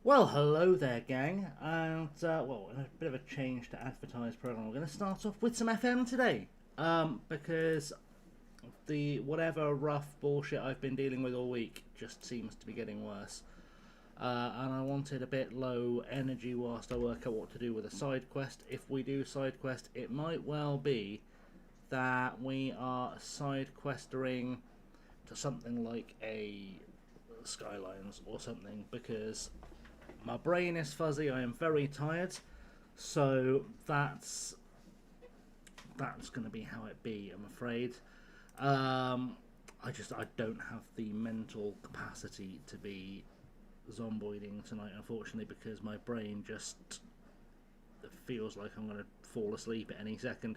Well, hello there, gang, and well, a bit of a change to advertise program. We're going to start off with some FM today, because the whatever rough bullshit I've been dealing with all week just seems to be getting worse, and I wanted a bit low energy whilst I work out what to do with a side quest. If we do side quest, it might well be that we are side questering to something like a Skylines or something, because my brain is fuzzy. I am very tired, so that's going to be how it be, I'm afraid. I don't have the mental capacity to be zomboiding tonight, unfortunately, because my brain just feels like I'm going to fall asleep at any second.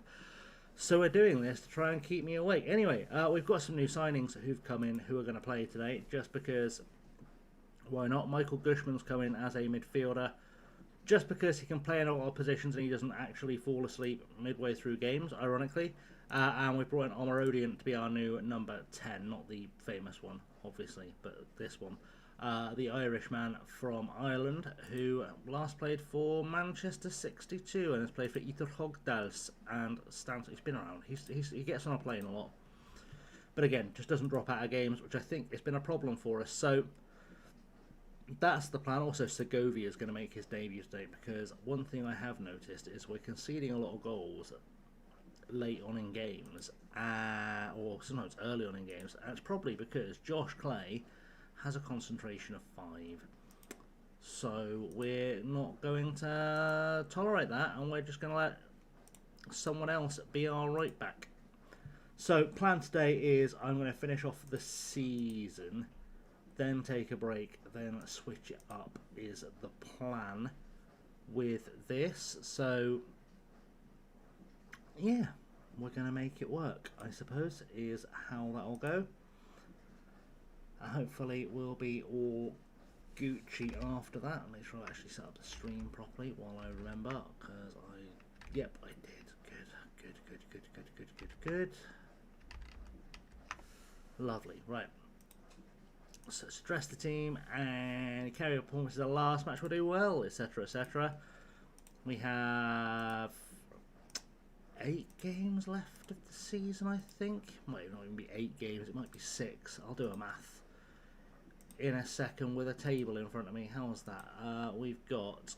So we're doing this to try and keep me awake. Anyway, we've got some new signings who've come in who are going to play today, just because. Why not? Michael Gushman's come in as a midfielder, just because he can play in a lot of positions and he doesn't actually fall asleep midway through games, ironically. And we brought in Omarodian to be our new number 10, not the famous one, obviously, but this one. The Irishman from Ireland, who last played for Manchester 62 and has played for Ítar Hogdals and stands. He's been around. He gets on a plane a lot, but again, just doesn't drop out of games, which I think has been a problem for us. So that's the plan. Also, Segovia is going to make his debut today, because one thing I have noticed is we're conceding a lot of goals late on in games, or sometimes early on in games, and it's probably because Josh Clay has a concentration of 5. So we're not going to tolerate that, and we're just going to let someone else be our right back. So plan today is I'm going to finish off the season, then take a break, then switch it up is the plan with this. So yeah, we're going to make it work, I suppose, is how that'll go. Hopefully we'll be all Gucci after that. Make sure I actually set up the stream properly while I remember, because yep, I did. Good. Lovely, right. So stress the team and carry a performance. The last match will do well, etc, etc. We have 8 games left of the season, I think. Might not even be 8 games, it might be 6. I'll do a math in a second with a table in front of me. How's that? We've got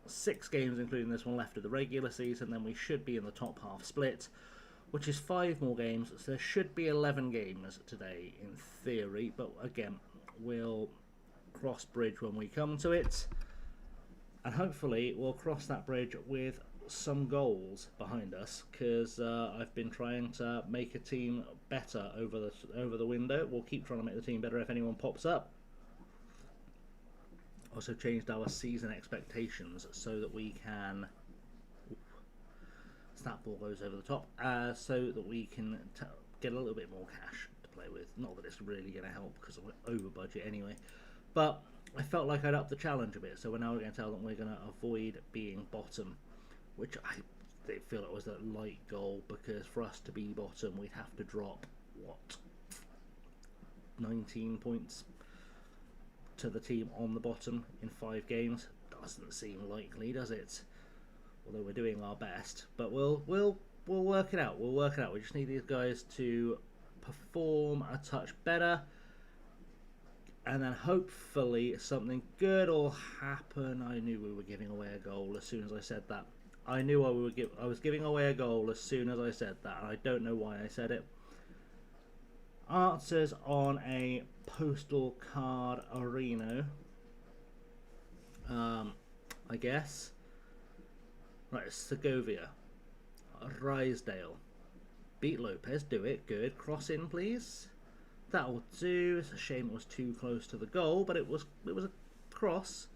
6 games, including this one, left of the regular season. Then we should be in the top half split, which is 5 more games, so there should be 11 games today in theory, but again, we'll cross bridge when we come to it, and hopefully we'll cross that bridge with some goals behind us, because I've been trying to make a team better over the window. We'll keep trying to make the team better if anyone pops up. Also changed our season expectations so that we can... that ball goes over the top, so that we can get a little bit more cash to play with. Not that it's really going to help, because we're over budget anyway, but I felt like I'd up the challenge a bit, so we're now going to tell them we're going to avoid being bottom, which I feel it was a light goal, because for us to be bottom we'd have to drop, what, 19 points to the team on the bottom in 5 games. Doesn't seem likely, does it? Although we're doing our best, but we'll work it out. We'll work it out. We just need these guys to perform a touch better, and then hopefully something good will happen. I knew we were giving away a goal as soon as I said that. I knew I was giving away a goal as soon as I said that, and I don't know why I said it. Answers on a postal card arena. I guess. Right, Segovia. Rysdale. Beat Lopez, do it, good. Cross in, please. That'll do. It's a shame it was too close to the goal, but it was a cross.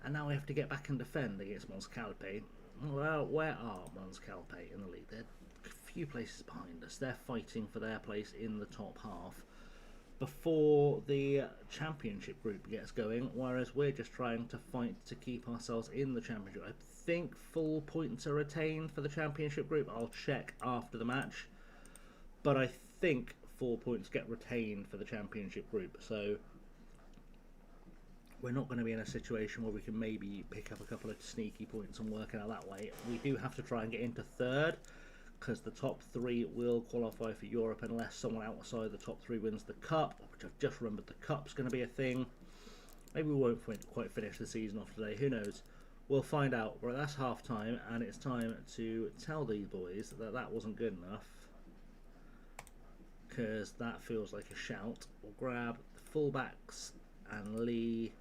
And now we have to get back and defend against Mons Calpe. Well, where are Mons Calpe in the league? They're a few places behind us. They're fighting for their place in the top half before the championship group gets going, whereas we're just trying to fight to keep ourselves in the championship. I think full points are retained for the championship group. I'll check after the match, but I think 4 points get retained for the championship group, so we're not going to be in a situation where we can maybe pick up a couple of sneaky points and work it out that way. We do have to try and get into third, because the top 3 will qualify for Europe unless someone outside the top 3 wins the cup, which I've just remembered the cup's going to be a thing. Maybe we won't quite finish the season off today, who knows. We'll find out. Well, that's half time, and it's time to tell these boys that that wasn't good enough, because that feels like a shout. We'll grab the fullbacks and Lee,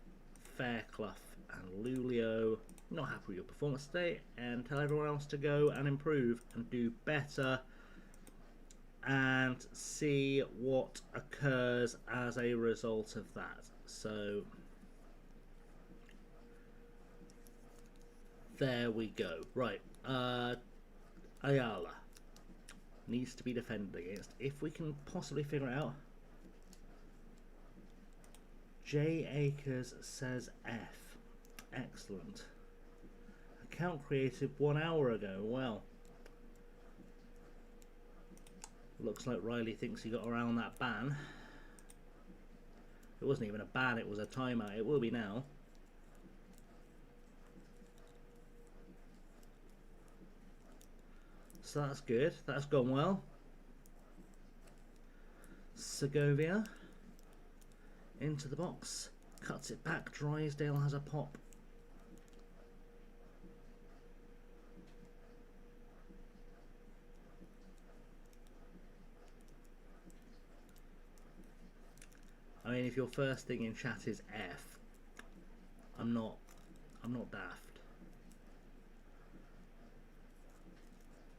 Fairclough and Lulio. Not happy with your performance today, and tell everyone else to go and improve and do better, and see what occurs as a result of that. So there we go. Right, Ayala needs to be defended against. If we can possibly figure it out. J Akers says F. Excellent. Account created 1 hour ago. Well, looks like Riley thinks he got around that ban. It wasn't even a ban, it was a timeout. It will be now. So that's good. That's gone well. Segovia into the box. Cuts it back. Drysdale has a pop. I mean, if your first thing in chat is F, I'm not daft.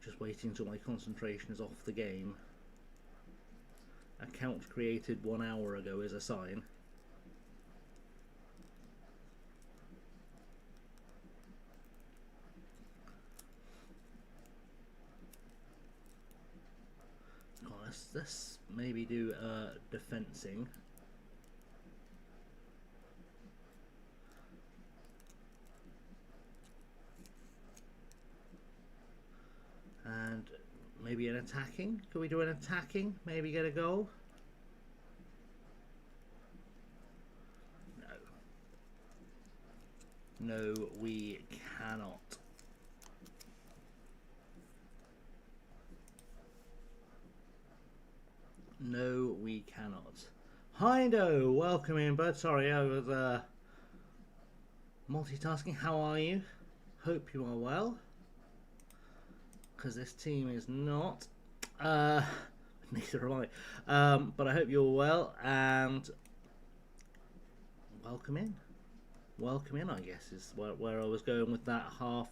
Just waiting until my concentration is off the game. Account created 1 hour ago is a sign. Oh, let's maybe do defensing. And maybe an attacking. Could we do an attacking? Maybe get a goal? No. No, we cannot. No, we cannot. Hindo, welcome in, bud. Sorry, I was multitasking. How are you? Hope you are well. Because this team is not. Neither am I. But I hope you're well, and welcome in. Welcome in, I guess, is where I was going with that half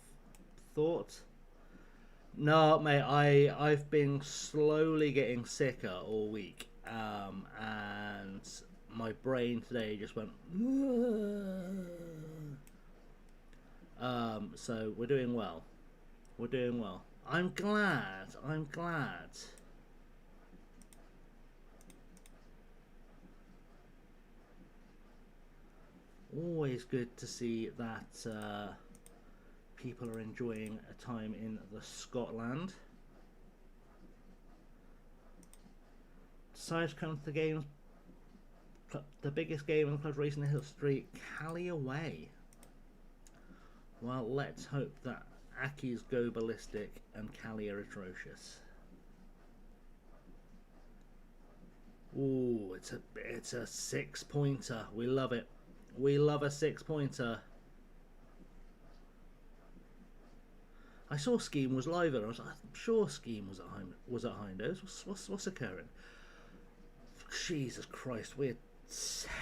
thought. No, mate, I've been slowly getting sicker all week, and my brain today just went. So we're doing well. We're doing well. I'm glad. I'm glad. Always good to see that people are enjoying a time in the Scotland. Decided to come to the games. The biggest game in the club's recent history, Cali away. Well, let's hope that Aki's go ballistic and Cali are atrocious. Ooh, it's a 6-pointer. We love it. We love a 6-pointer. I saw Scheme was live and I was like, I'm sure Scheme was at Hindos. What's occurring? Jesus Christ, we're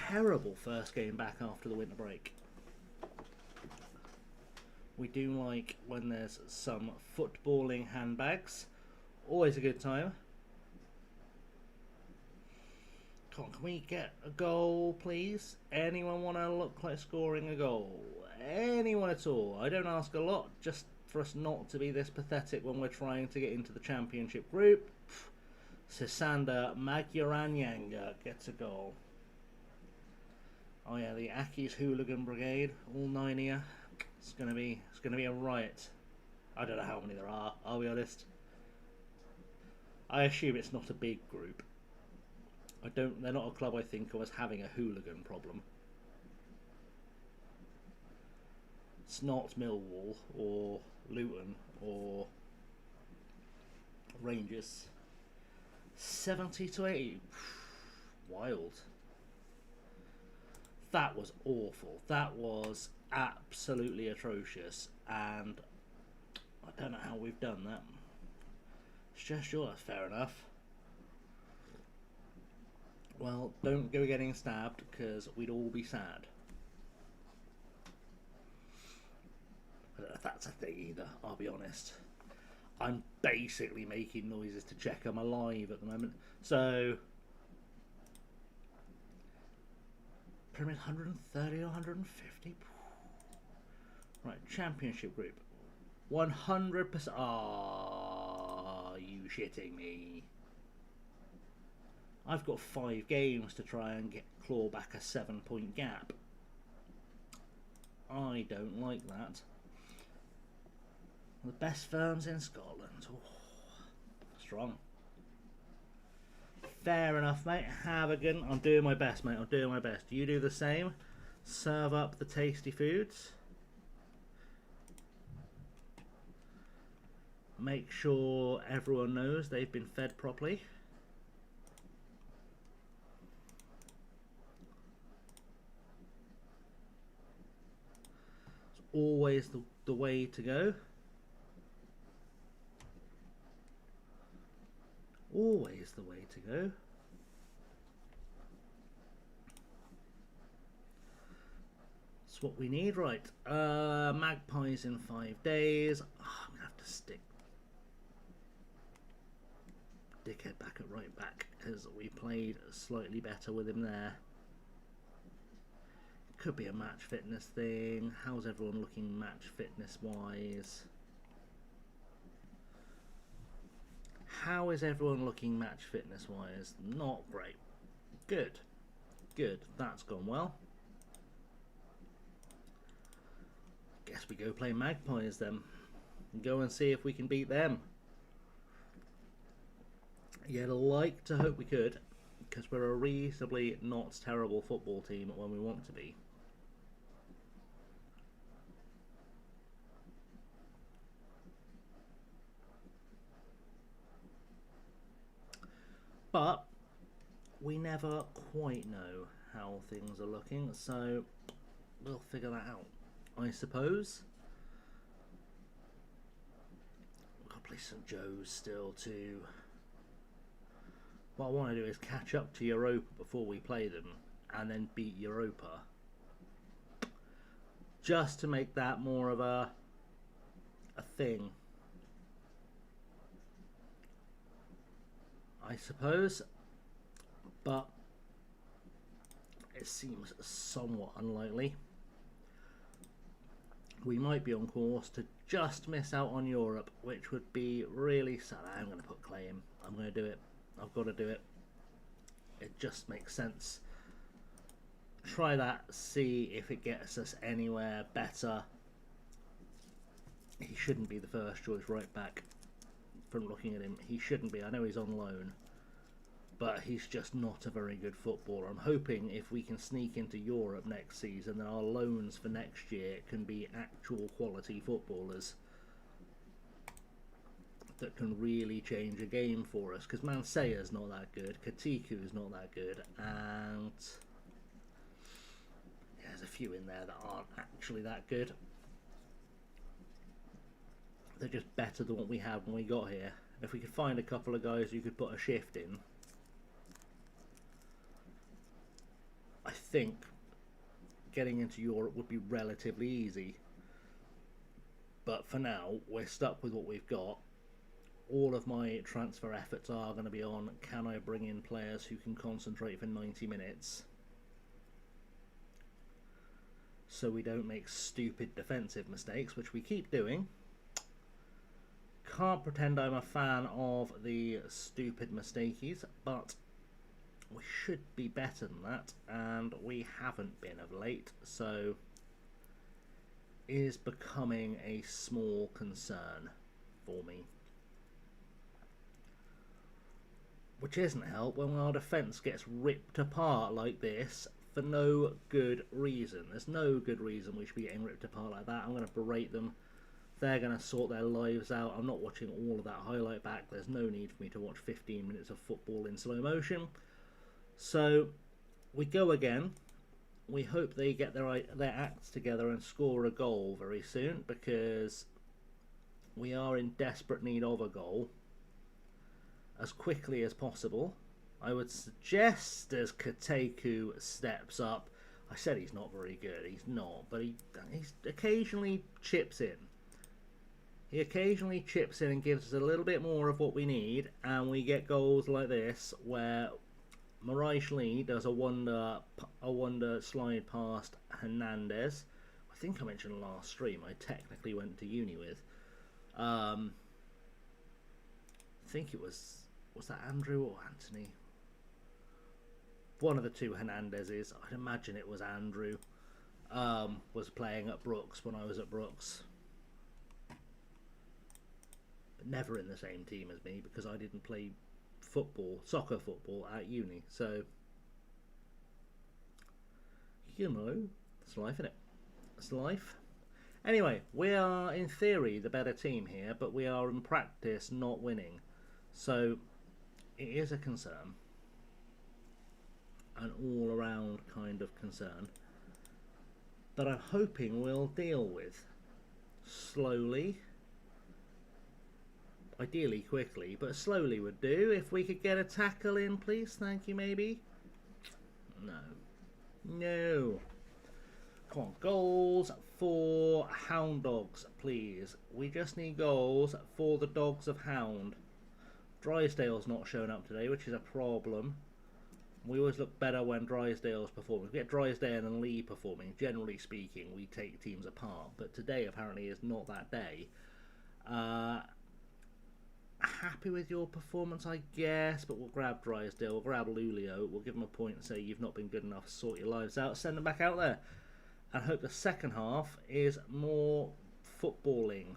terrible first game back after the winter break. We do like when there's some footballing handbags. Always a good time. Come on, can we get a goal, please? Anyone want to look like scoring a goal? Anyone at all? I don't ask a lot, just for us not to be this pathetic when we're trying to get into the championship group. Sisanda Magyaranyanga gets a goal. Oh yeah, the Aki's Hooligan Brigade, all 9 here. It's gonna be a riot. I don't know how many there are, I'll be honest. I assume it's not a big group. They're not a club I think of as having a hooligan problem. It's not Millwall or Luton or Rangers. 70 to 80. Wild. That was awful. That was absolutely atrocious. And I don't know how we've done that. It's just sure that's fair enough. Well, don't go getting stabbed because we'd all be sad. I don't know if that's a thing either, I'll be honest. I'm basically making noises to check I'm alive at the moment. So, Pyramid 130 or 150? Right, Championship Group. 100%. Are you shitting me? I've got 5 games to try and claw back a 7-point gap. I don't like that. The best firms in Scotland. Oh, strong. Fair enough, mate. Have a good one. I'm doing my best, mate. I'm doing my best. You do the same. Serve up the tasty foods. Make sure everyone knows they've been fed properly. It's always the way to go. Always the way to go. That's what we need, right? Magpies in 5 days. Oh, I'm gonna have to stick Dickhead back at right back because we played slightly better with him there. Could be a match fitness thing. How's everyone looking match fitness wise? How is everyone looking match fitness wise? Not great. Good. Good. That's gone well. Guess we go play Magpies then. Go and see if we can beat them. You'd like to hope we could, because we're a reasonably not terrible football team when we want to be. But we never quite know how things are looking, so we'll figure that out, I suppose. We've got to play St Joe's still too. What I want to do is catch up to Europa before we play them and then beat Europa. Just to make that more of a thing, I suppose. But it seems somewhat unlikely. We might be on course to just miss out on Europe, which would be really sad. I'm going to put Clay in. I'm going to do it. I've got to do it. It just makes sense. Try that, see if it gets us anywhere better. He shouldn't be the first choice right back from looking at him. He shouldn't be. I know he's on loan, but he's just not a very good footballer. I'm hoping if we can sneak into Europe next season, then our loans for next year can be actual quality footballers that can really change a game for us, because Mansea's not that good, Katiku's not that good, and yeah, there's a few in there that aren't actually that good. They're just better than what we had when we got here. If we could find a couple of guys who could put a shift in, I think getting into Europe would be relatively easy. But for now, we're stuck with what we've got. All of my transfer efforts are going to be on, can I bring in players who can concentrate for 90 minutes so we don't make stupid defensive mistakes, which we keep doing. Can't pretend I'm a fan of the stupid mistakies, but we should be better than that, and we haven't been of late, so it is becoming a small concern for me. Which isn't help when our defence gets ripped apart like this for no good reason. There's no good reason we should be getting ripped apart like that. I'm going to berate them. They're going to sort their lives out. I'm not watching all of that highlight back. There's no need for me to watch 15 minutes of football in slow motion. So we go again. We hope they get their acts together and score a goal very soon, because we are in desperate need of a goal as quickly as possible. I would suggest as Kateku steps up. I said he's not very good. He's not, but he occasionally chips in. He occasionally chips in and gives us a little bit more of what we need, and we get goals like this where Mariah Lee does a wonder slide past Hernandez. I think I mentioned last stream I technically went to uni with. I think it was that Andrew or Anthony? One of the two Hernandezes. I'd imagine it was Andrew. Was playing at Brooks when I was at Brooks. But never in the same team as me, because I didn't play soccer football at uni. So, you know, it's life, isn't it? It's life. Anyway, we are in theory the better team here, but we are in practice not winning. So, it is a concern. An all-around kind of concern that I'm hoping we'll deal with slowly. Ideally quickly, but slowly would do. If we could get a tackle in, please. Thank you, maybe. No. Come on. Goals for Hound Dogs, please. We just need goals for the Dogs of Hound. Drysdale's not showing up today, which is a problem. We always look better when Drysdale's performing. If we get Drysdale and Lee performing, generally speaking, we take teams apart. But today apparently is not that day. Happy with your performance, I guess, but we'll grab Drysdale, we'll grab Lulio, we'll give them a point and say you've not been good enough, sort your lives out, send them back out there, and hope the second half is more footballing,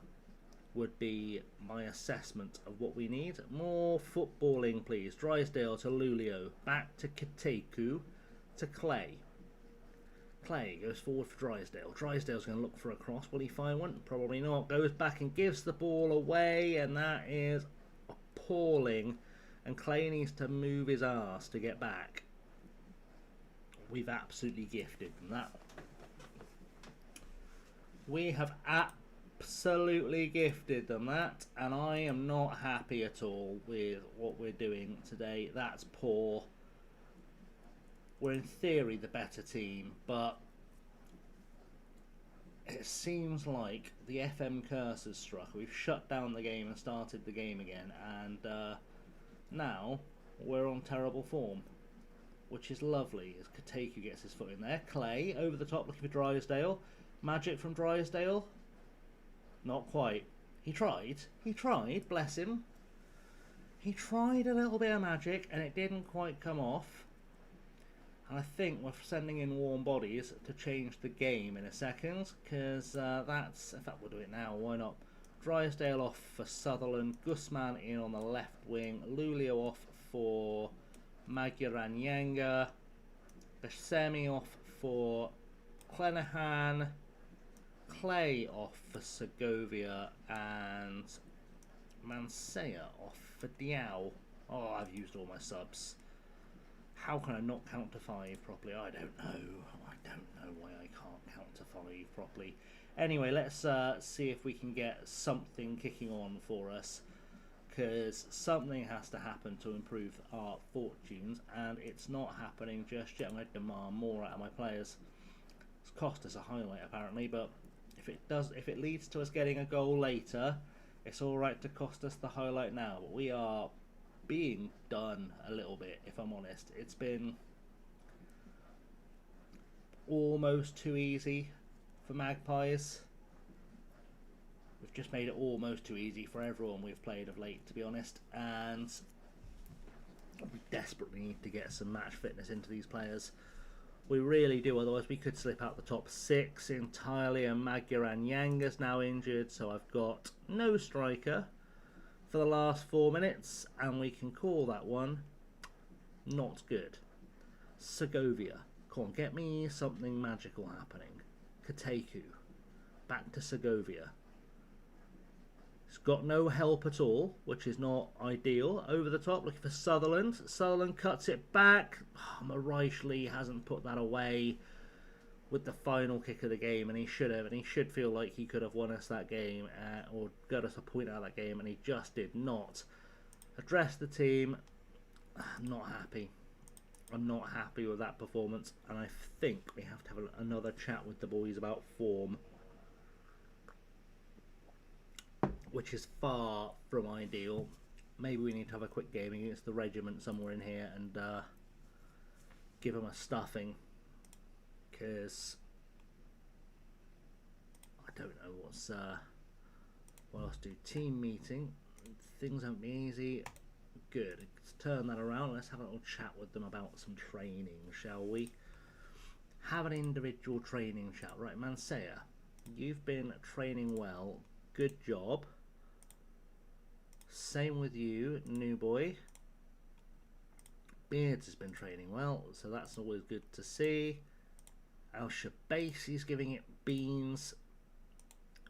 would be my assessment of what we need. More footballing, please. Drysdale to Lulio, back to Kateku, to Clay. Clay goes forward for Drysdale. Drysdale's going to look for a cross. Will he find one? Probably not. Goes back and gives the ball away, and that is appalling. And Clay needs to move his arse to get back. We've absolutely gifted them that. We have absolutely gifted them that, and I am not happy at all with what we're doing today. That's poor. We're in theory the better team, but it seems like the FM curse has struck. We've shut down the game and started the game again, and now we're on terrible form, which is lovely as Kateku gets his foot in there. Clay over the top looking for Drysdale. Magic from Drysdale. Not quite. He tried, bless him. He tried a little bit of magic and it didn't quite come off. And I think we're sending in warm bodies to change the game in a second, because that's, in fact we'll do it now, why not? Drysdale off for Sutherland, Guzman in on the left wing, Lulio off for Maguranyanga, Besemi off for Clenahan, Clay off for Segovia, and Mansea off for Diao. Oh, I've used all my subs. How can I not count to 5 properly? I don't know. I don't know why I can't count to 5 properly. Anyway, let's see if we can get something kicking on for us, because something has to happen to improve our fortunes, and it's not happening just yet. I'm going to demand more out of my players. It's cost us a highlight apparently, but if it leads to us getting a goal later, it's all right to cost us the highlight now. But we are being done a little bit, if I'm honest. It's been almost too easy for Magpies. We've just made it almost too easy for everyone we've played of late, to be honest, and we desperately need to get some match fitness into these players. We really do, otherwise we could slip out the top 6 entirely, and Maguranyaga's now injured, so I've got no striker for the last 4 minutes, and we can call that one not good. Segovia Come on, get me something magical happening. Kateku. Back to Segovia. He's got no help at all, which is not ideal. Over the top, looking for Sutherland. Sutherland cuts it back. Oh, Marishli hasn't put that away with the final kick of the game, and he should have. And he should feel like he could have won us that game or got us a point out of that game, and he just did not. Address the team. I'm not happy. I'm not happy with that performance, and I think we have to have another chat with the boys about form, which is far from ideal. Maybe we need to have a quick game against the regiment somewhere in here and give them a stuffing, because I don't know what else to do. Team meeting. Things haven't been easy. Good. Let's turn that around. Let's have a little chat with them about some training, shall we? Have an individual training chat. Right, Mansea, you've been training well. Good job. Same with you, new boy. Beards has been training well, so that's always good to see. Al Shabasi's giving it beans,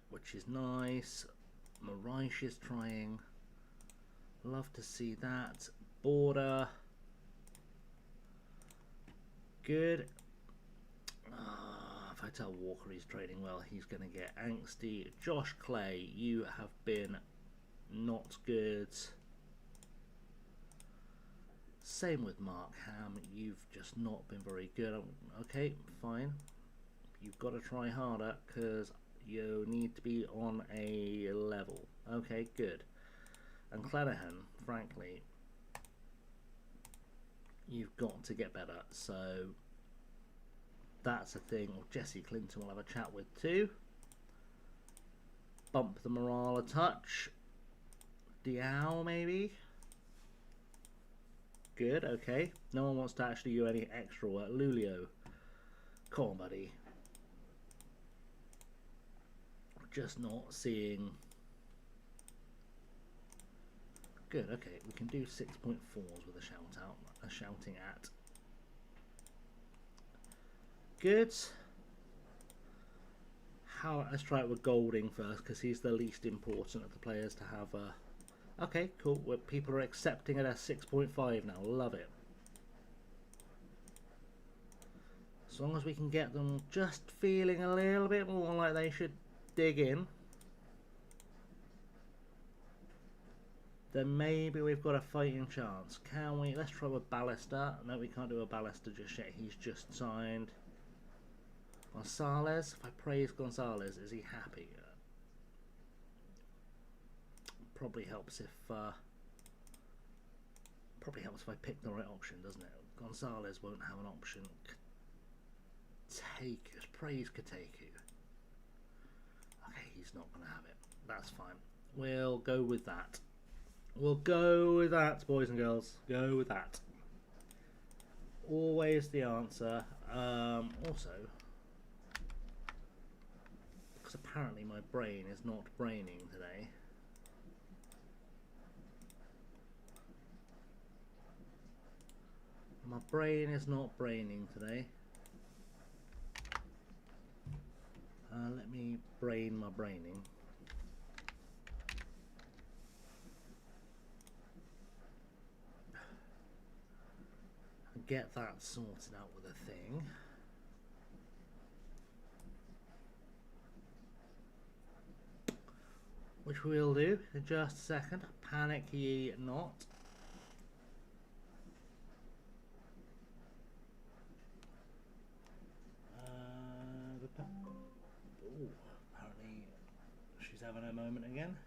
which is nice. Marish is trying. Love to see that. Border. Good. If I tell Walker he's training well, he's going to get angsty. Josh Clay, you have been not good. Same with Mark Ham, you've just not been very good. Okay, fine. You've got to try harder because you need to be on a level. Okay, good. And Clanahan, frankly, you've got to get better. So that's a thing. Jesse Clinton will have a chat with too. Bump the morale a touch. Diao maybe. Good, okay. No one wants to actually do any extra work. Lulio. Come on, buddy. Just not seeing. Good, okay. We can do 6.4s with a shout out, a shouting at. Good. Let's try it with Golding first, because he's the least important of the players to have a. Okay, cool. People are accepting it at 6.5 now. Love it. As long as we can get them just feeling a little bit more like they should dig in, then maybe we've got a fighting chance. Can we? Let's try with Ballester. No, we can't do a Ballester just yet. He's just signed. Gonzalez. If I praise Gonzalez, is he happy? Probably helps if I pick the right option, doesn't it? Gonzalez won't have an option. Kateku, praise Kateku. Okay, he's not going to have it. That's fine. We'll go with that. We'll go with that, boys and girls. Go with that. Always the answer. Also, because apparently my brain is not braining today. My brain is not braining today. Let me brain my braining. Get that sorted out with a thing. Which we'll do in just a second. Panic ye not. Ooh, apparently she's having a moment again.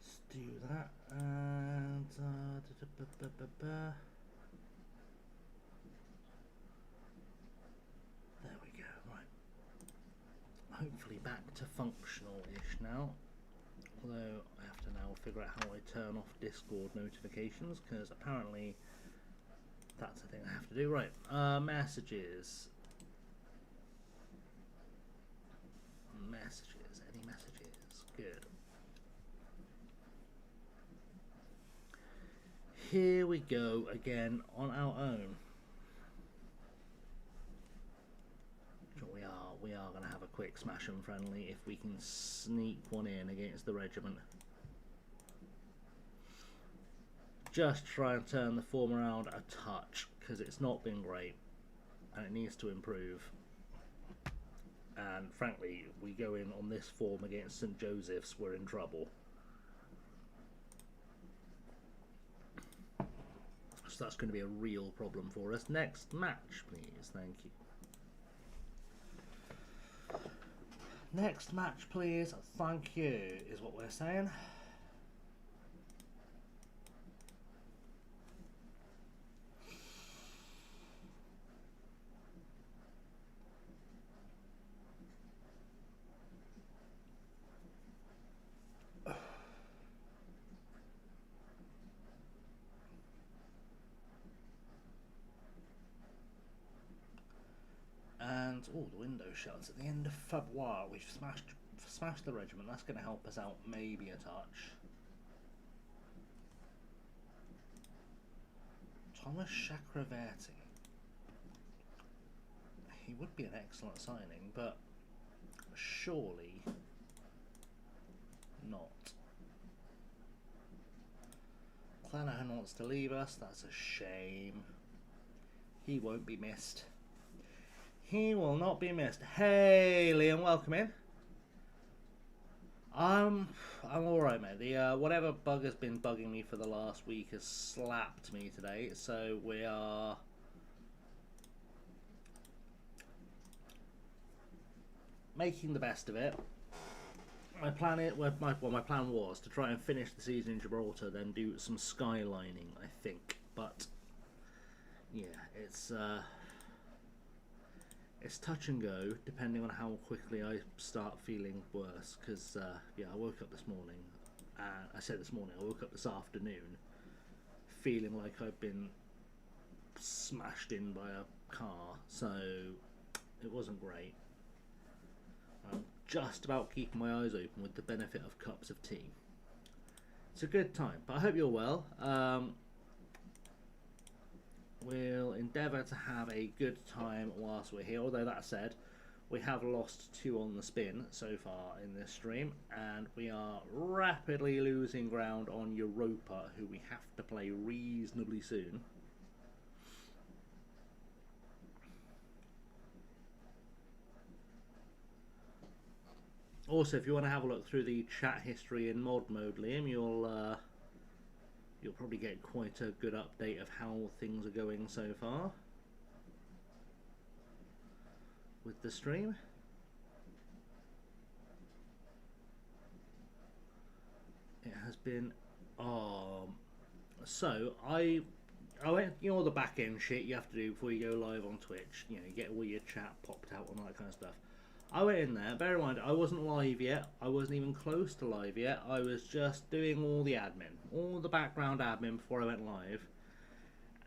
Let's do that. And there we go. Right. Hopefully back to functional-ish now. Although I have to now figure out how I turn off Discord notifications, because apparently that's a thing I have to do. Right, messages. Messages, any messages? Good. Here we go again on our own. We are going to have a quick smash and friendly if we can sneak one in against the regiment. Just try and turn the form around a touch, because it's not been great and it needs to improve. And frankly, if we go in on this form against St. Joseph's, we're in trouble. So that's going to be a real problem for us. Next match, please. Thank you. Next match, please. Thank you, is what we're saying. And oh, the window shuts at the end of February. We've smashed the regiment. That's going to help us out maybe a touch. Thomas Chakravarti. He would be an excellent signing, but surely not. Clanahan wants to leave us. That's a shame. He won't be missed. He will not be missed. Hey, Liam, welcome in. I'm alright, mate. The whatever bug has been bugging me for the last week has slapped me today, so we are making the best of it. My plan was to try and finish the season in Gibraltar, then do some skylining, I think. But yeah, it's touch and go, depending on how quickly I start feeling worse. Because yeah, I woke up this morning, and I woke up this afternoon, feeling like I've been smashed in by a car. So it wasn't great. I'm just about keeping my eyes open with the benefit of cups of tea. It's a good time, but I hope you're well. We'll endeavour to have a good time whilst we're here, although that said, we have lost 2 on the spin so far in this stream, and we are rapidly losing ground on Europa, who we have to play reasonably soon. Also, if you want to have a look through the chat history in mod mode, Liam, you'll probably get quite a good update of how things are going so far with the stream. It has been so I went, you know, all the back end shit you have to do before you go live on Twitch, you know, you get all your chat popped out and all that kind of stuff. I went in there, bear in mind, I wasn't live yet, I wasn't even close to live yet, I was just doing all the admin, all the background admin before I went live,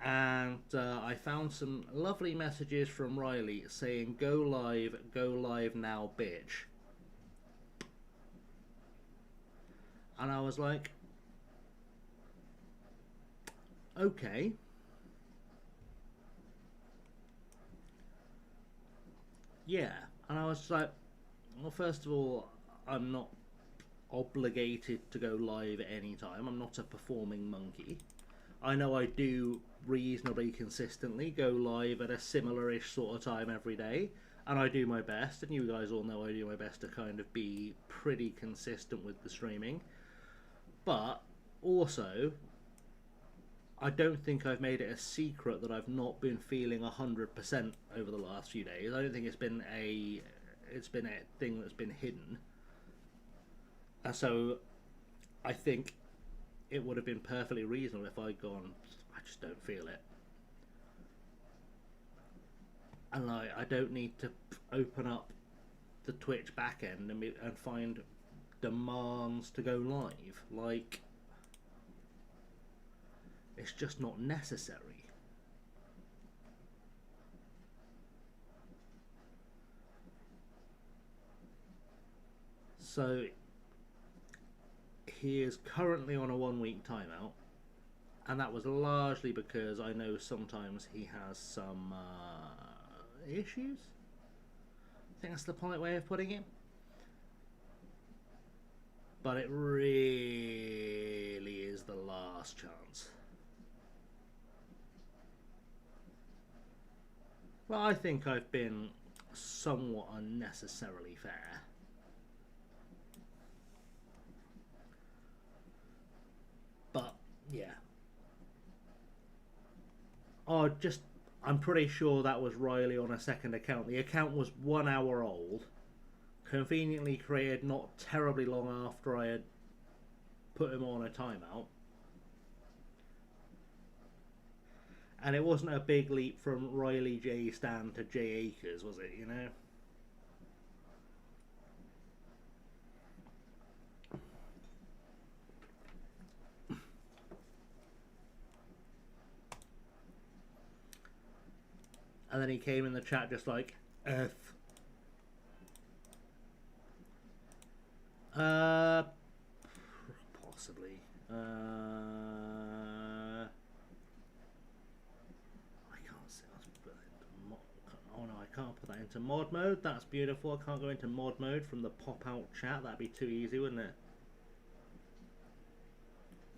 and I found some lovely messages from Riley saying, go live now, bitch. And I was like, okay. Yeah. And I was like, well, first of all, I'm not obligated to go live at any time. I'm not a performing monkey. I know I do reasonably consistently go live at a similar-ish sort of time every day, and I do my best, and you guys all know I do my best to kind of be pretty consistent with the streaming. But also, I don't think I've made it a secret that I've not been feeling 100% over the last few days. I don't think it's been a thing that's been hidden. So I think it would have been perfectly reasonable if I'd gone, I just don't feel it. And I don't need to open up the Twitch backend and find demands to go live. Like, it's just not necessary. So he is currently on a 1-week timeout, and that was largely because I know sometimes he has some issues. I think that's the polite way of putting it. But it really is the last chance. Well, I think I've been somewhat unnecessarily fair. But, yeah. I'm pretty sure that was Riley on a second account. The account was 1 hour old. Conveniently created not terribly long after I had put him on a timeout. And it wasn't a big leap from Riley J. Stan to J. Akers, was it, you know? And then he came in the chat just like, F. Possibly. I can't see. Oh no, I can't put that into mod mode. That's beautiful. I can't go into mod mode from the pop out chat. That'd be too easy, wouldn't it?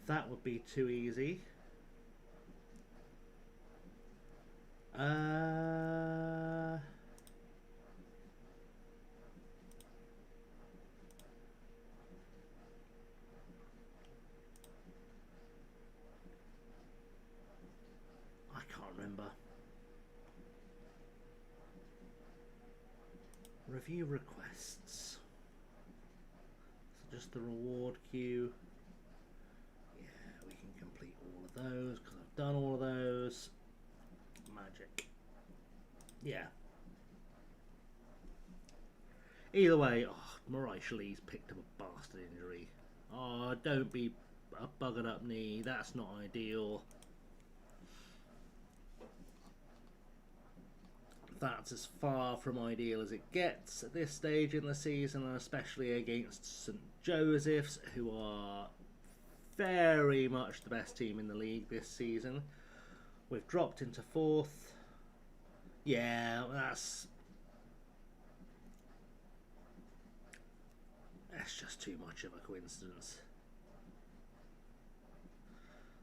That would be too easy. I can't remember. Review requests. So just the reward queue. Yeah, we can complete all of those because I've done all of those. Magic. Yeah. Either way, Mariah Shalee's picked up a bastard injury. Oh, don't be a buggered up knee. That's not ideal. That's as far from ideal as it gets at this stage in the season, and especially against St. Joseph's, who are very much the best team in the league this season. We've dropped into 4th. Yeah, that's just too much of a coincidence.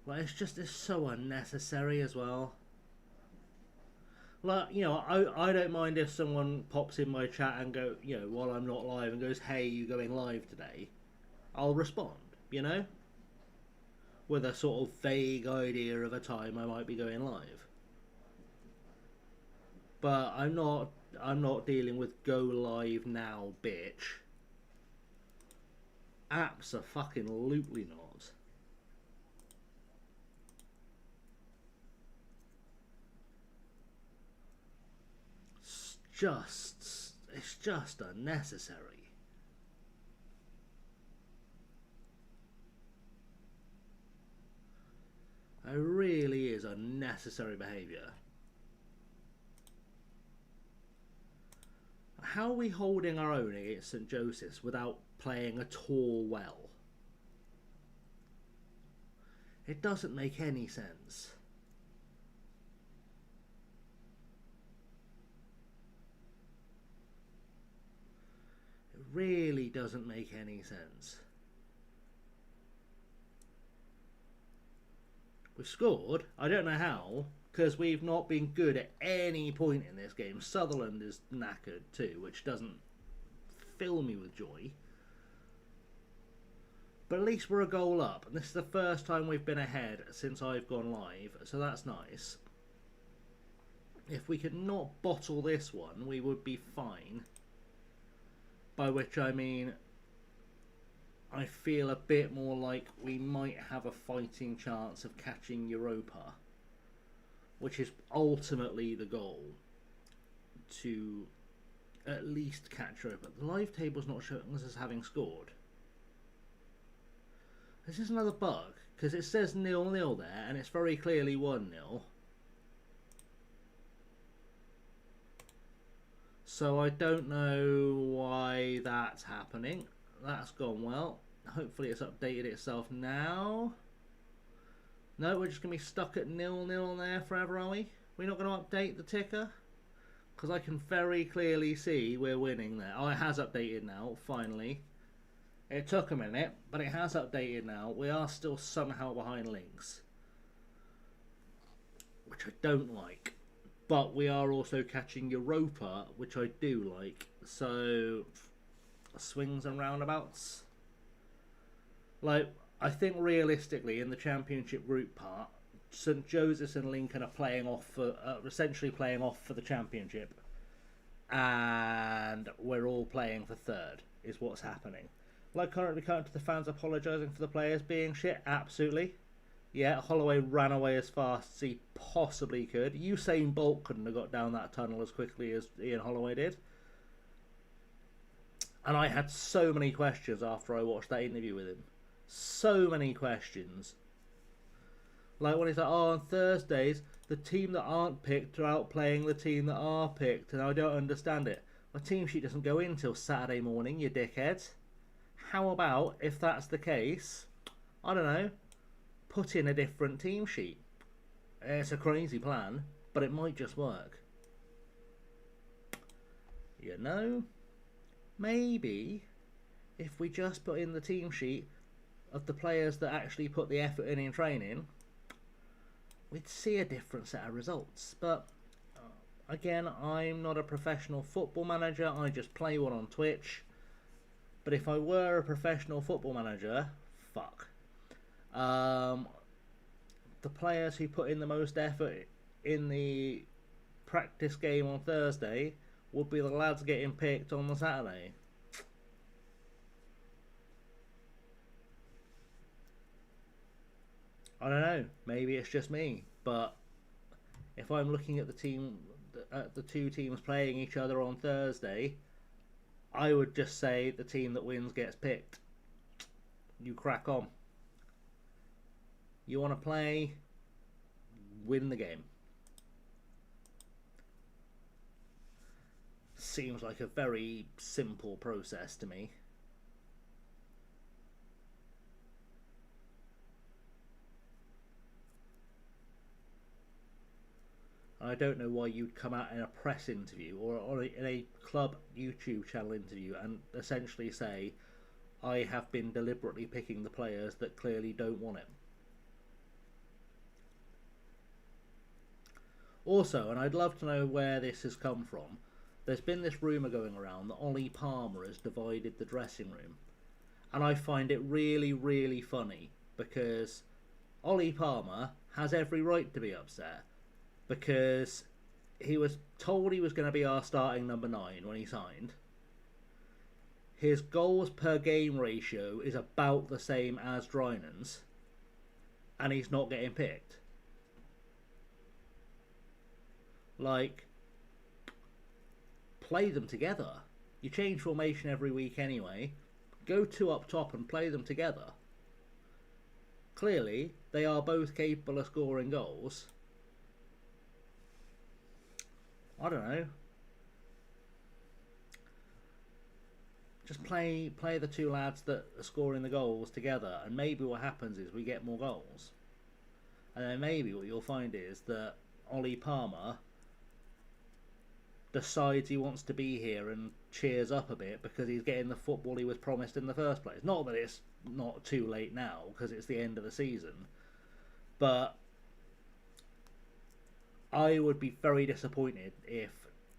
Like, it's so unnecessary as well. Like, you know, I don't mind if someone pops in my chat and go, you know, while I'm not live and goes, hey, you going live today? I'll respond, you know? With a sort of vague idea of a time I might be going live. But I'm not dealing with go live now, bitch. Abso-fucking-lutely not. It's just unnecessary. It really is unnecessary behaviour. How are we holding our own against St. Joseph's without playing at all well? It doesn't make any sense. It really doesn't make any sense. We've scored. I don't know how, because we've not been good at any point in this game. Sutherland is knackered too, which doesn't fill me with joy. But at least we're a goal up, and this is the first time we've been ahead since I've gone live, so that's nice. If we could not bottle this one, we would be fine. By which I mean, I feel a bit more like we might have a fighting chance of catching Europa, which is ultimately the goal, to at least catch Europa. The live table's not showing us as having scored. This is another bug, because it says 0-0 there, and it's very clearly 1-0. So I don't know why that's happening. That's gone well. Hopefully it's updated itself now. No, we're just going to be stuck at 0-0 there forever, are we? We're not going to update the ticker? Because I can very clearly see we're winning there. Oh, it has updated now, finally. It took a minute, but it has updated now. We are still somehow behind links, which I don't like. But we are also catching Europa, which I do like. So, swings and roundabouts. Like, I think realistically in the Championship group part, St Joseph's and Lincoln are playing off for, essentially playing off for the Championship, and we're all playing for third. Is what's happening. Like currently coming to the fans apologising for the players being shit. Absolutely. Yeah, Holloway ran away as fast as he possibly could. Usain Bolt couldn't have got down that tunnel as quickly as Ian Holloway did. And I had so many questions after I watched that interview with him. So many questions. Like when he's like, oh, on Thursdays, the team that aren't picked are outplaying the team that are picked, and I don't understand it. My team sheet doesn't go in till Saturday morning, you dickhead. How about, if that's the case, I don't know, put in a different team sheet. It's a crazy plan, but it might just work. You know, maybe if we just put in the team sheet of the players that actually put the effort in training, we'd see a different set of results. But again, I'm not a professional football manager, I just play one on Twitch. But if I were a professional football manager, fuck. The players who put in the most effort in the practice game on Thursday would be the lads getting picked on the Saturday. I don't know. Maybe it's just me, but if I'm looking at the two teams playing each other on Thursday, I would just say the team that wins gets picked. You crack on. You want to play, win the game. Seems like a very simple process to me. I don't know why you'd come out in a press interview or in a club YouTube channel interview and essentially say, I have been deliberately picking the players that clearly don't want it. Also, and I'd love to know where this has come from, there's been this rumour going around that Ollie Palmer has divided the dressing room. And I find it really, really funny because Ollie Palmer has every right to be upset. Because he was told he was going to be our starting number 9 when he signed. His goals per game ratio is about the same as Drynan's, and he's not getting picked. Like, play them together. You change formation every week anyway. Go 2 up top and play them together. Clearly, they are both capable of scoring goals. I don't know. Just play the 2 lads that are scoring the goals together, and maybe what happens is we get more goals. And then maybe what you'll find is that Ollie Palmer decides he wants to be here and cheers up a bit because he's getting the football he was promised in the first place. Not that it's not too late now because it's the end of the season, but I would be very disappointed if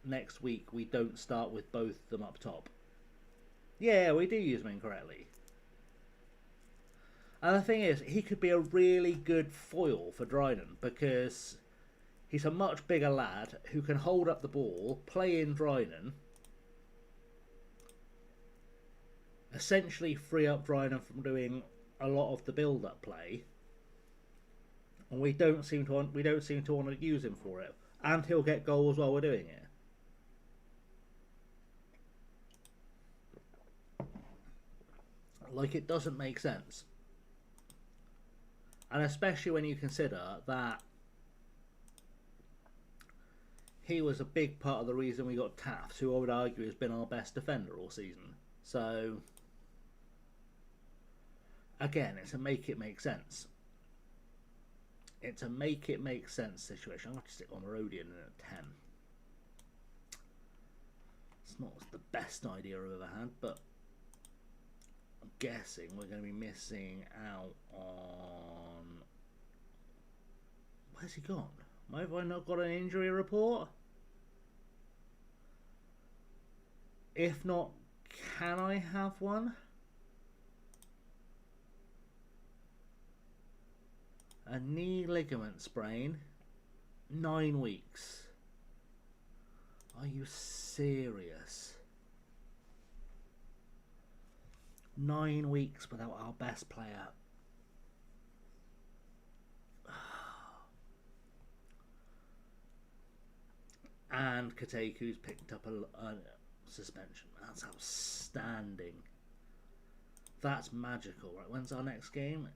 next week we don't start with both of them up top. Yeah, we do use them incorrectly. And the thing is, he could be a really good foil for Dryden because he's a much bigger lad who can hold up the ball, play in Dryden, essentially free up Dryden from doing a lot of the build-up play. And we don't seem to want to use him for it, and he'll get goals while we're doing it. Like, it doesn't make sense. And especially when you consider that he was a big part of the reason we got Taft, who I would argue has been our best defender all season. So, again, it's a make it make sense. It's a make it make sense situation. I'm going to stick on Marodian in at 10. It's not the best idea I've ever had, but I'm guessing we're going to be missing out on... Where's he gone? Have I not got an injury report? If not, can I have one? A knee ligament sprain. 9 weeks. Are you serious? 9 weeks without our best player. And Kateku's picked up a suspension. That's outstanding. That's magical. Right, when's our next game?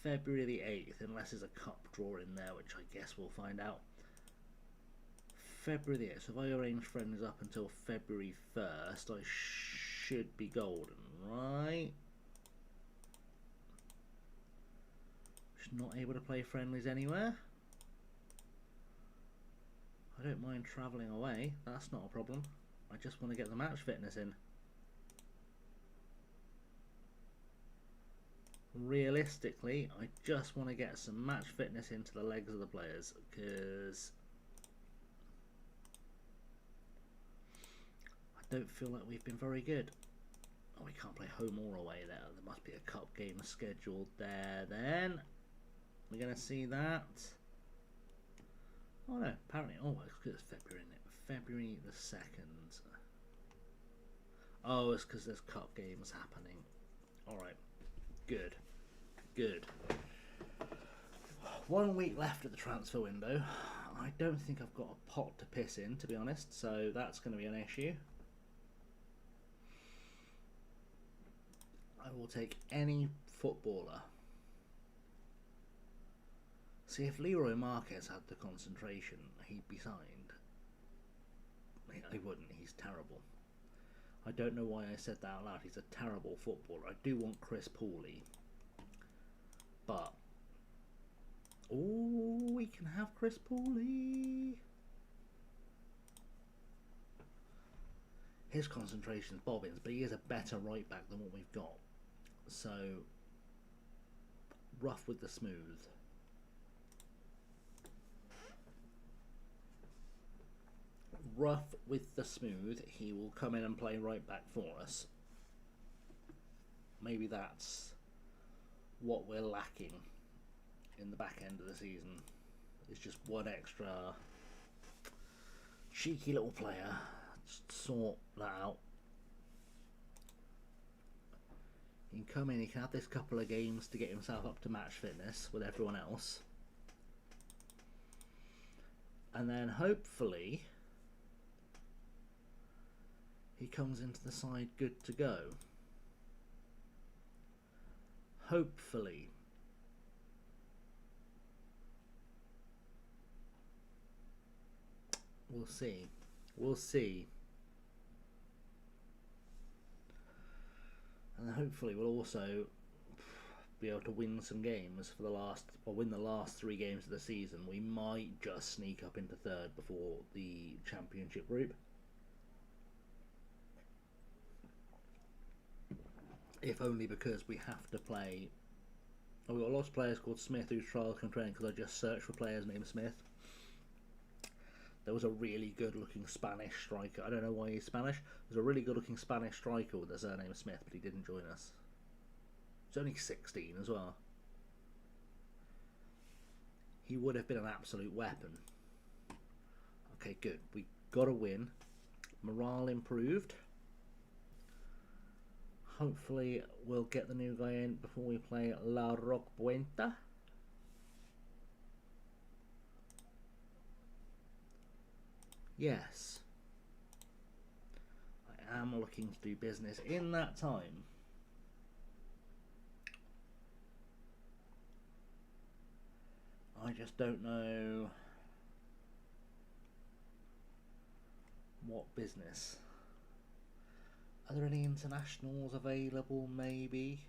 February the 8th, unless there's a cup draw in there, which I guess we'll find out. February the 8th. So if I arrange friends up until February 1st, I should be golden, right? Just not able to play friendlies anywhere. I don't mind travelling away, that's not a problem. I just want to get the match fitness in. Realistically, I just want to get some match fitness into the legs of the players, because I don't feel like we've been very good. Oh, we can't play home or away there. There must be a cup game scheduled there then. We're going to see that. Oh no, apparently, oh, it's because it's February, isn't it? February the 2nd. Oh, it's because there's cup games happening. Alright, good. Good. 1 week left at the transfer window. I don't think I've got a pot to piss in, to be honest, so that's going to be an issue. I will take any footballer. See, if Leroy Marquez had the concentration, he'd be signed. He wouldn't, he's terrible. I don't know why I said that out loud, he's a terrible footballer. I do want Chris Pauley. But... oh, we can have Chris Pauley. His concentration's bobbins, but he is a better right back than what we've got. So, rough with the smooth. Rough with the smooth, he will come in and play right back for us. Maybe that's what we're lacking in the back end of the season. It's just one extra cheeky little player. Just sort that out. He can come in, he can have this couple of games to get himself up to match fitness with everyone else. And then hopefully he comes into the side good to go. Hopefully. We'll see. We'll see. And hopefully we'll also be able to win some games for the last, or win the last 3 games of the season. We might just sneak up into 3rd before the championship group. If only because we have to play... oh, we've got lots of players called Smith whose trials can train, because I just searched for players named Smith. There was a really good looking Spanish striker. I don't know why he's Spanish. There's a really good looking Spanish striker with the surname Smith, but he didn't join us. He's only 16 as well. He would have been an absolute weapon. Okay, good. We got a win. Morale improved. Hopefully we'll get the new guy in before we play La Roquepuenta. Yes. I am looking to do business in that time. I just don't know what business. Are there any internationals available, maybe?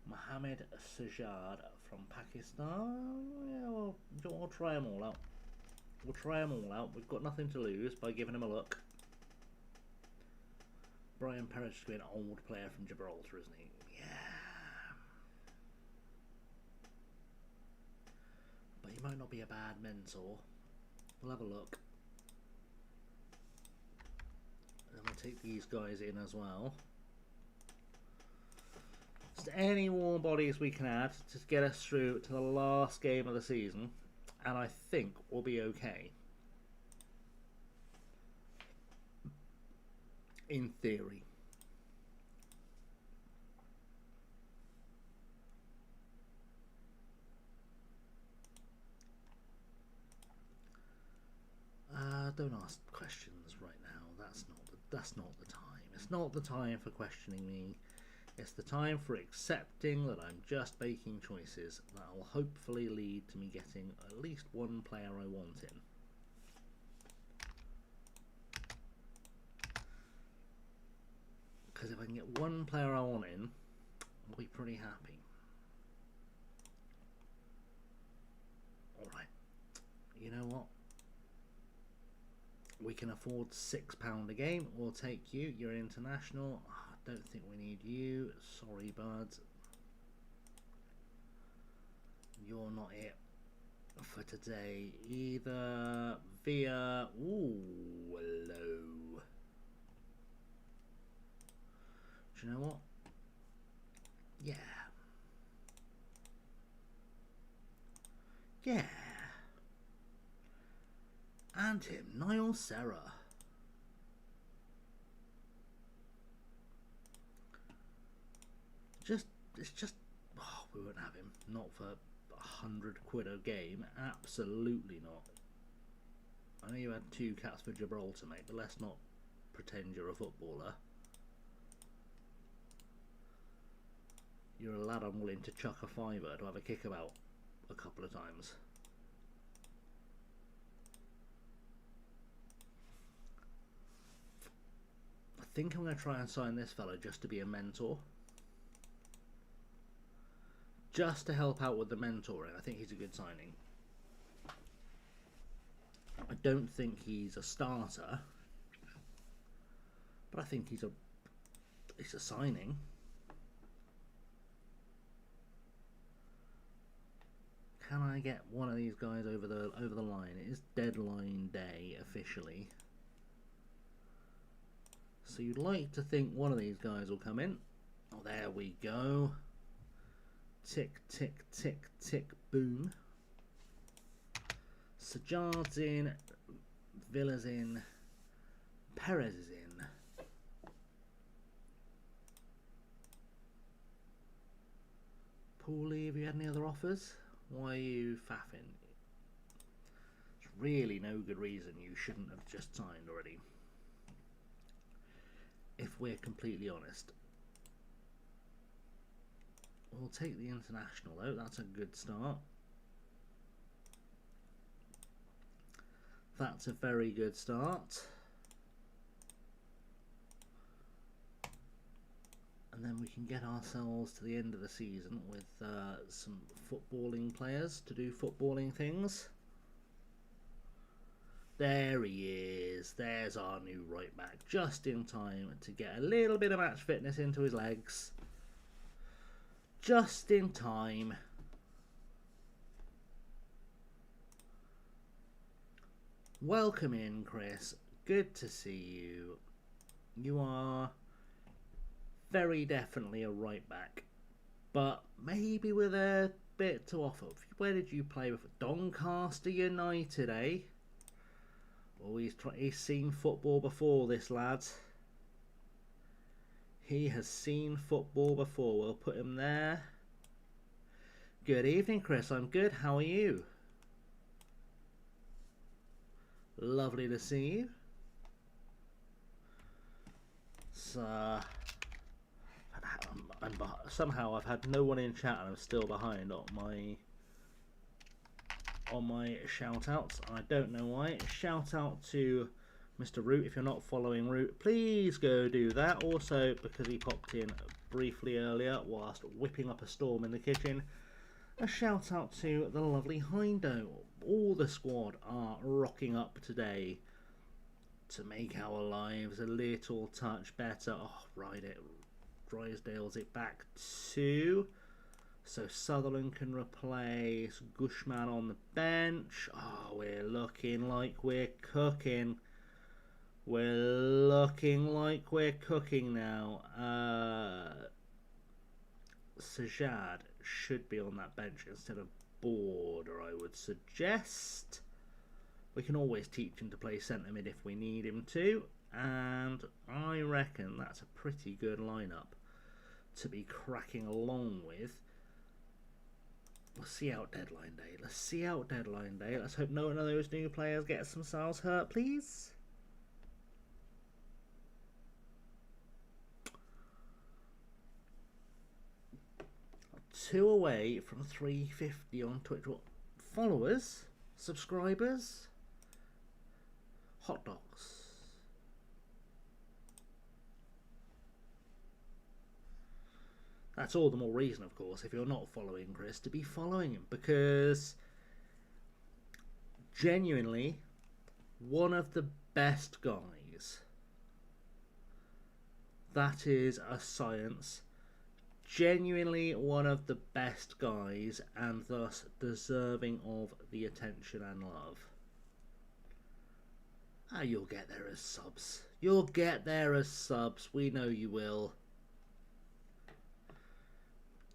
Mohammed Sajjad from Pakistan. Yeah, well, we'll try them all out. We'll try them all out. We've got nothing to lose by giving them a look. Brian Perez should be an old player from Gibraltar, isn't he? Yeah. But he might not be a bad mentor. We'll have a look. And we'll take these guys in as well. Just any warm bodies we can add to get us through to the last game of the season, and I think we'll be okay. In theory. Don't ask questions right now. That's not the time. It's not the time for questioning me. It's the time for accepting that I'm just making choices that will hopefully lead to me getting at least one player I want in. Because if I can get one player I want in, I'll be pretty happy. Alright, you know what? We can afford £6 a game. We'll take you. You're international. I don't think we need you. Sorry, bud. You're not it for today either. Via. Ooh, hello. Do you know what? Yeah. Yeah. And him, Niall Serra. It's just, oh, we won't have him. Not for £100 a game. Absolutely not. I know you had 2 cats for Gibraltar, mate, but let's not pretend you're a footballer. You're a lad I'm willing to chuck a fiver to have a kick about a couple of times. I think I'm going to try and sign this fella just to be a mentor. Just to help out with the mentoring. I think he's a good signing. I don't think he's a starter, but I think he's a signing. Can I get one of these guys over the line? It is deadline day officially. So you'd like to think one of these guys will come in. Oh, there we go. Tick, tick, tick, tick, boom. Sajjad's in. Villa's in. Perez is in. Paulie, have you had any other offers? Why are you faffing? There's really no good reason you shouldn't have just signed already. If we're completely honest. We'll take the international though, that's a good start. That's a very good start. And then we can get ourselves to the end of the season with some footballing players to do footballing things. There he is. There's our new right back. Just in time to get a little bit of match fitness into his legs. Just in time. Welcome in, Chris. Good to see you. You are very definitely a right back, but maybe with a bit to offer. Where did you play before? Doncaster United, eh? Oh, he's seen football before, this lad. He has seen football before. We'll put him there. Good evening, Chris. I'm good. How are you? Lovely to see you. So, somehow I've had no one in chat and I'm still behind on my shout outs. I don't know why. Shout out to Mr. Root. If you're not following Root, please go do that. Also, because he popped in briefly earlier whilst whipping up a storm in the kitchen, a shout out to the lovely Hindo. All the squad are rocking up today to make our lives a little touch better. Oh, right, it Drysdale's it back to, so Sutherland can replace Gushman on the bench. Oh, we're looking like we're cooking. We're looking like we're cooking now. Sajad should be on that bench instead of Border, I would suggest. We can always teach him to play centre mid if we need him to, and I reckon that's a pretty good lineup to be cracking along with. We'll see out deadline day. Let's see out deadline day. Let's hope no one of those new players gets themselves hurt, please. Two away from 350 on Twitch. What? Followers? Subscribers? Hot dogs. That's all the more reason, of course, if you're not following Chris, to be following him, because genuinely one of the best guys. That is a science. Genuinely one of the best guys, and thus deserving of the attention and love. Ah, you'll get there as subs. You'll get there as subs. We know you will.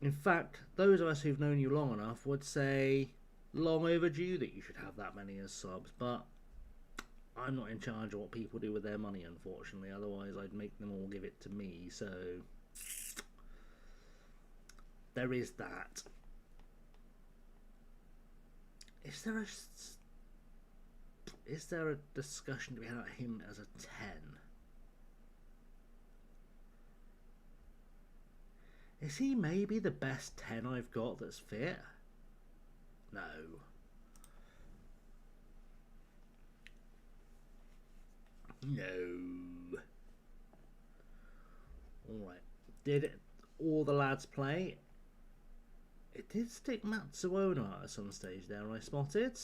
In fact, those of us who've known you long enough would say long overdue that you should have that many as subs, but I'm not in charge of what people do with their money, unfortunately. Otherwise, I'd make them all give it to me, so there is that. Is there a discussion to be had about him as a 10? Is he maybe the best 10 I've got that's fit? No. No. Alright. Did all the lads play? It did stick Matsuono out at some stage there, I spotted.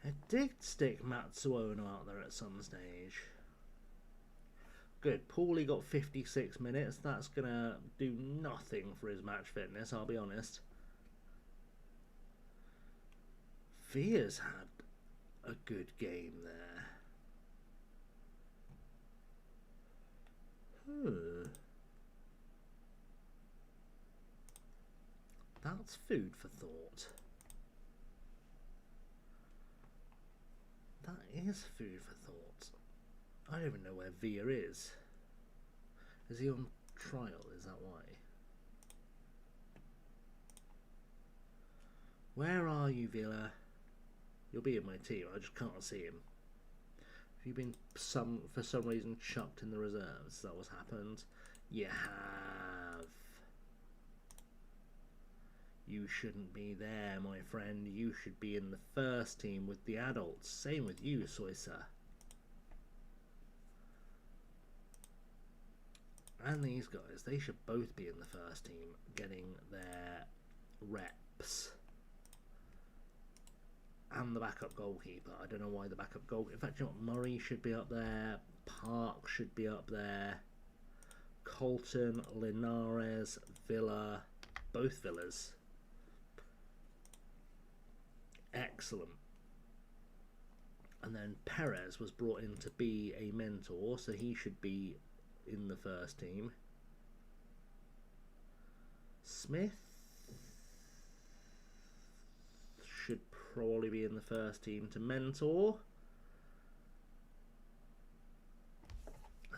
It did stick Matsuono out there at some stage. Good. Paulie got 56 minutes. That's going to do nothing for his match fitness, I'll be honest. Via's had a good game there. That's food for thought. That is food for thought. I don't even know where Via is. Is he on trial? Is that why? Where are you, Villa? You'll be in my team. I just can't see him. Have you been for some reason chucked in the reserves? Is that what's happened? You have. You shouldn't be there, my friend. You should be in the first team with the adults. Same with you, Soisa. And these guys, they should both be in the first team getting their reps. And the backup goalkeeper. I don't know why the backup goalkeeper. In fact, you know what? Murray should be up there. Park should be up there. Colton, Linares, Villa. Both Villas. Excellent. And then Perez was brought in to be a mentor, so he should be in the first team. Smith should probably be in the first team to mentor.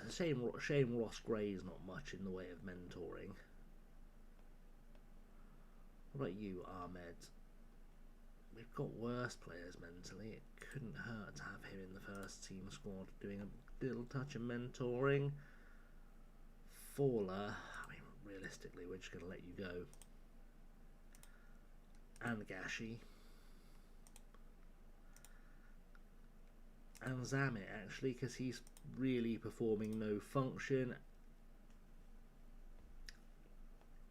Shame Ross Gray's not much in the way of mentoring. What about you, Ahmed? We've got worse players mentally. It couldn't hurt to have him in the first team squad doing a little touch of mentoring. Faller, I mean, realistically, we're just going to let you go. And Gashi. And Zamet, actually, because he's really performing no function.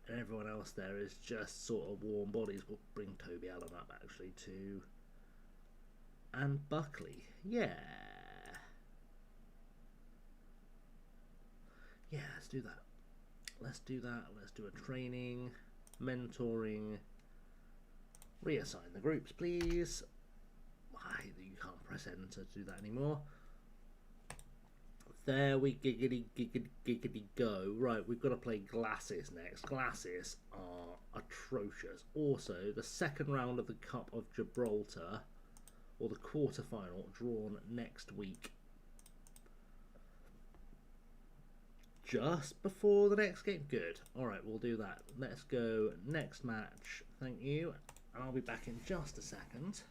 And everyone else there is just sort of warm bodies. We'll bring Toby Allen up, actually, too. And Buckley. Yeah. Yeah, let's do that. Let's do that. Let's do a training, mentoring. Reassign the groups, please. I hate that you can't press enter to do that anymore. There we giggity go. Right, we've got to play Glacis next. Glacis are atrocious. Also, the second round of the Cup of Gibraltar, or the quarter-final, drawn next week. Just before the next game. Good. Alright, we'll do that. Let's go next match. Thank you. And I'll be back in just a second.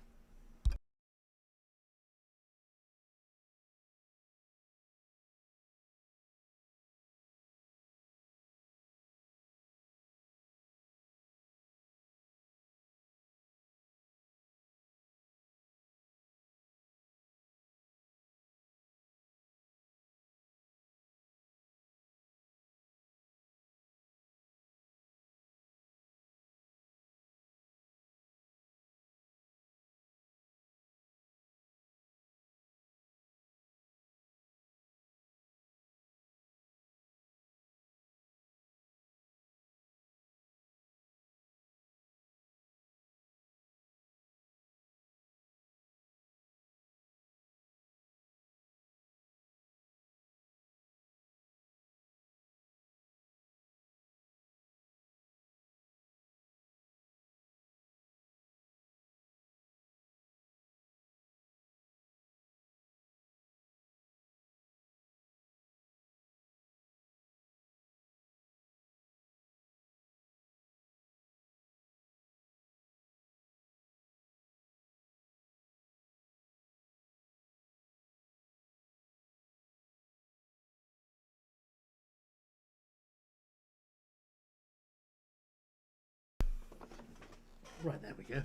Right, there we go.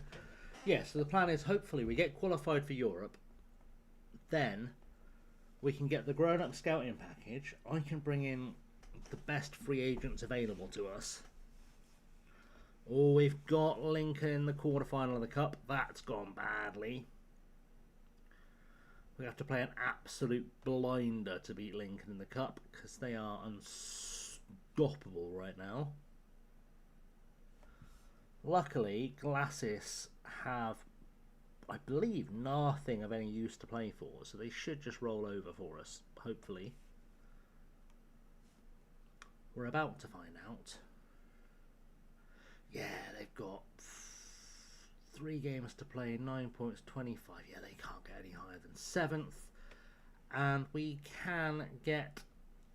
Yeah, so the plan is hopefully we get qualified for Europe. Then we can get the grown-up scouting package. I can bring in the best free agents available to us. Oh, we've got Lincoln in the quarterfinal of the Cup. That's gone badly. We have to play an absolute blinder to beat Lincoln in the Cup because they are unstoppable right now. Luckily, Glacis have, I believe, nothing of any use to play for, so they should just roll over for us, hopefully. We're about to find out. Yeah, they've got 3 games to play, 9 points, 25. Yeah, they can't get any higher than 7th. And we can get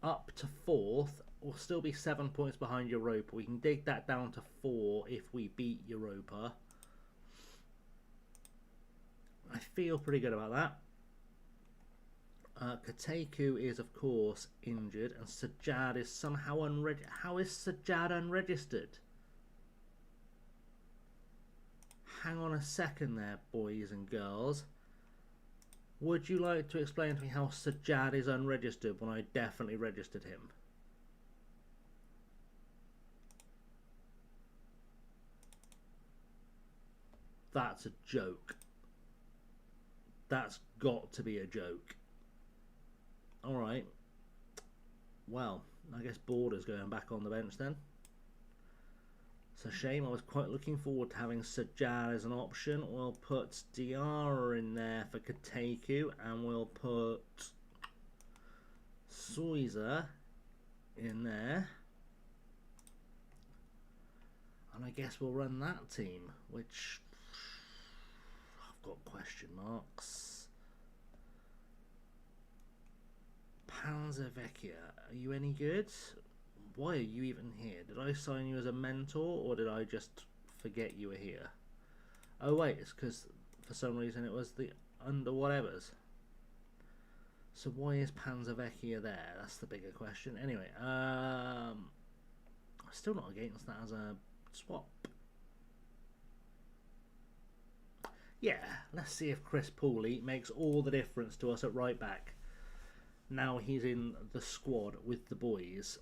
up to 4th. We'll still be 7 points behind Europa. We can dig that down to 4 if we beat Europa. I feel pretty good about that. Kateku is, of course, injured, and Sajjad is somehow unregistered. How is Sajjad unregistered? Hang on a second there, boys and girls. Would you like to explain to me how Sajjad is unregistered when I definitely registered him? That's a joke. That's got to be a joke. Alright. Well, I guess Border's going back on the bench then. It's a shame. I was quite looking forward to having Sajjad as an option. We'll put Diarra in there for Kateku, and we'll put Soiza in there. And I guess we'll run that team, which I've got question marks. Panzervecchia, are you any good? Why are you even here? Did I sign you as a mentor, or did I just forget you were here? Oh wait, it's because for some reason it was the under whatevers. So why is Panzervecchia there? That's the bigger question. Anyway, I'm still not against that as a swap. Yeah, let's see if Chris Pooley makes all the difference to us at right back. Now he's in the squad with the boys.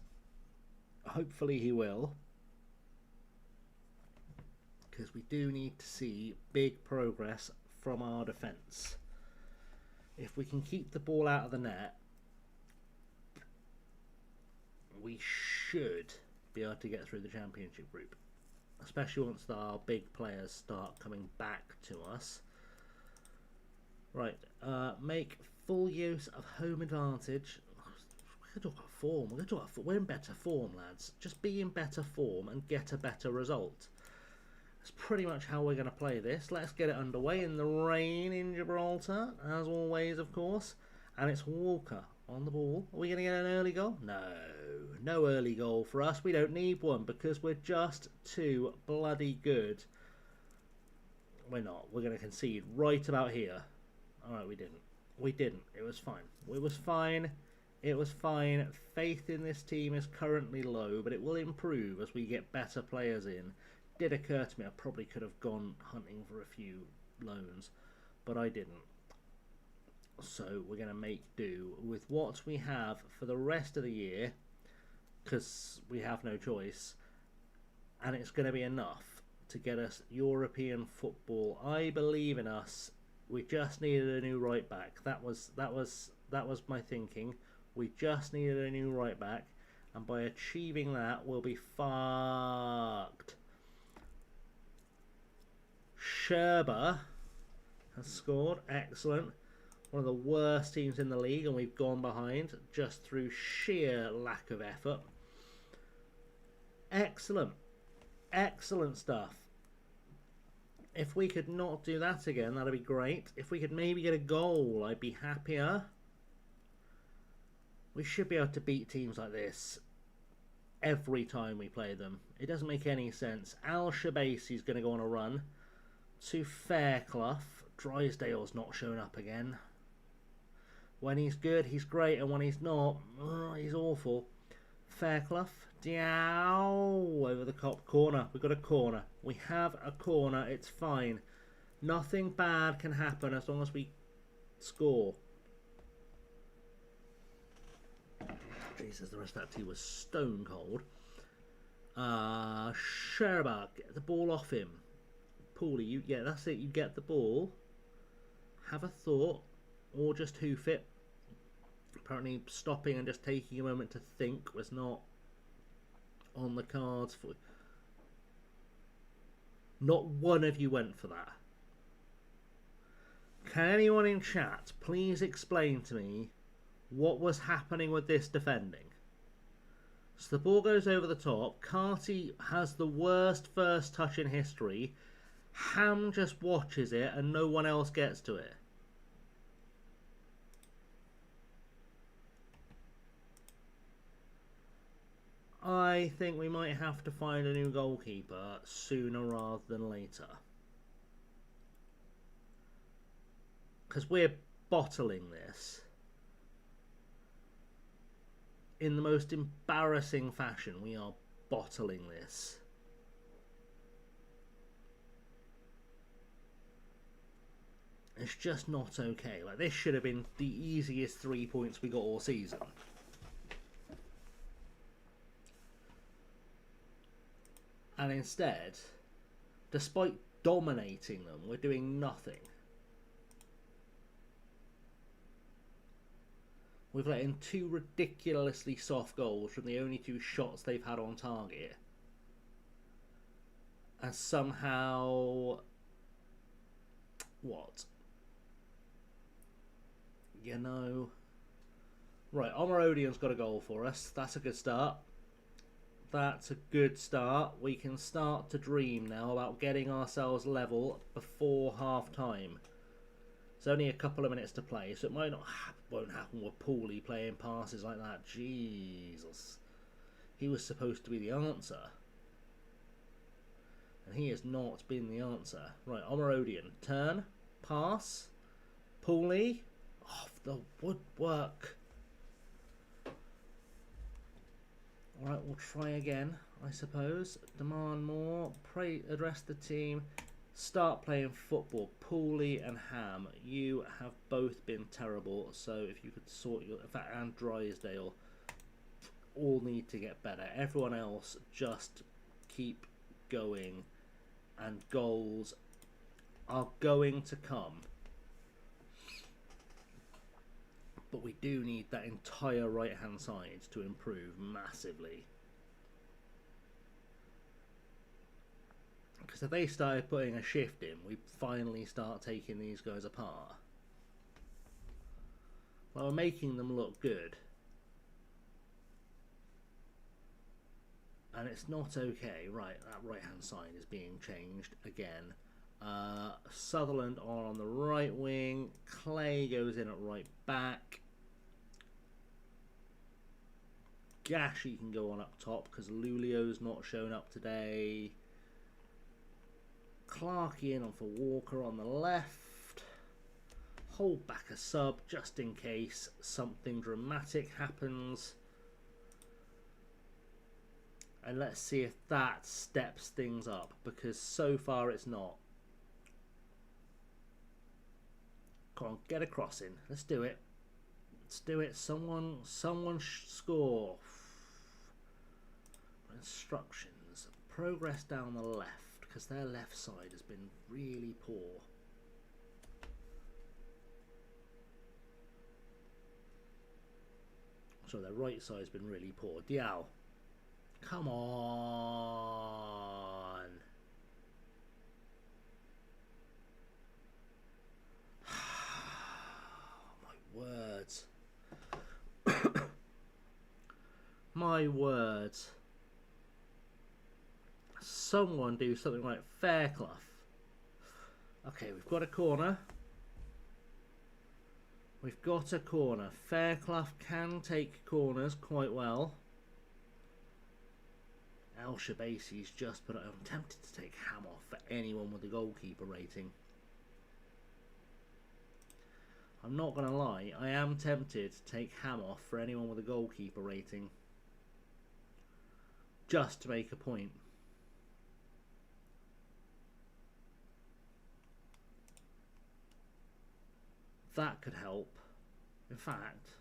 Hopefully he will. Because we do need to see big progress from our defence. If we can keep the ball out of the net, we should be able to get through the Championship group. Especially once our big players start coming back to us. Right, make full use of home advantage. We're going to talk about form. We're in better form, lads. Just be in better form and get a better result. That's pretty much how we're going to play this. Let's get it underway in the rain in Gibraltar, as always, of course. And it's Walker on the ball. Are we going to get an early goal? No early goal for us. We don't need one because we're just too bloody good. We're not. We're going to concede right about here. Alright, we didn't. It was fine. It was fine. Faith in this team is currently low, but it will improve as we get better players in. Did occur to me I probably could have gone hunting for a few loans, but I didn't. So we're going to make do with what we have for the rest of the year, because we have no choice, and it's going to be enough to get us European football. I believe in us. We just needed a new right back. That was my thinking. We just needed a new right back, and by achieving that, we'll be fucked. Sherba has scored. Excellent. One of the worst teams in the league, and we've gone behind just through sheer lack of effort. Excellent. Excellent stuff. If we could not do that again, that'd be great. If we could maybe get a goal, I'd be happier. We should be able to beat teams like this every time we play them. It doesn't make any sense. Al Shabasi's going to go on a run to Fairclough. Drysdale's not showing up again. When he's good, he's great, and when he's not, he's awful. Fairclough, Diao, over the cop corner. We've got a corner. We have a corner. It's fine. Nothing bad can happen as long as we score. Jesus, the rest of that team was stone cold. Sherbak, get the ball off him. Paulie, yeah, that's it. You get the ball. Have a thought. Or just hoof it. Apparently stopping and just taking a moment to think was not on the cards for. Not one of you went for that. Can anyone in chat please explain to me what was happening with this defending? So the ball goes over the top. Carty has the worst first touch in history. Ham just watches it and no one else gets to it. I think we might have to find a new goalkeeper sooner rather than later. Because we're bottling this in the most embarrassing fashion. We are bottling this. It's just not okay. Like, this should have been the easiest 3 points we got all season. And instead, despite dominating them, we're doing nothing. We've let in 2 ridiculously soft goals from the only 2 shots they've had on target. And somehow... what? You know... Right, Omarodian's got a goal for us. That's a good start. That's a good start. We can start to dream now about getting ourselves level before half time. It's only a couple of minutes to play, so it might not won't happen with Paulie playing passes like that. Jesus. He was supposed to be the answer. And he has not been the answer. Right, Omarodian. Turn. Pass. Paulie. Oh, the woodwork. Alright, we'll try again, I suppose. Demand more. Address the team. Start playing football. Pooley and Ham, you have both been terrible. So if you could sort your... In fact, and Drysdale all need to get better. Everyone else just keep going. And goals are going to come. But we do need that entire right-hand side to improve massively. Because if they started putting a shift in, we finally start taking these guys apart. Well, we're making them look good. And it's not okay. Right, that right-hand side is being changed again. Sutherland on the right wing. Clay goes in at right back. Gashi can go on up top because Lulio's not shown up today. Clarkey in on for Walker on the left. Hold back a sub just in case something dramatic happens. And let's see if that steps things up, because so far it's not. Come on, get a cross in. Let's do it. Let's do it. Someone score. Instructions. Progress down the left, because their left side has been really poor. So their right side has been really poor. Diao. Come on. My words. My words. Someone do something like Fairclough. Okay, we've got a corner. We've got a corner. Fairclough can take corners quite well. El Shabasi's just put it. I'm tempted to take Ham off for anyone with a goalkeeper rating. I'm not going to lie, I am tempted to take Ham off for anyone with a goalkeeper rating. Just to make a point. That could help. In fact,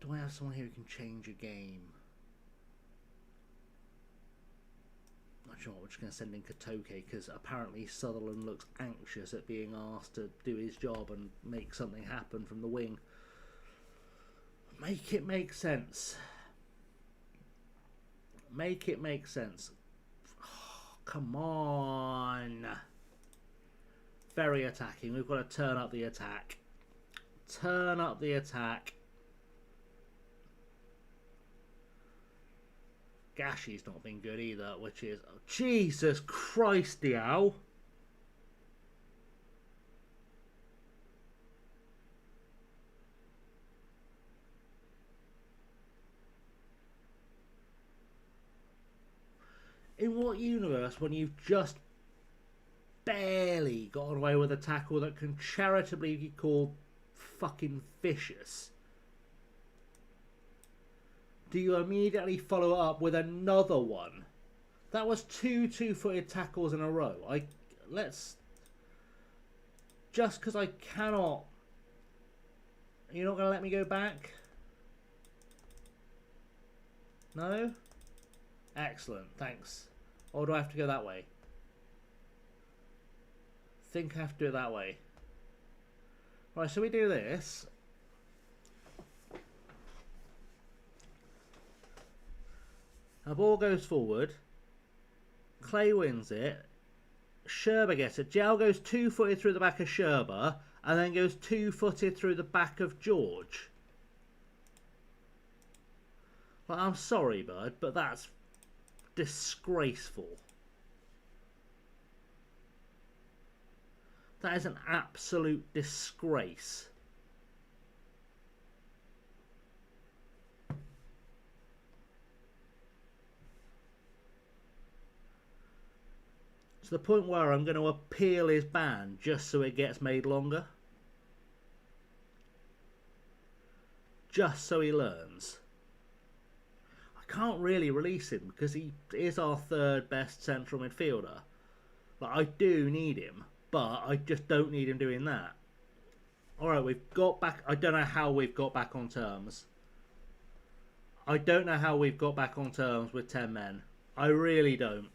do I have someone here who can change a game? Not sure. We're just going to send in Katoke because apparently Sutherland looks anxious at being asked to do his job and make something happen from the wing. Make it make sense. Make it make sense. Oh, come on. Very attacking. We've got to turn up the attack. Turn up the attack. Gashi's not been good either, which is... Oh, Jesus Christ, Diao. In what universe, when you've just barely got away with a tackle that can charitably be called fucking vicious, do you immediately follow it up with another one? That was two two-footed tackles in a row. Just because I cannot... You're not going to let me go back? No? Excellent, thanks. Or do I have to go that way? I think I have to do it that way. Right, so we do this. The ball goes forward. Clay wins it. Sherber gets it. Jal goes two-footed through the back of Sherber and then goes two-footed through the back of George. Well, I'm sorry, bud, but that's disgraceful. That is an absolute disgrace. To the point where I'm going to appeal his ban just so it gets made longer. Just so he learns. I can't really release him because he is our third best central midfielder. Like, I do need him, but I just don't need him doing that. Alright, we've got back. I don't know how we've got back on terms. I don't know how we've got back on terms with 10 men. I really don't.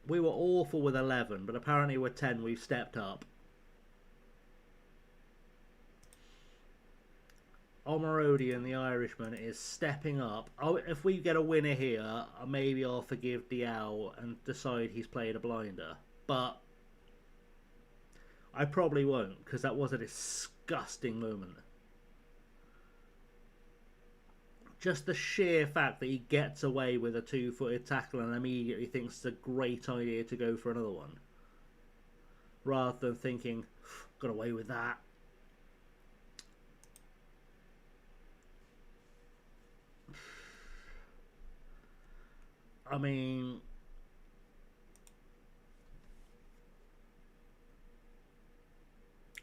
We were awful with 11, but apparently with 10 we've stepped up. Omarodian, the Irishman, is stepping up. Oh, if we get a winner here, maybe I'll forgive Diao and decide he's played a blinder. But I probably won't, because that was a disgusting moment. Just the sheer fact that he gets away with a two-footed tackle and immediately thinks it's a great idea to go for another one. Rather than thinking, got away with that. I mean,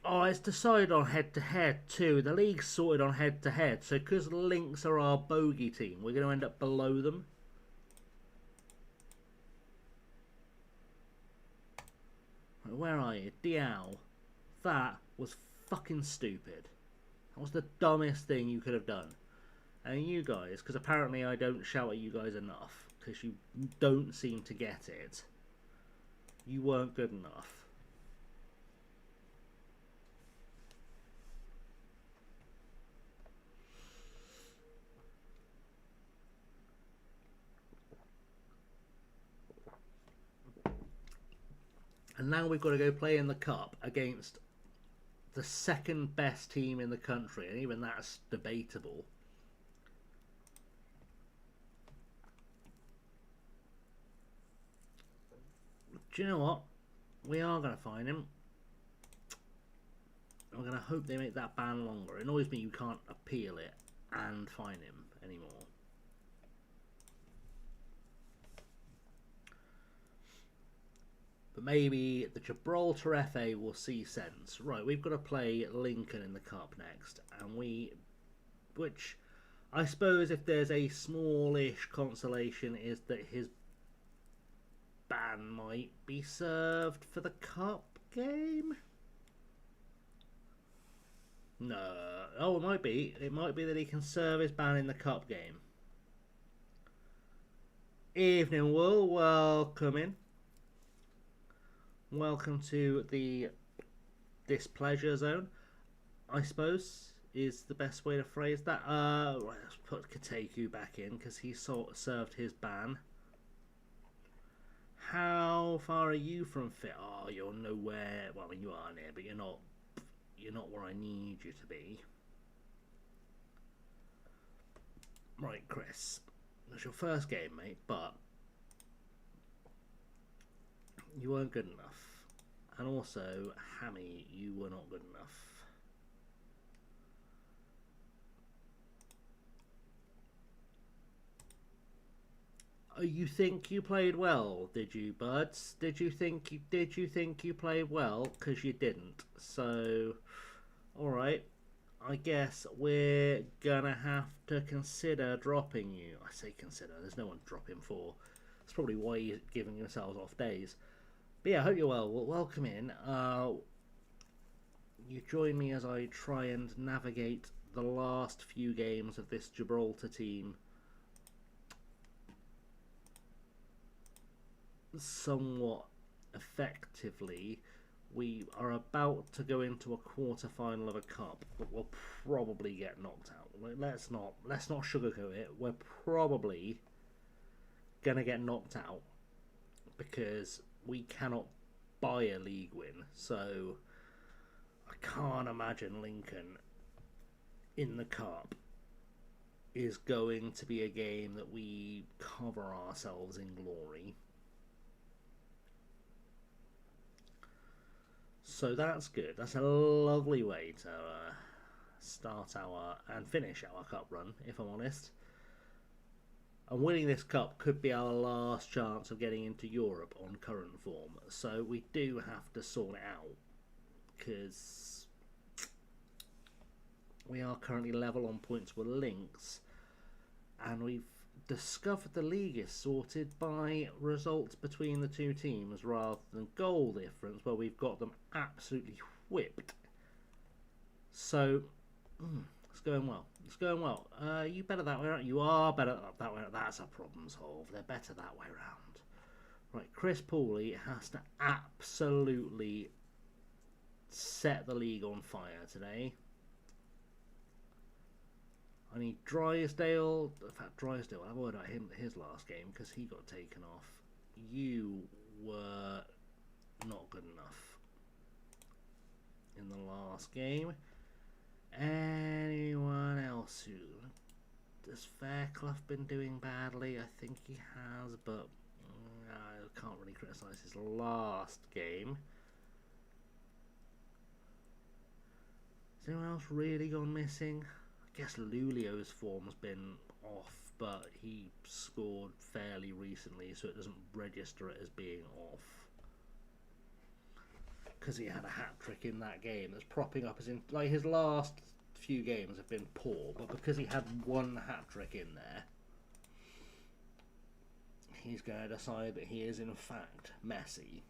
oh, it's decided on head-to-head too. The league's sorted on head-to-head, so because Lynx are our bogey team, we're going to end up below them. Where are you? Diao. That was fucking stupid. That was the dumbest thing you could have done. And you guys, because apparently I don't shout at you guys enough, because you don't seem to get it. You weren't good enough. And now we've got to go play in the cup against the second best team in the country, and even that's debatable. Do you know what? We are going to find him. I'm going to hope they make that ban longer. It annoys me you can't appeal it and find him anymore. But maybe the Gibraltar FA will see sense. Right, we've got to play Lincoln in the cup next. And which I suppose if there's a smallish consolation is that his ban might be served for the cup game. No. Oh, it might be. It might be that he can serve his ban in the cup game. Evening, Will. Welcome in. Welcome to the displeasure zone, I suppose, is the best way to phrase that. Right, let's put Kateku back in because he sort of served his ban. How far are you from fit? Oh, you're nowhere. Well, I mean, you are near, but you're not where I need you to be. Right, Chris. That's your first game, mate, but you weren't good enough. And also, Hammy, you were not good enough. Oh, you think you played well, did you, buds? Did you think you played well? Because you didn't. So, alright. I guess we're gonna have to consider dropping you. I say consider, there's no one to drop him for. That's probably why you're giving yourselves off days. But yeah, I hope you're well. Welcome in. You join me as I try and navigate the last few games of this Gibraltar team somewhat effectively. We are about to go into a quarter-final of a cup, but we'll probably get knocked out. Let's not sugarcoat it. We're probably gonna get knocked out because we cannot buy a league win. So I can't imagine Lincoln in the cup is going to be a game that we cover ourselves in glory. So that's good. That's a lovely way to start our and finish our cup run, if I'm honest. And winning this cup could be our last chance of getting into Europe on current form. So we do have to sort it out, because we are currently level on points with Lynx, and we've discovered the league is sorted by results between the two teams rather than goal difference, where we've got them absolutely whipped. So it's going well. It's going well. You better that way around. You are better that way around. That's a problem solved. They're better that way around. Right, Chris Pooley has to absolutely set the league on fire today. I need Drysdale. In fact, Drysdale, I've worried about him his last game because he got taken off. You were not good enough in the last game. Anyone else who has Fairclough been doing badly? I think he has, but I can't really criticise his last game. Has anyone else really gone missing? I guess Lulio's form's been off, but he scored fairly recently, so it doesn't register it as being off. Because he had a hat-trick in that game that's propping up his last few games have been poor, but because he had one hat-trick in there, he's going to decide that he is in fact messy,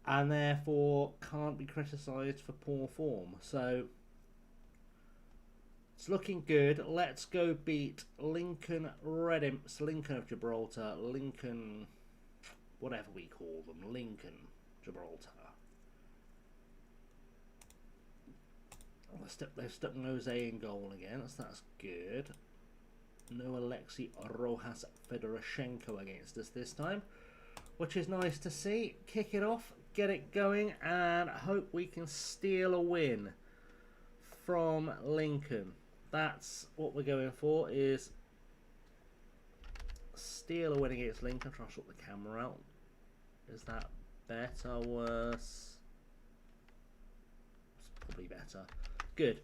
and therefore can't be criticised for poor form. So it's looking good. Let's go beat Lincoln Red Imps, Lincoln of Gibraltar, Lincoln, whatever we call them, Lincoln Gibraltar. They've stuck Jose in goal again, so that's good. No Alexei Rojas Fedorashenko against us this time, which is nice to see. Kick it off, get it going, and hope we can steal a win from Lincoln. That's what we're going for, is steal a win against Lincoln. Try to sort the camera out. Is that better, worse? It's probably better. Good.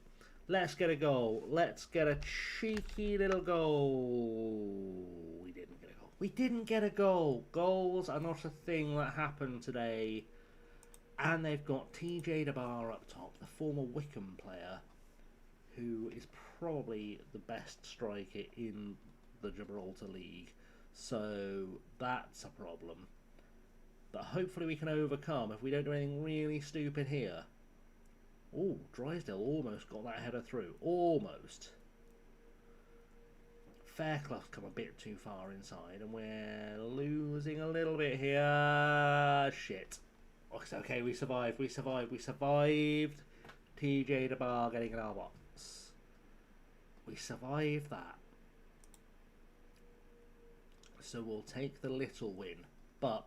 Let's get a goal. Let's get a cheeky little goal. We didn't get a goal. We didn't get a goal. Goals are not a thing that happened today. And they've got TJ DeBar up top, the former Wickham player, who is probably the best striker in the Gibraltar League. So that's a problem. But hopefully we can overcome if we don't do anything really stupid here. Oh, Drysdale almost got that header through. Almost. Fairclough's come a bit too far inside, and we're losing a little bit here. Shit. Oh, it's okay, we survived. We survived. We survived. TJ DeBar getting in our box. We survived that. So we'll take the little win. But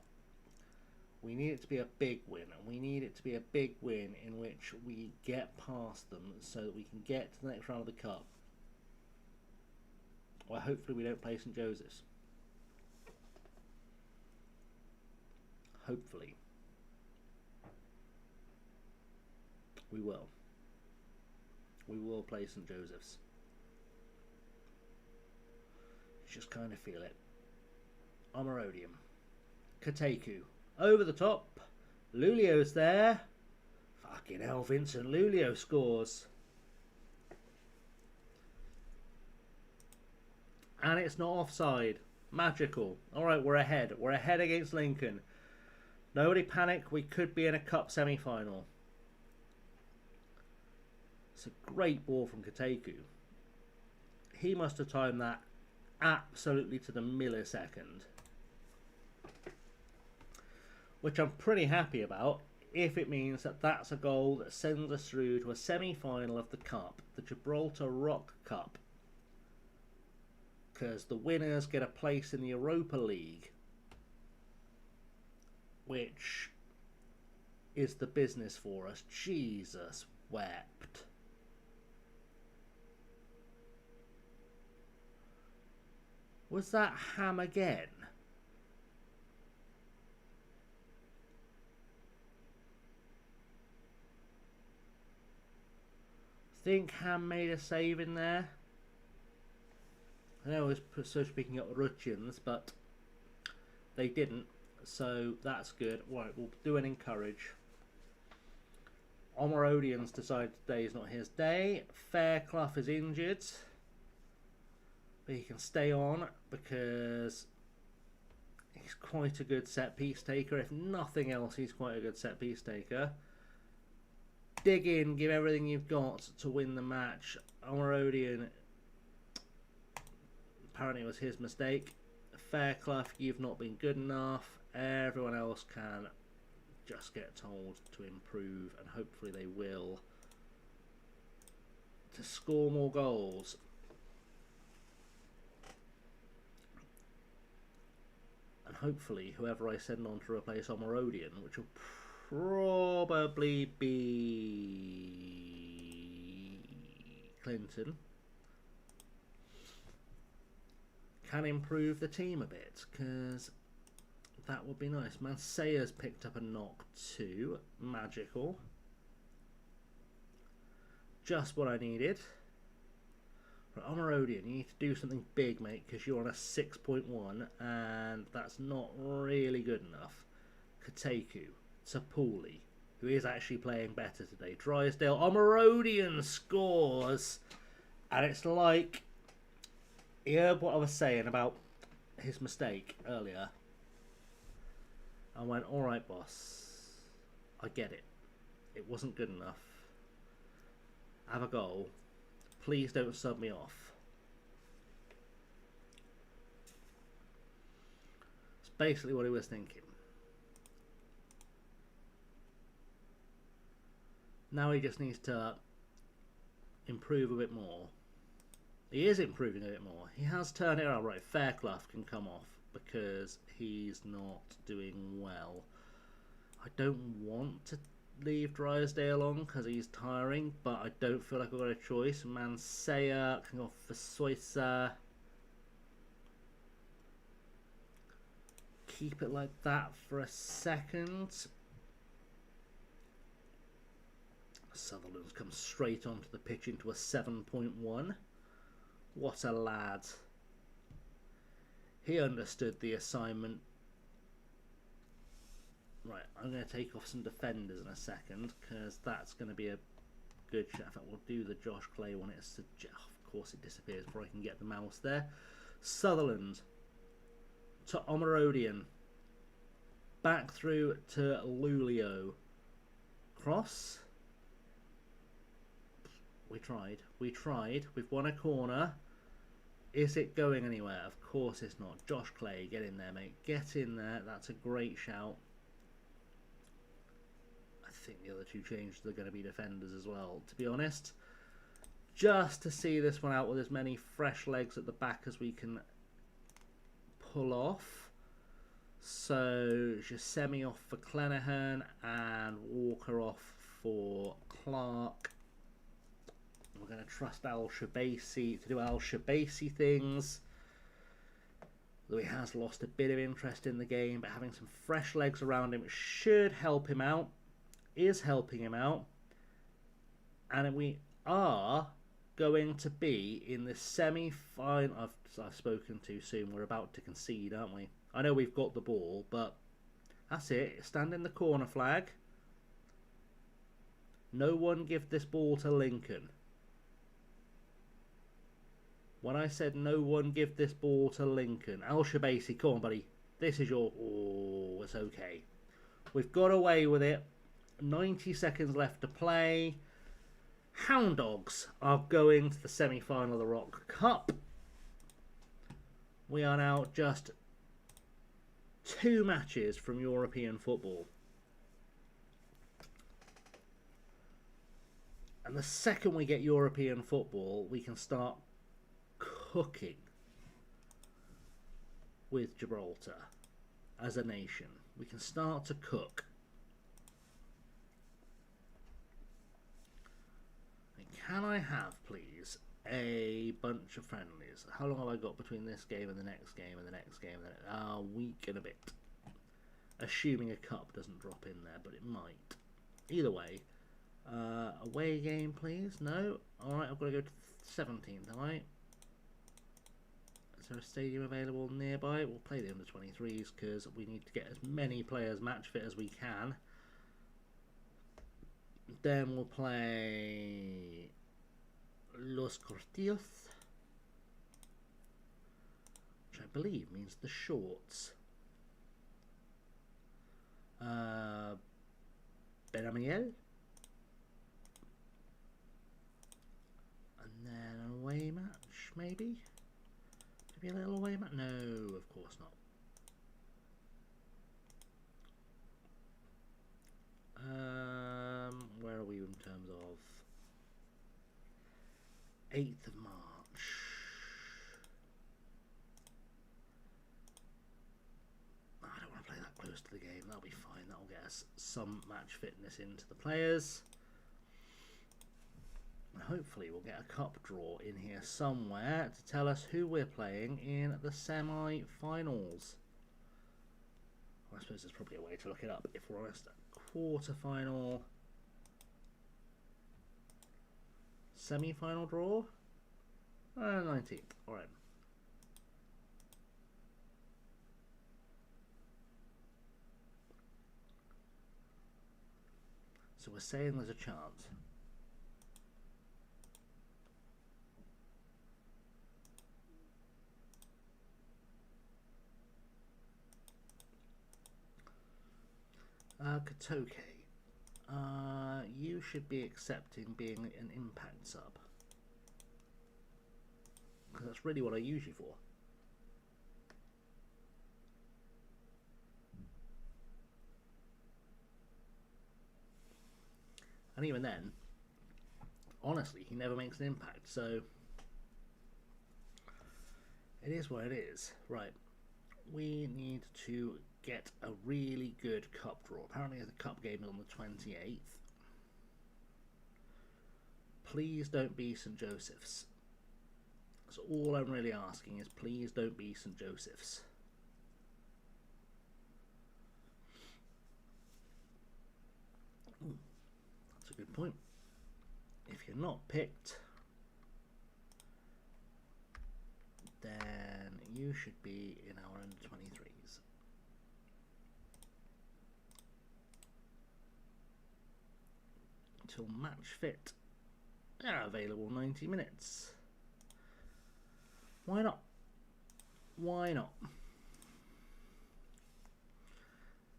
we need it to be a big win, and we need it to be a big win in which we get past them so that we can get to the next round of the Cup. Well, hopefully we don't play St. Joseph's. Hopefully. We will. We will play St. Joseph's. You just kind of feel it. Omerodium. Kateku. Over the top. Lulio's there. Fucking hell, Vincent Lulio scores. And it's not offside. Magical. Alright, we're ahead. We're ahead against Lincoln. Nobody panic. We could be in a cup semi-final. It's a great ball from Kateku. He must have timed that absolutely to the millisecond. Which I'm pretty happy about, if it means that that's a goal that sends us through to a semi-final of the Cup, the Gibraltar Rock Cup. Because the winners get a place in the Europa League, which is the business for us. Jesus wept. Was that Ham again? Think Ham made a save in there. I know I was so speaking of Russians, but they didn't, so that's good. Right, we'll do an encourage. Omerodian's decided today is not his day. Fairclough is injured, but he can stay on because he's quite a good set-piece taker. If nothing else, he's quite a good set-piece taker. Dig in, give everything you've got to win the match. Omerodian, apparently it was his mistake. Fairclough, you've not been good enough. Everyone else can just get told to improve, and hopefully they will, to score more goals. And hopefully whoever I send on to replace Omerodian, which will probably be Clinton, can improve the team a bit, because that would be nice. Mansea's picked up a knock too. Magical. Just what I needed. Right, Omerodian, you need to do something big, mate, because you're on a 6.1, and that's not really good enough. Kateku, Tapuli, who is actually playing better today. Drysdale, Omerodian scores! And it's like, you heard what I was saying about his mistake earlier. I went, alright boss, I get it. It wasn't good enough. Have a goal. Please don't sub me off. It's basically what he was thinking. Now he just needs to improve a bit more. He is improving a bit more. He has turned it around. Right, Fairclough can come off because he's not doing well. I don't want to leave Drysdale on because he's tiring, but I don't feel like I've got a choice. Mansea can go off for Soisa. Keep it like that for a second. Sutherland's come straight onto the pitch into a 7.1. What a lad. He understood the assignment. Right, I'm going to take off some defenders in a second, because that's going to be a good shot. In fact, we'll do the Josh Clay one. Of course it disappears before I can get the mouse there. Sutherland to Omerodian. Back through to Lulio. Cross. We tried. We've won a corner. Is it going anywhere? Of course it's not. Josh Clay, get in there, mate. Get in there. That's a great shout. I think the other two changes are going to be defenders as well, to be honest. Just to see this one out with as many fresh legs at the back as we can pull off. So, Jasemi off for Clenahan and Walker off for Clark. We're going to trust Al-Shabasi to do Al-Shabasi things. Though he has lost a bit of interest in the game, but having some fresh legs around him should help him out. Is helping him out. And we are going to be in the semi-final. I've spoken too soon. We're about to concede, aren't we? I know we've got the ball, but that's it. Stand in the corner flag. No one give this ball to Lincoln. When I said no one give this ball to Lincoln. Al-Shabasi, come on, buddy. This is your... Oh, it's okay. We've got away with it. 90 seconds left to play. Hound Dogs are going to the semi-final of the Rock Cup. We are now just 2 matches from European football. And the second we get European football, we can start cooking with Gibraltar as a nation. We can start to cook. And can I have, please, a bunch of friendlies? How long have I got between this game and the next game and the next game? A week and a bit. Assuming a cup doesn't drop in there, but it might. Either way, away game, please. No? Alright, I've got to go to the 17th, am I? there a stadium available nearby? We'll play the under-23s because we need to get as many players match fit as we can. Then we'll play Los Cortillos, which I believe means the shorts. Benamiel. And then an away match, maybe? Maybe a little away match? No, of course not. Where are we in terms of 8th of March? I don't want to play that close to the game. That'll be fine. That'll get us some match fitness into the players. And hopefully we'll get a cup draw in here somewhere to tell us who we're playing in the semi-finals. I suppose there's probably a way to look it up if we're honest. Quarter-final, semi-final draw, 19th. All right. So we're saying there's a chance. Katoke, you should be accepting being an impact sub, because that's really what I use you for. And even then, honestly, he never makes an impact, so it is what it is. Right, we need to get a really good cup draw. Apparently the cup game is on the 28th. Please don't be St. Joseph's. So all I'm really asking is please don't be St. Joseph's. Ooh, that's a good point. If you're not picked, then you should be in our under-23s. Until match fit. They're available 90 minutes. Why not? Why not?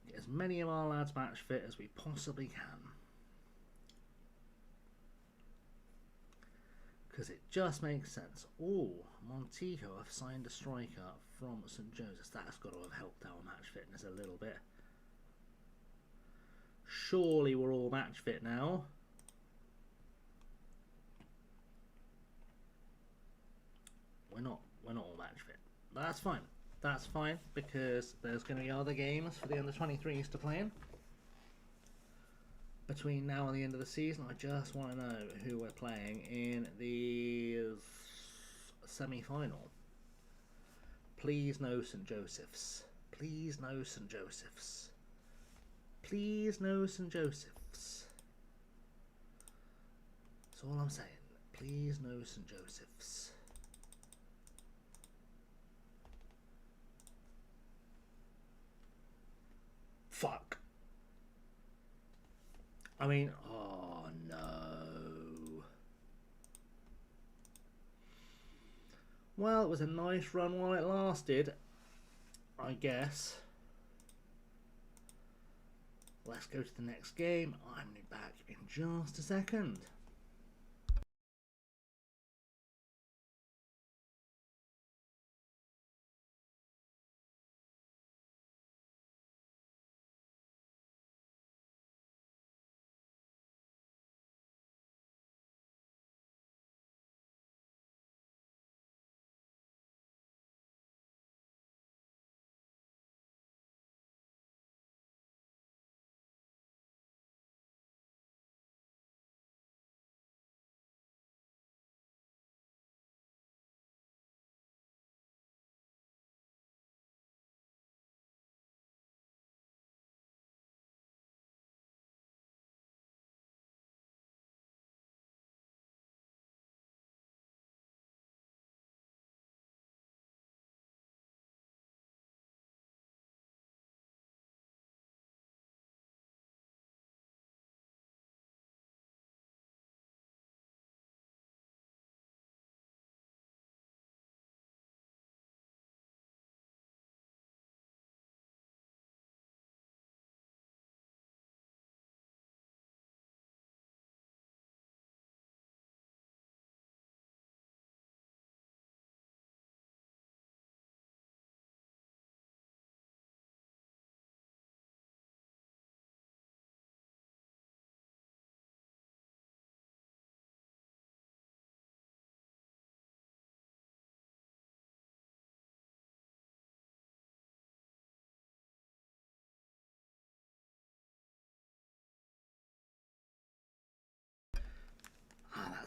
Get as many of our lads match fit as we possibly can. Because it just makes sense. Oh, Montijo have signed a striker from St. Joseph's. That's got to have helped our match fitness a little bit. Surely we're all match fit now. We're not all match fit. But that's fine. That's fine because there's going to be other games for the under-23s to play in. Between now and the end of the season, I just want to know who we're playing in the semi-final. Please no St. Joseph's. Please no St. Joseph's. Please no St. Joseph's. That's all I'm saying. Please no St. Joseph's. Fuck. I mean, oh no. Well, it was a nice run while it lasted, I guess. Let's go to the next game. I'm back in just a second.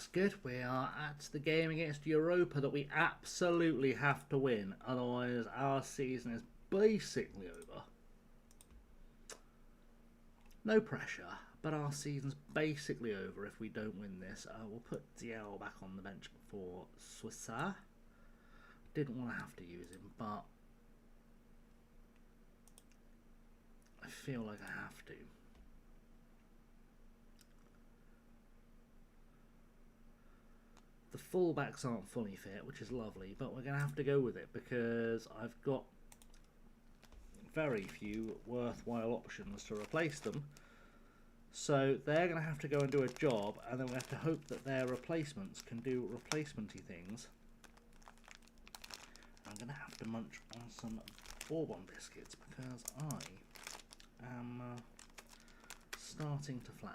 that's good. We are at the game against Europa that we absolutely have to win. Otherwise, our season is basically over. No pressure, but our season's basically over if we don't win this. We'll put Diel back on the bench for Swissa. Didn't want to have to use him, but I feel like I have to. The fullbacks aren't fully fit, which is lovely, but we're going to have to go with it because I've got very few worthwhile options to replace them. So they're going to have to go and do a job, and then we have to hope that their replacements can do replacement-y things. I'm going to have to munch on some Bourbon biscuits because I am starting to flag.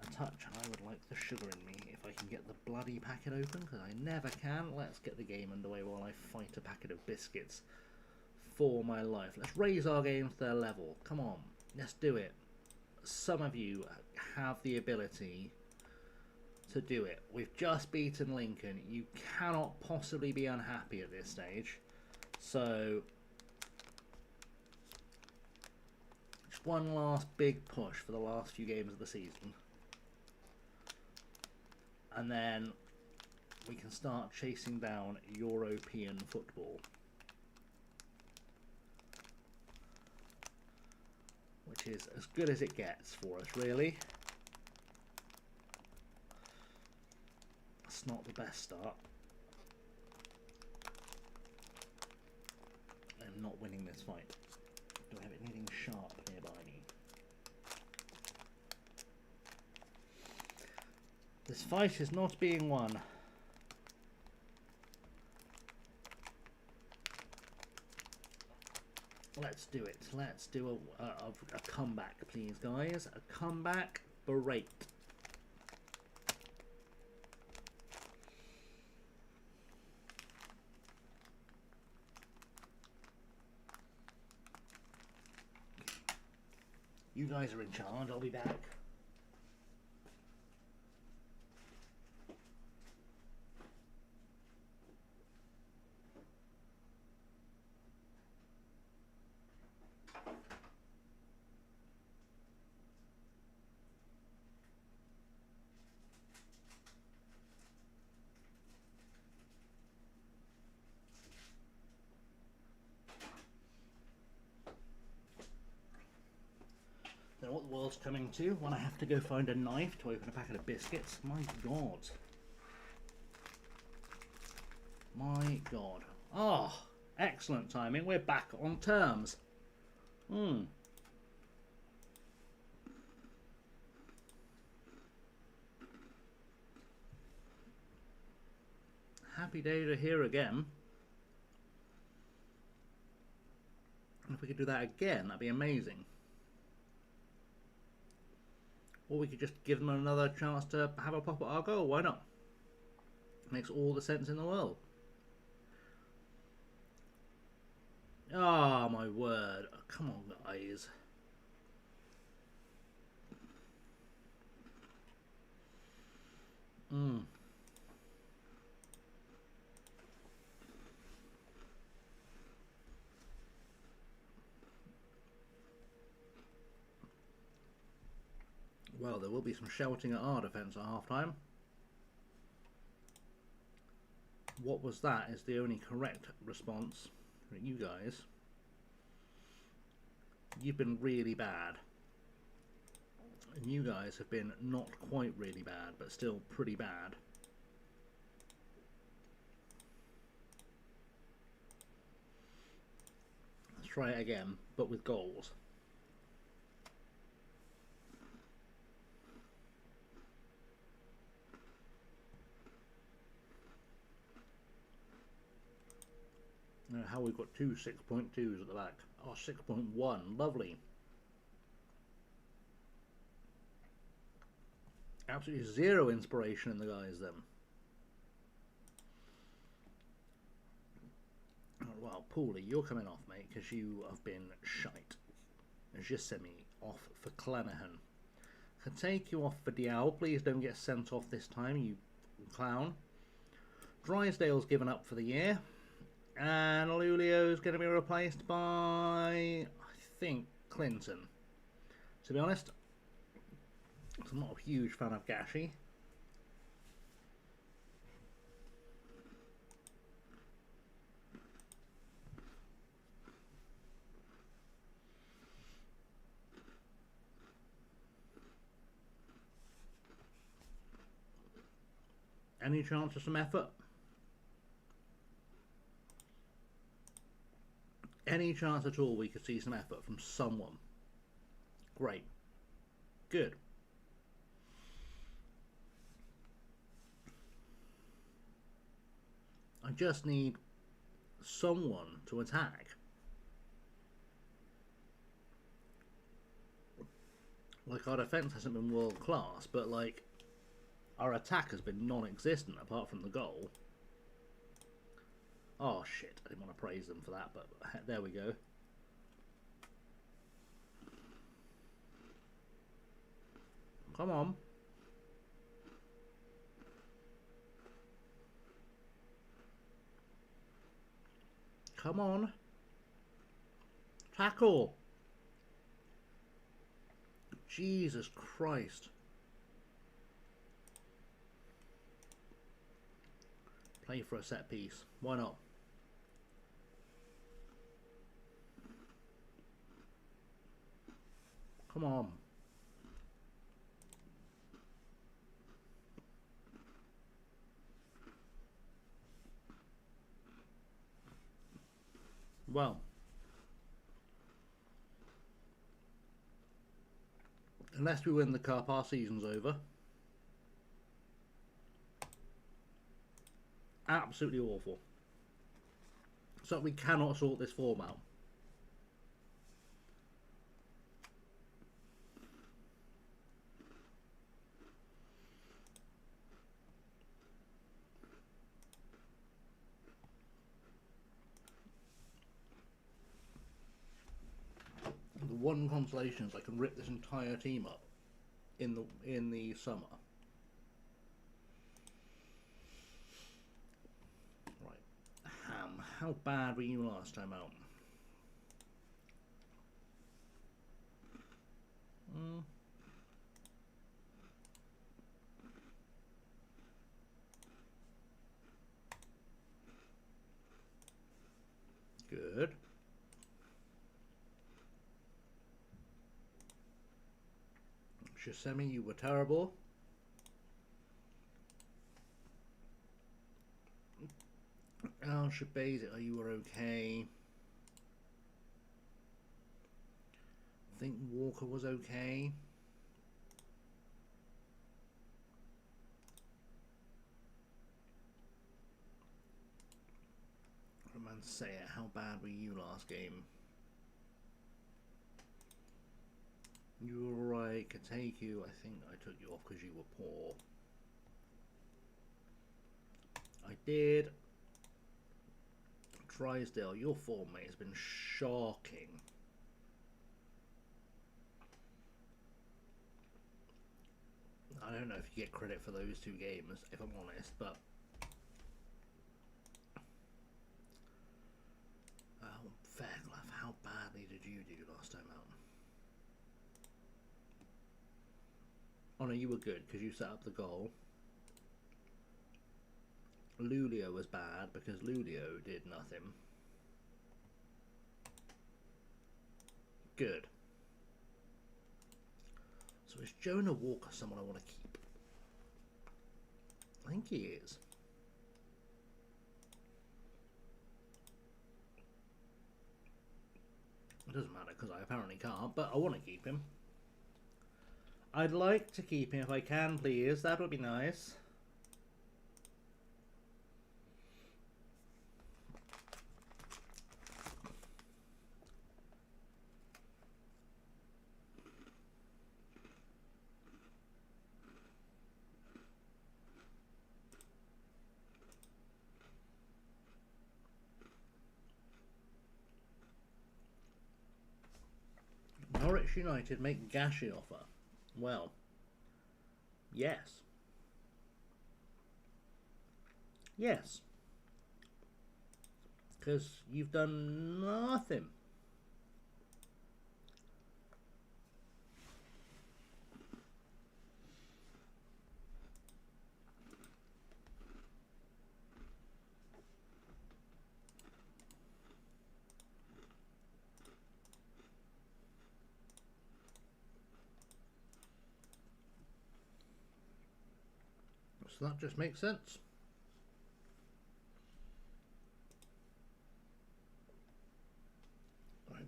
A touch, and I would like the sugar in me if I can get the bloody packet open, because I never can. Let's get the game underway while I fight a packet of biscuits for my life. Let's raise our game to their level. Come on, let's do it. Some of you have the ability to do it. We've just beaten Lincoln. You cannot possibly be unhappy at this stage. So just one last big push for the last few games of the season. And then we can start chasing down European football. Which is as good as it gets for us, really. It's not the best start. I'm not winning this fight. Do I have anything sharp nearby me? This fight is not being won. Let's do it. Let's do a comeback, please, guys. A comeback berate. You guys are in charge. I'll be back. Then what the world's coming to when I have to go find a knife to open a packet of biscuits. My God. My God. Oh, excellent timing. We're back on terms. Happy day to hear again. And if we could do that again, that'd be amazing. Or we could just give them another chance to have a pop at our goal. Why not? Makes all the sense in the world. Ah, my word. Oh, come on, guys. Well, there will be some shouting at our defence at half-time. What was that is the only correct response. You guys, you've been really bad. And you guys have been not quite really bad, but still pretty bad. Let's try it again, but with goals. How we've got two 6.2s at the back. Oh, 6.1, lovely. Absolutely zero inspiration in the guys then. Oh, well, Paulie, you're coming off, mate, because you have been shite. And just sent me off for Clanahan. Can take you off for Diao. Please don't get sent off this time, you clown. Drysdale's given up for the year. And Lulio's going to be replaced by, I think, Clinton. To be honest, I'm not a huge fan of Gashi. Any chance of some effort? Any chance at all we could see some effort from someone? Great. Good. I just need someone to attack. Like, our defense hasn't been world class, but like, our attack has been non-existent apart from the goal. Oh shit, I didn't want to praise them for that, but there we go. Come on. Come on. Tackle. Jesus Christ. Play for a set piece. Why not? Come on. Well, unless we win the cup, our season's over. Absolutely awful. So we cannot sort this form out. The one consolation is I can rip this entire team up in the summer. Right, Ham. How bad were you last time out? Good. Shisemi, you were terrible. Al Shabazit, you were okay. I think Walker was okay. Man, say it. How bad were you last game? You were right. Could take you. I think I took you off because you were poor. I did. Drysdale, your form, mate, has been shocking. I don't know if you get credit for those two games, if I'm honest, but Fairclough, how badly did you do last time out? Oh no, you were good because you set up the goal. Lulio was bad because Lulio did nothing. Good. So is Jonah Walker someone I want to keep? I think he is. It doesn't matter because I apparently can't, but I want to keep him. I'd like to keep him if I can, please. That would be nice. Norwich United make Gashi offer. Well, Yes. Yes. Because you've done nothing. So that just makes sense. Right.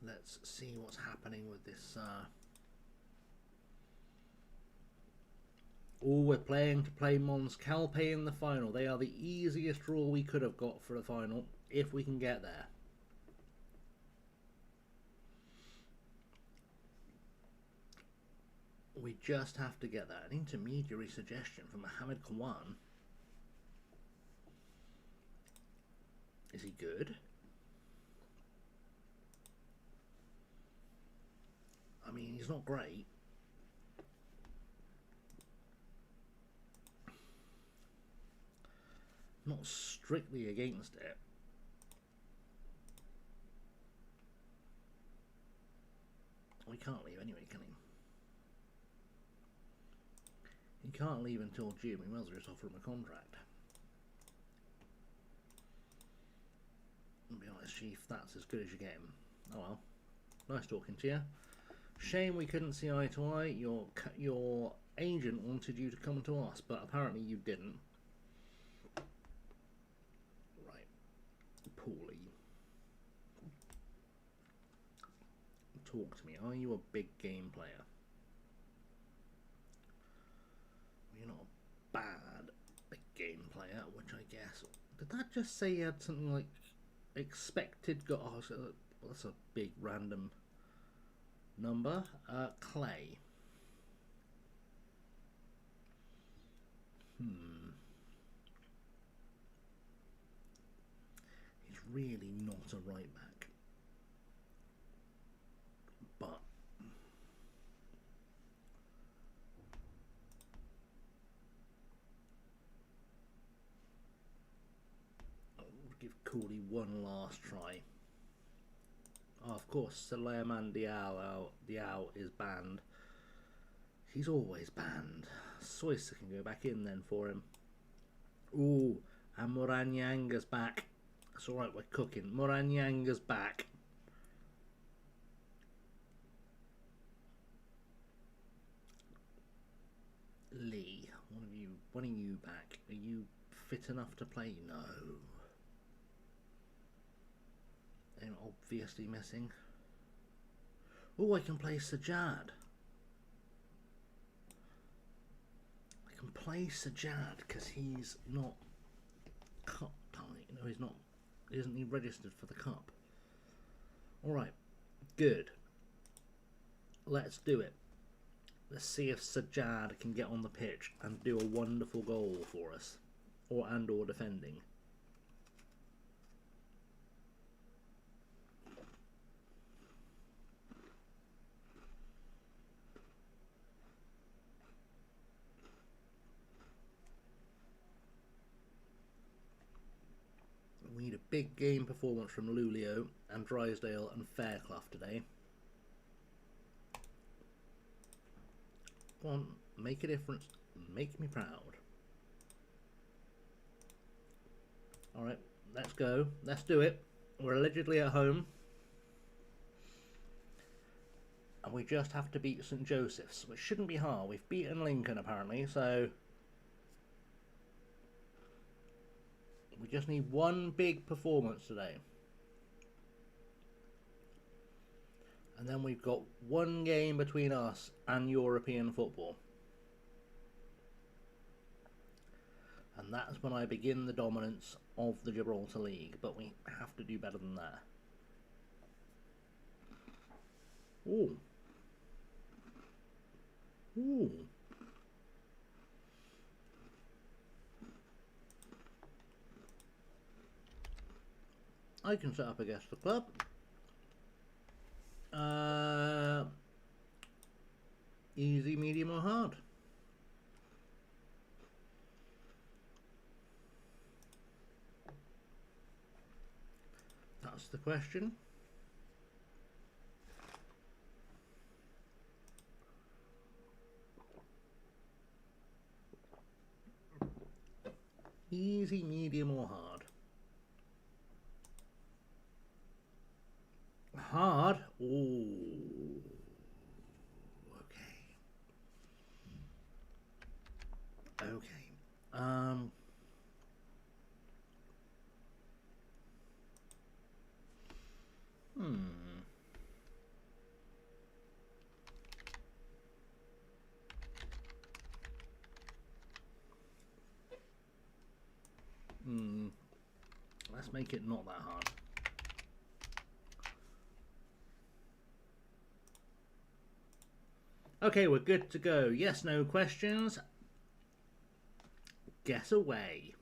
Let's see what's happening with this. Oh, we're playing to play Mons Calpe in the final. They are the easiest draw we could have got for the final, if we can get there. We just have to get that. An intermediary suggestion from Mohammed Kwan. Is he good? I mean, he's not great. Not strictly against it. We can't leave anyway, can he? He can't leave until June. We might as well just offer him a contract. I'll be honest, Chief, that's as good as you get him. Oh well. Nice talking to you. Shame we couldn't see eye to eye. Your agent wanted you to come to us, but apparently you didn't. Right. Paulie. Talk to me. Are you a big game player? You're not a bad big game player, which I guess... Did that just say you had something like expected... Oh, so that's a big random number. Clay. He's really not a right back. But I'll give Cooley one last try. Oh, of course, Suleiman Diao is banned. He's always banned. Soysa can go back in then for him. Ooh, and Moranyanga's back. That's alright, we're cooking. Moranyanga's back. Lee, when are you back? Are you fit enough to play? No. I'm obviously missing. Oh, I can play Sajjad. I can play Sajjad because he's not cup tight. No, he's not. Isn't he registered for the cup? Alright, good. Let's do it. Let's see if Sajjad can get on the pitch and do a wonderful goal for us. Or defending. We need a big game performance from Lulio and Drysdale and Fairclough today. Go on, make a difference. Make me proud. Alright, let's go. Let's do it. We're allegedly at home. And we just have to beat St. Joseph's, which shouldn't be hard. We've beaten Lincoln apparently, so... We just need one big performance today. And then we've got one game between us and European football. And that's when I begin the dominance of the Gibraltar League. But we have to do better than that. Ooh. Ooh. I can set up against the club. Easy, medium, or hard? That's the question. Easy, medium, or hard? Hard? Ooh. Okay. Okay. Let's make it not that hard. Okay, we're good to go. Yes, no questions. Guess away.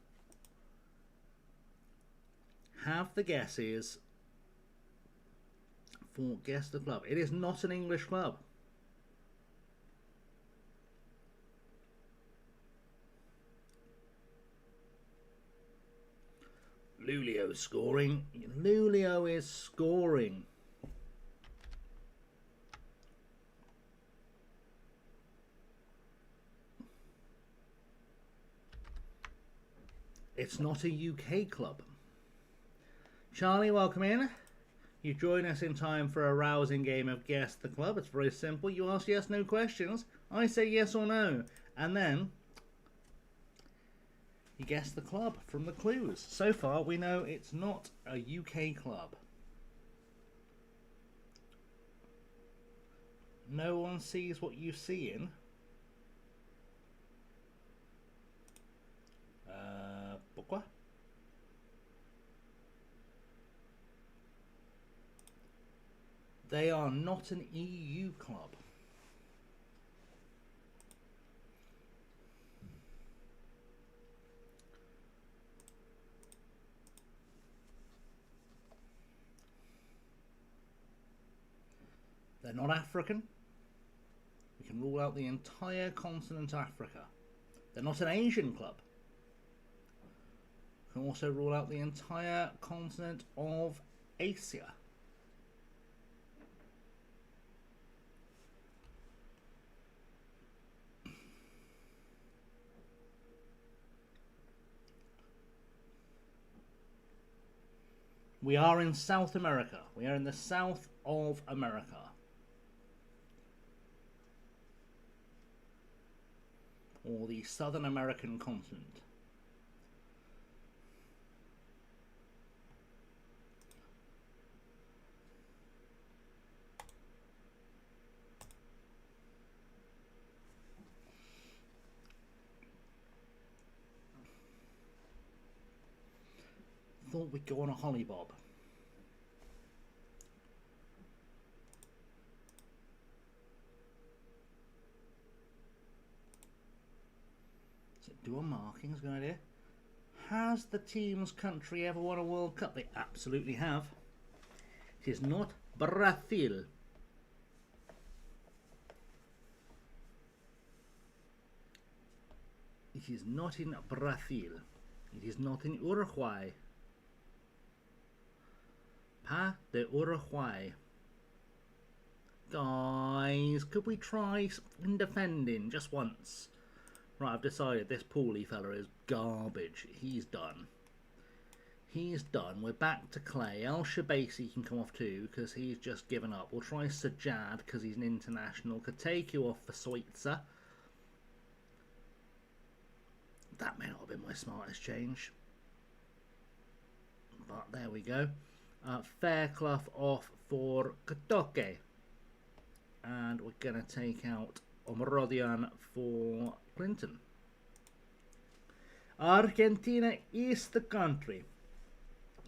Have the guesses for Guess the Club. It is not an English club. Lulio scoring. Lulio is scoring. It's not a UK club. Charlie, welcome in. You join us in time for a rousing game of Guess the Club. It's very simple. You ask yes, no questions. I say yes or no. And then you guess the club from the clues. So far, we know it's not a UK club. No one sees what you see in. Pourquoi? They are not an EU club. They're not African. We can rule out the entire continent of Africa. They're not an Asian club. We can also rule out the entire continent of Asia. We are in South America. We are in the south of America. Or the Southern American continent. Thought we'd go on a hollybob. So do a markings, good idea. Has the team's country ever won a World Cup? They absolutely have. It is not Brazil. It is not in Brazil. It is not in Uruguay. Pas de Uruguay. Guys, could we try in defending just once? Right, I've decided this Paulie fella is garbage. He's done. He's done. We're back to Clay. El Shabasi can come off too because he's just given up. We'll try Sajjad because he's an international. Could take you off for Sweitzer. That may not have been my smartest change. But there we go. Fairclough off for Kotoke. And we're going to take out Omrodian for Clinton. Argentina is the country.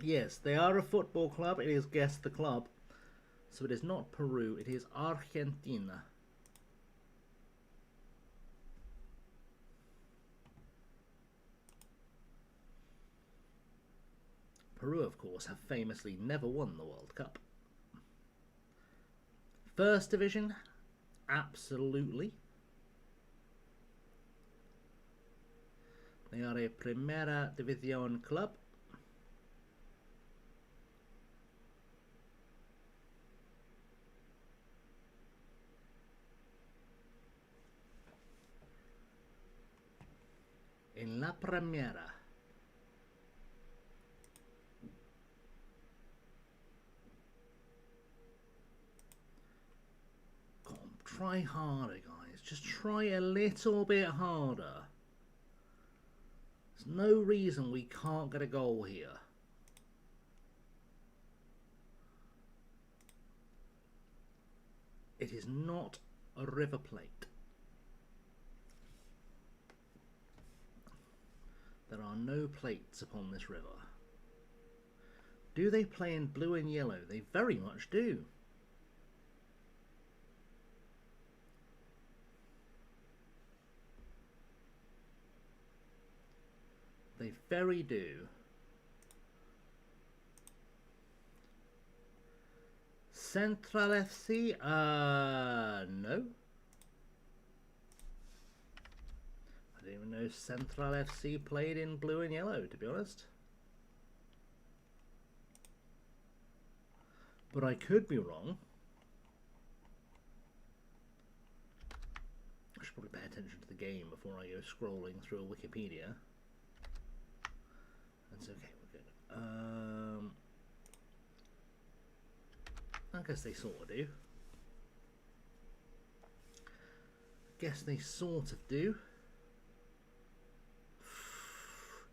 Yes, they are a football club. It is Guess the Club. So it is not Peru. It is Argentina. Peru, of course, have famously never won the World Cup. First Division, Absolutely. They are a Primera División club. En la Primera. Come on, try harder, guys. Just try a little bit harder. There's no reason we can't get a goal here. It is not a River Plate. There are no plates upon this river. Do they play in blue and yellow? They very much do. They very do. Central FC? No. I didn't even know Central FC played in blue and yellow, to be honest. But I could be wrong. I should probably pay attention to the game before I go scrolling through a Wikipedia. That's okay, we're good. I guess they sort of do.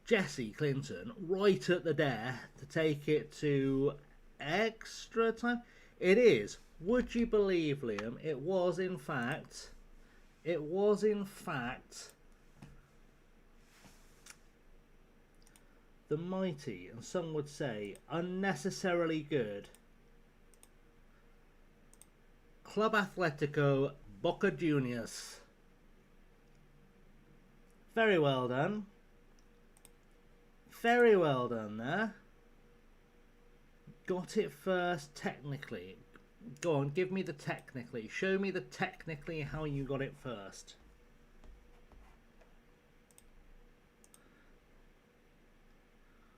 Jesse Clinton, right at the dare to take it to extra time. It is. Would you believe, Liam? It was in fact the mighty, and some would say unnecessarily good, Club Atletico Boca Juniors. Very well done. Very well done there. Got it first technically. Go on, give me the technically. Show me the technically how you got it first.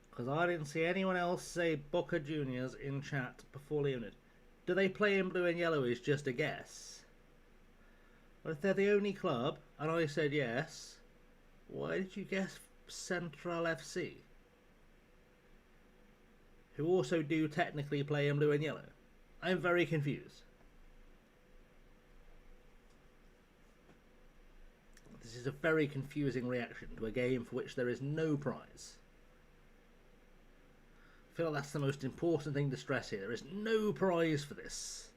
Because I didn't see anyone else say Boca Juniors in chat before Leonid. Do they play in blue and yellow is just a guess. But if they're the only club, and I said yes, why did you guess Central FC? Who also do technically play in blue and yellow. I'm very confused. This is a very confusing reaction to a game for which there is no prize. I feel like that's the most important thing to stress here. There is no prize for this.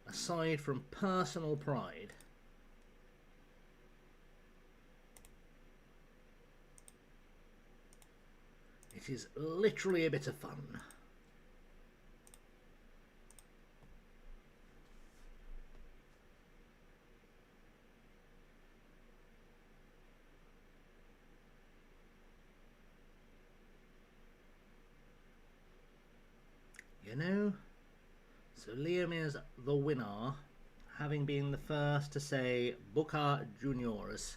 Aside from personal pride. It is literally a bit of fun. You know, so Liam is the winner, having been the first to say Boca Juniors.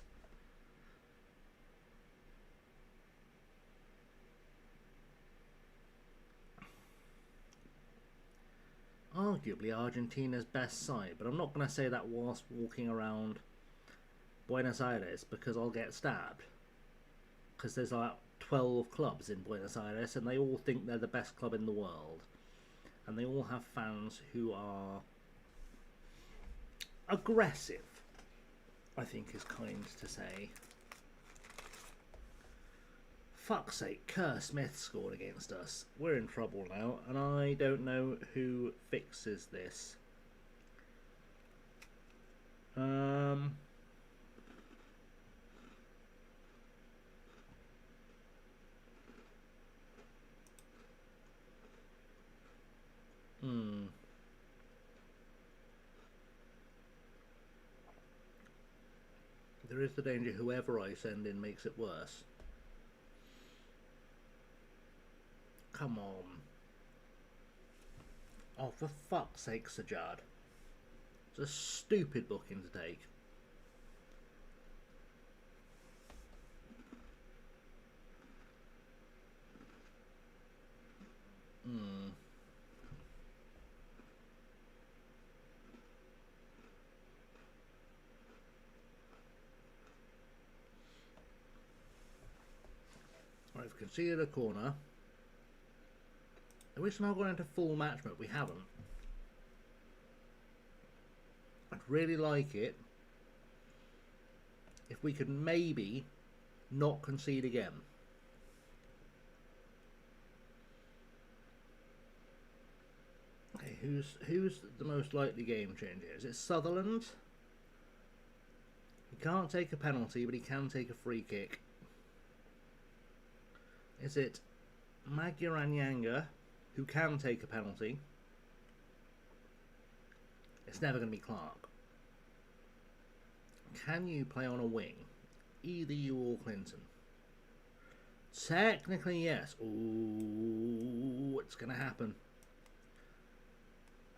Arguably Argentina's best side, but I'm not going to say that whilst walking around Buenos Aires because I'll get stabbed. Because there's like 12 clubs in Buenos Aires and they all think they're the best club in the world. And they all have fans who are aggressive, I think is kind to say. Fuck's sake, Kerr Smith scored against us. We're in trouble now, and I don't know who fixes this. There is the danger whoever I send in makes it worse. Come on. Oh, for fuck's sake, Sajad. It's a stupid booking to take. Right, we've conceded a corner. Are we somehow going into full match mode? We haven't. I'd really like it if we could maybe not concede again. Okay, who's the most likely game changer? Is it Sutherland? He can't take a penalty, but he can take a free kick. Is it Maguranyanga, who can take a penalty? It's never going to be Clark. Can you play on a wing? Either you or Clinton. Technically, yes. Ooh, it's going to happen.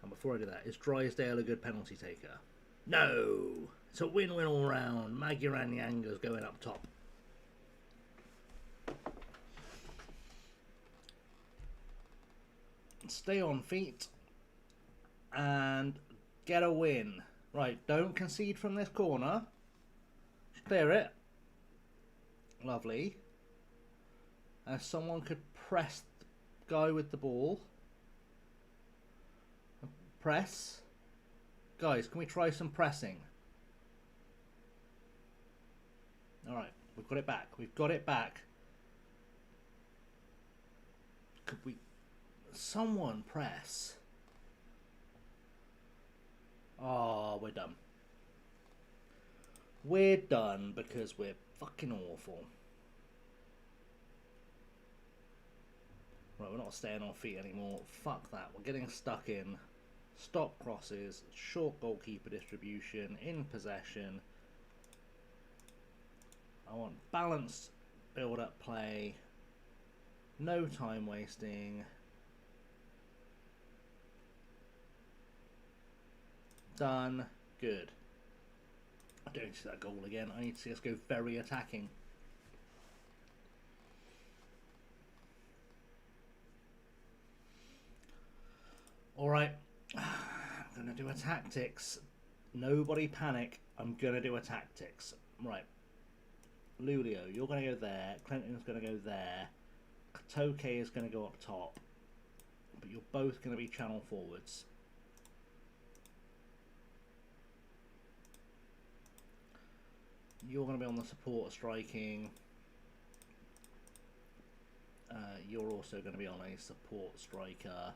And before I do that, is Drysdale a good penalty taker? No! It's a win-win all round. Maguranyanga's going up top. Stay on feet and get a win. Right, don't concede from this corner. Clear it. Lovely. And someone could press the guy with the ball. Press. Guys, can we try some pressing? Alright, we've got it back. We've got it back. Could we... Someone press. Oh, we're done. We're done because we're fucking awful. Right, we're not staying on feet anymore. Fuck that. We're getting stuck in. Stop crosses. Short goalkeeper distribution. In possession. I want balanced build-up play. No time wasting. Done. Good. I don't need to see that goal again. I need to see us go very attacking. Alright. I'm going to do a tactics. Nobody panic. I'm going to do a tactics. Right. Lulio, you're going to go there. Clinton's going to go there. Toke is going to go up top. But you're both going to be channel forwards. You're going to be on the support striking. You're also going to be on a support striker.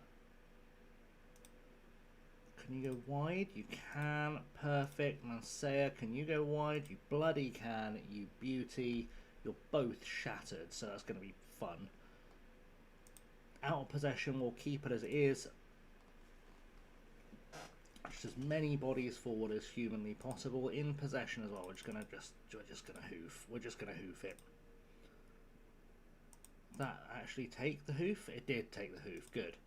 Can you go wide? You can. Perfect. Mansea, can you go wide? You bloody can. You beauty. You're both shattered, so that's going to be fun. Out of possession, we'll keep it as it is. Just as many bodies forward as humanly possible. In possession as well. We're just gonna hoof. We're just gonna hoof it. That actually take the hoof? It did take the hoof. Good.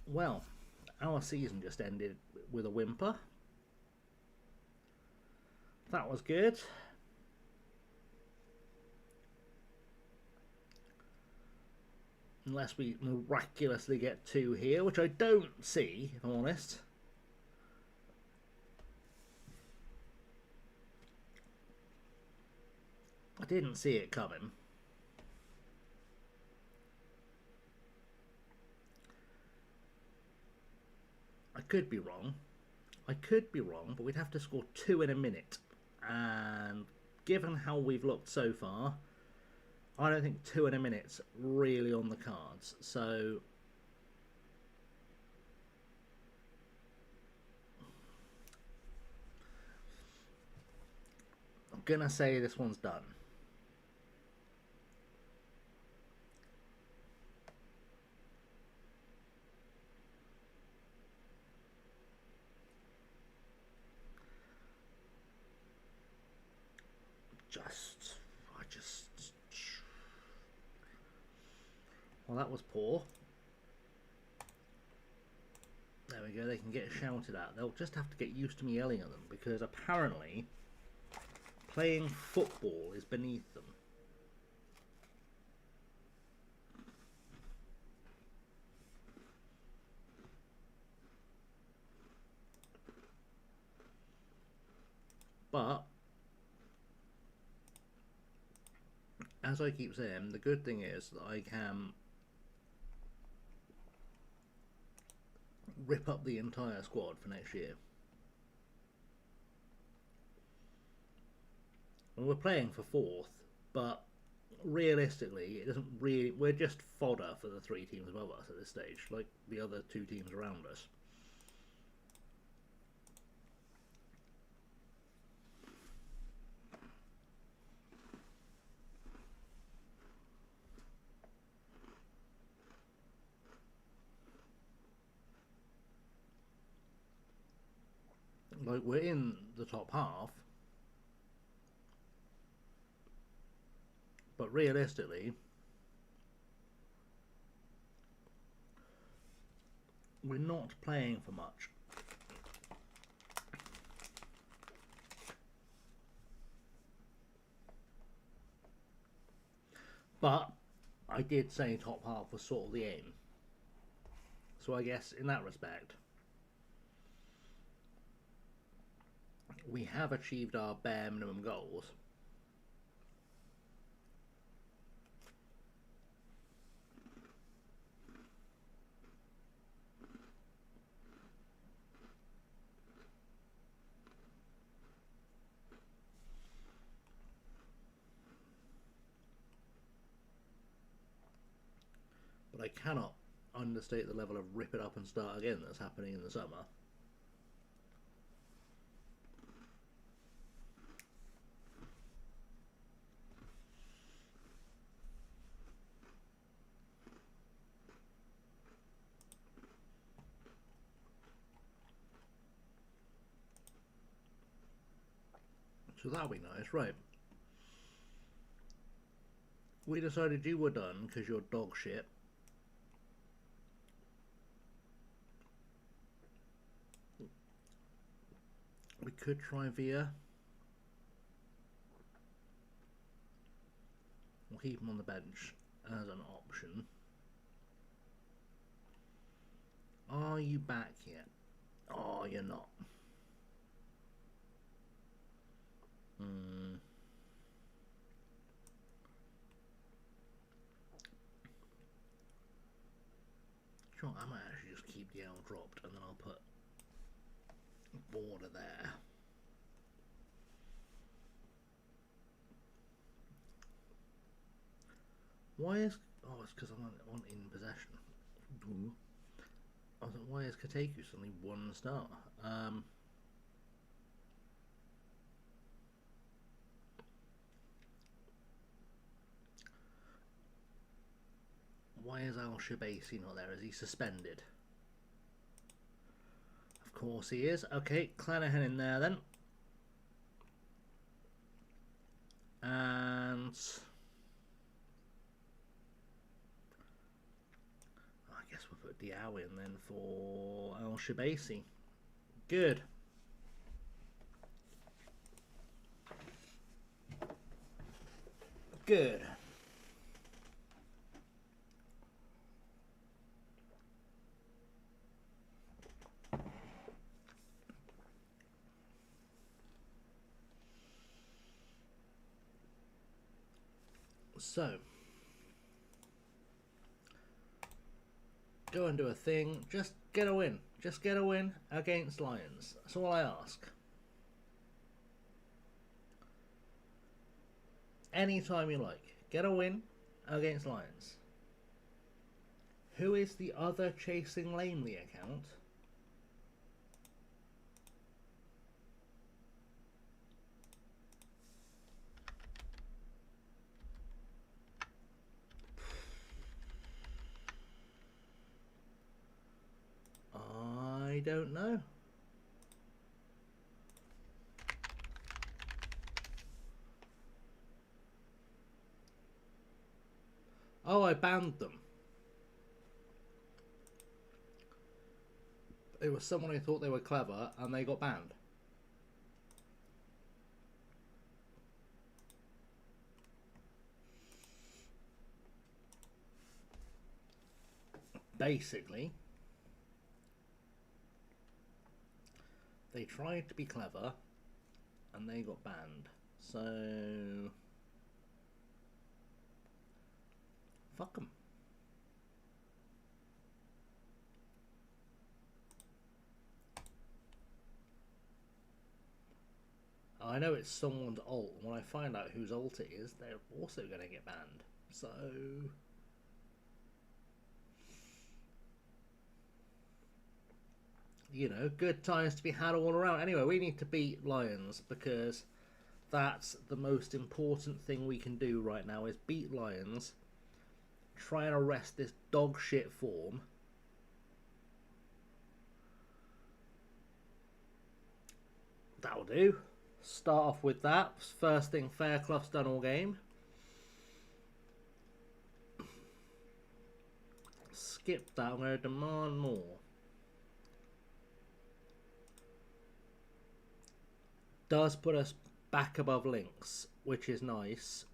Well, our season just ended with a whimper. That was good. Unless we miraculously get 2 here, which I don't see, if I'm honest. I didn't see it coming. I could be wrong. But we'd have to score 2 in a minute. And given how we've looked so far, I don't think 2 in a minute's really on the cards. So I'm gonna say this one's done. Well, that was poor. There we go, they can get shouted at. They'll just have to get used to me yelling at them, because apparently playing football is beneath them. But as I keep saying, the good thing is that I can rip up the entire squad for next year. And we're playing for 4th, but realistically, it doesn't really. We're just fodder for the 3 teams above us at this stage, like the other 2 teams around us. Like, we're in the top half, but realistically, we're not playing for much. But I did say top half was sort of the aim. So I guess in that respect, we have achieved our bare minimum goals. But I cannot understate the level of rip it up and start again that's happening in the summer. So that'll be nice, right? We decided you were done because you're dog shit. We could try Via. We'll keep him on the bench as an option. Are you back yet? Oh, you're not. Sure, I might actually just keep the L dropped and then I'll put border there. Why is... Oh, it's because I'm on in possession. Ooh. I was like, why is Kateku suddenly 1 star? Why is Al-Shabasi not there? Is he suspended? Of course he is. Okay, Clanahan in there then. And... I guess we'll put Diao in then for Al-Shabasi. Good. Good. So, go and do a thing. Just get a win. Just get a win against Lions. That's all I ask. Anytime you like. Get a win against Lions. Who is the other Chasing Lamely account? I don't know. Oh, I banned them. It was someone who thought they were clever and they got banned. Basically, they tried to be clever and they got banned. So, fuck them. I know it's someone's alt. When I find out whose alt it is, they're also going to get banned. So, you know, good times to be had all around. Anyway, we need to beat Lions because that's the most important thing we can do right now is beat Lions, try and arrest this dog shit form. That'll do. Start off with that. First thing, Fairclough's done all game. Skip that. I'm going to demand more. Does put us back above Lynx, which is nice.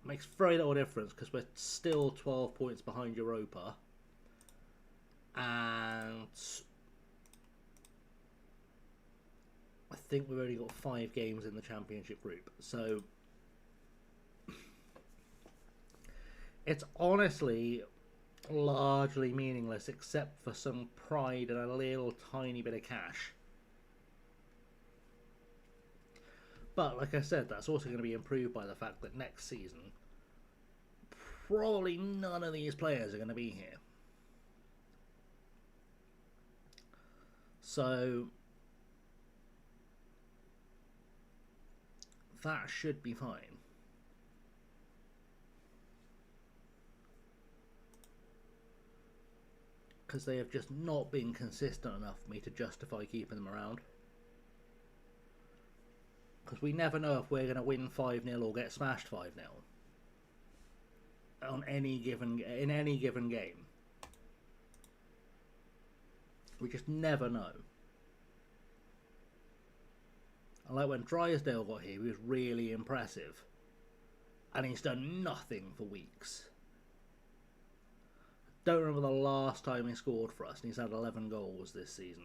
Makes very little difference because we're still 12 points behind Europa. And I think we've only got 5 games in the championship group. So it's honestly largely meaningless except for some pride and a little tiny bit of cash. But like I said, that's also going to be improved by the fact that next season probably none of these players are going to be here. So that should be fine. Because they have just not been consistent enough for me to justify keeping them around. Because we never know if we're going to win 5-0 or get smashed 5-0 in any given game. We just never know. And like when Drysdale got here, he was really impressive. And he's done nothing for weeks. Don't remember the last time he scored for us, and he's had 11 goals this season.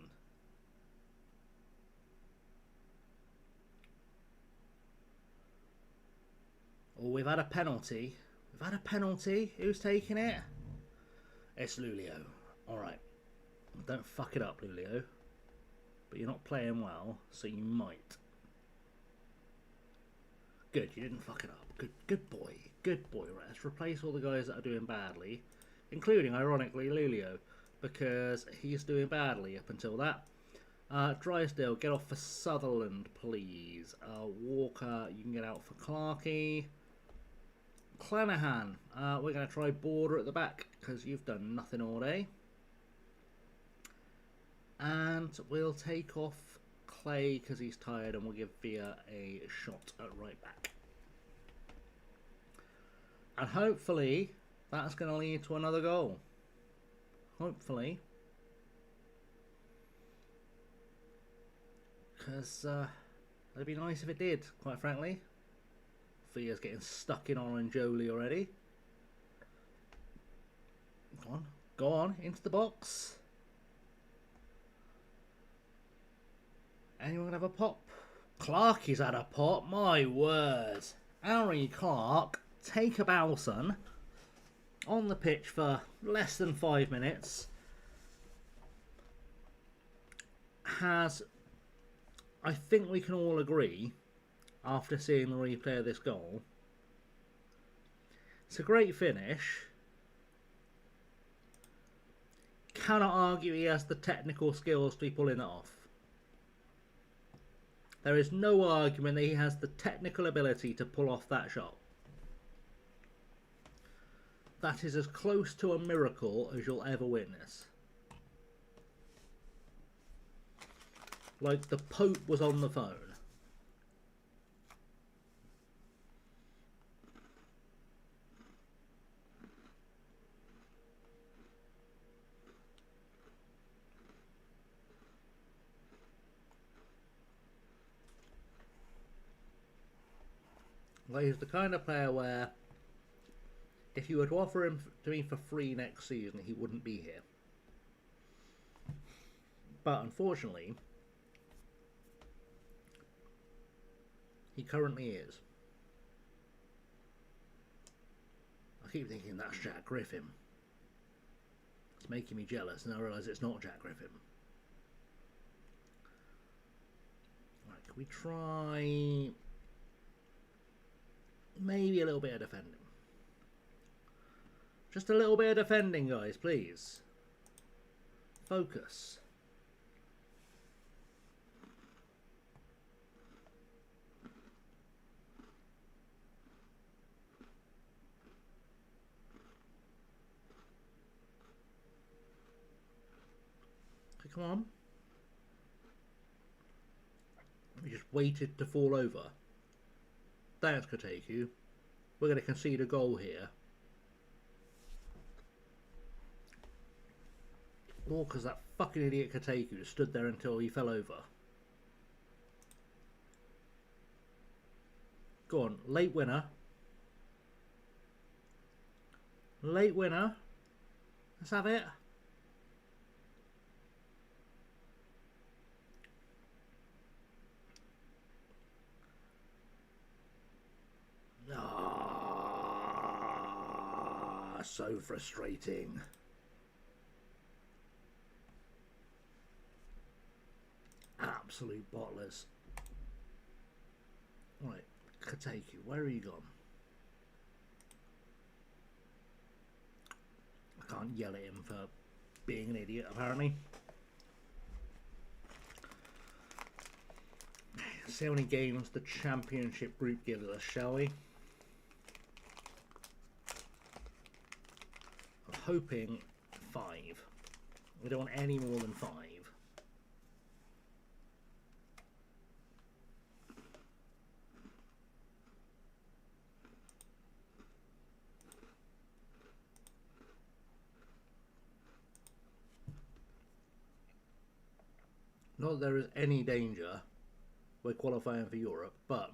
Oh, we've had a penalty. We've had a penalty. Who's taking it? It's Lulio. Alright. Don't fuck it up, Lulio. But you're not playing well, so you might. Good, you didn't fuck it up. Good boy. Good boy, right? Let's replace all the guys that are doing badly. Including, ironically, Lulio. Because he's doing badly up until that. Drysdale, get off for Sutherland, please. Walker, you can get out for Clarkey. Clanahan, we're going to try Border at the back because you've done nothing all day. And we'll take off Clay because he's tired, and we'll give Via a shot at right back. And hopefully that's going to lead to another goal. Hopefully. Because it'd be nice if it did, quite frankly. Via's getting stuck in on Jolie already. Go on, into the box. Anyone have a pop? Clarkey's had a pop, my word. Harry Clark, take a bow, son. On the pitch for less than 5 minutes. Has, I think we can all agree, after seeing the replay of this goal, it's a great finish. Cannot argue he has the technical skills to be pulling it off. There is no argument that he has the technical ability to pull off that shot. That is as close to a miracle as you'll ever witness. Like the Pope was on the phone. Like, he's the kind of player where if you were to offer him to me for free next season, he wouldn't be here. But unfortunately, he currently is. I keep thinking that's Jack Griffin. It's making me jealous, and I realise it's not Jack Griffin. Right, can we try maybe a little bit of defending? Just a little bit of defending, guys, please. Focus. Okay, come on. We just waited to fall over. That's Koteku. We're going to concede a goal here. All because that fucking idiot Koteku stood there until he fell over. Go on, late winner. Late winner. Let's have it. Ah, so frustrating. Absolute bottlers. Right, Koteku, where are you gone? I can't yell at him for being an idiot, apparently. See how many games the championship group gives us, shall we? I'm hoping 5. We don't want any more than 5. Not that there is any danger we're qualifying for Europe, but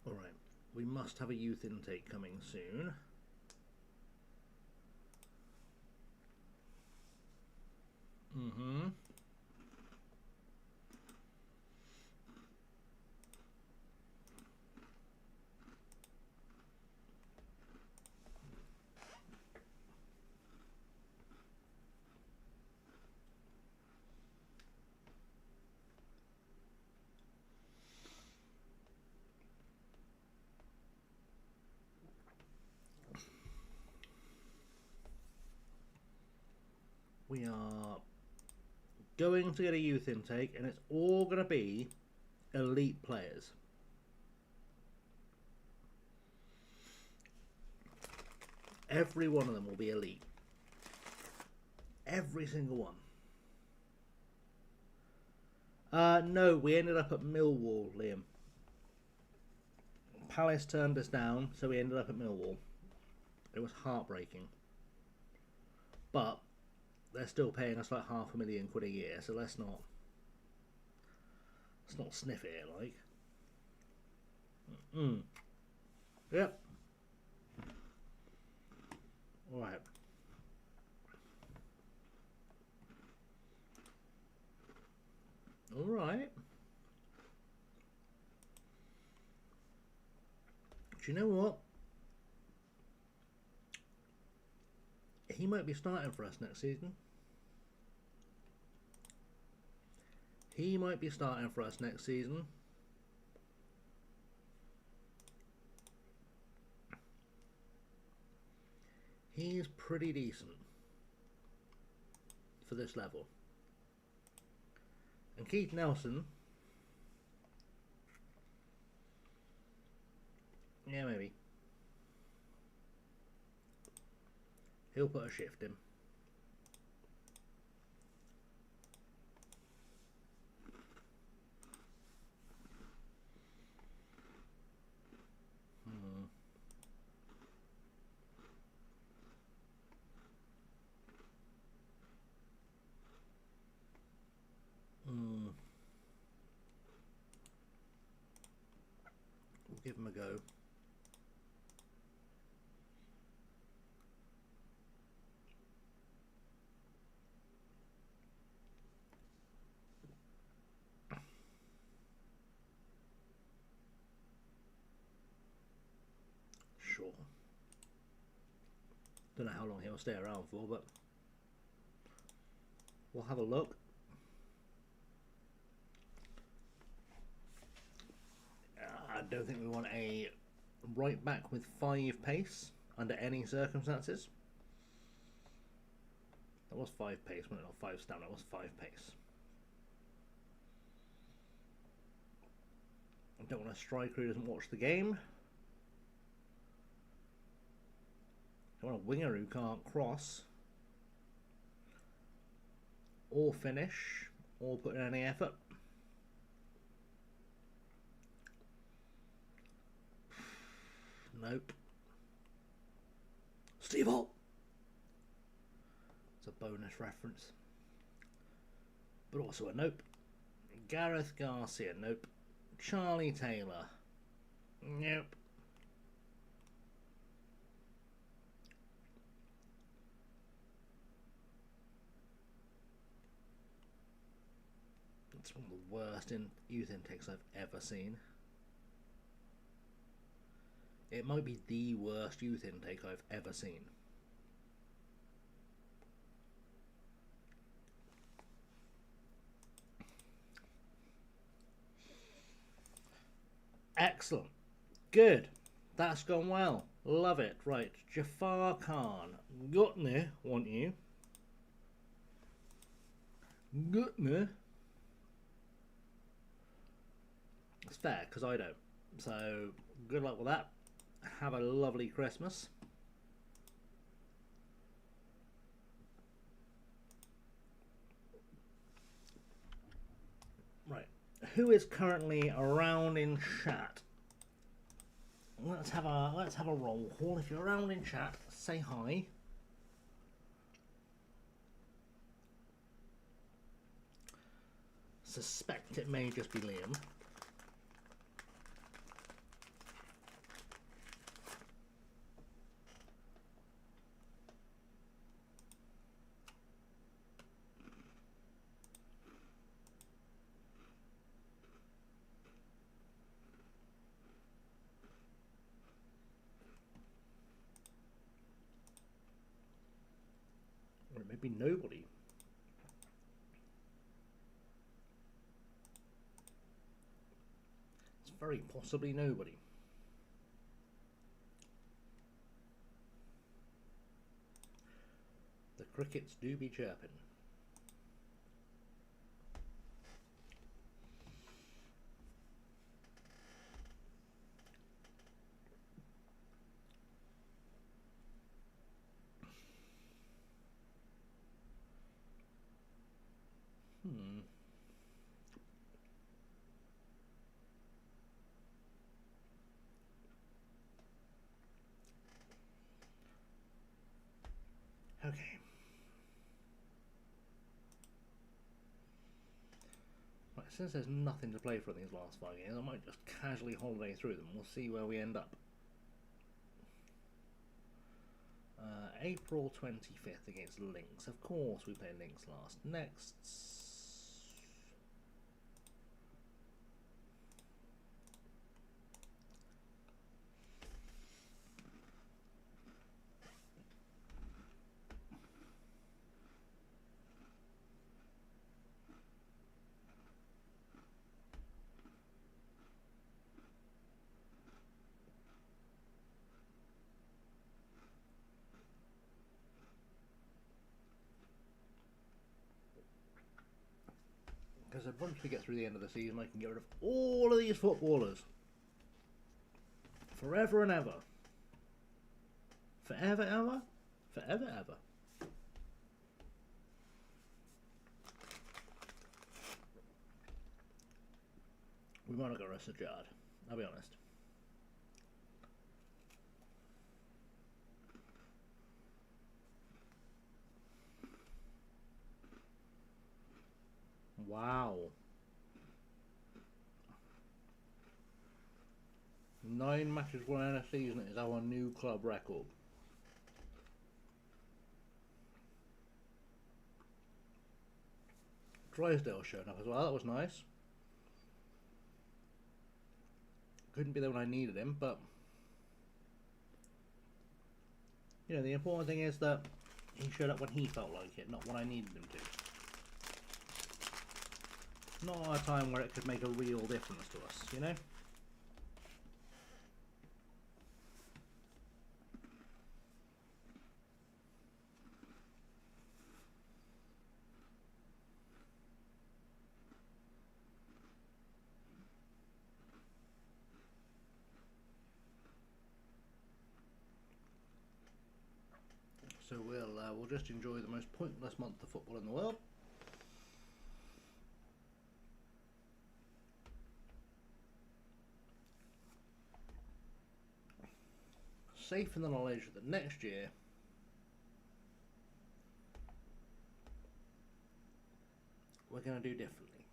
alright, we must have a youth intake coming soon. We are going to get a youth intake, and it's all going to be elite players. Every one of them will be elite. Every single one. No, we ended up at Millwall, Liam. Palace turned us down, so we ended up at Millwall. It was heartbreaking. But they're still paying us like £500,000 a year, so let's not sniff it, like. Yep. Alright. Alright. Do you know what? He might be starting for us next season. He might be starting for us next season. He's pretty decent for this level. And Keith Nelson, yeah, maybe. He'll put a shift in. give them a go. Sure. Don't know how long he'll stay around for, but we'll have a look. I don't think we want a right back with 5 pace under any circumstances. That was 5 pace, wasn't it? Not 5 stamina, it was 5 pace. I don't want a striker who doesn't watch the game. I want a winger who can't cross or finish or put in any effort. Nope. Steve-O! It's a bonus reference. But also a nope. Gareth Garcia, nope. Charlie Taylor, nope. It's one of the worst youth intakes I've ever seen. It might be the worst youth intake I've ever seen. Excellent. Good. That's gone well. Love it. Right. Jafar Khan. Gutner, want you. Gutner. It's fair, because I don't. So, good luck with that. Have a lovely Christmas. Right. Who is currently around in chat? Let's have a roll call. If you're around in chat, say hi. Suspect it may just be Liam. Or maybe nobody. It's very possibly nobody. The crickets do be chirping. Okay. Right, since there's nothing to play for in these last 5 games, I might just casually holiday through them. We'll see where we end up. April 25th against Lynx. Of course we played Lynx last. Next. Because once we get through the end of the season, I can get rid of all of these footballers. Forever and ever. Forever, ever? Forever, ever. We might not go rest of Jard, I'll be honest. Wow. 9 matches won in a season is our new club record. Drysdale showed up as well, that was nice. Couldn't be there when I needed him, but you know, the important thing is that he showed up when he felt like it, not when I needed him to. Not at a time where it could make a real difference to us, you know? So we'll just enjoy the most pointless month of football in the world. Safe in the knowledge that next year we're going to do differently.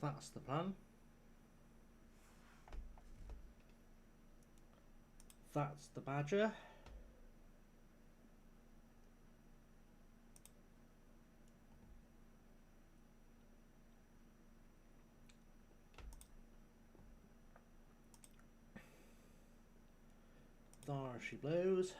That's the plan. That's the badger. There she blows.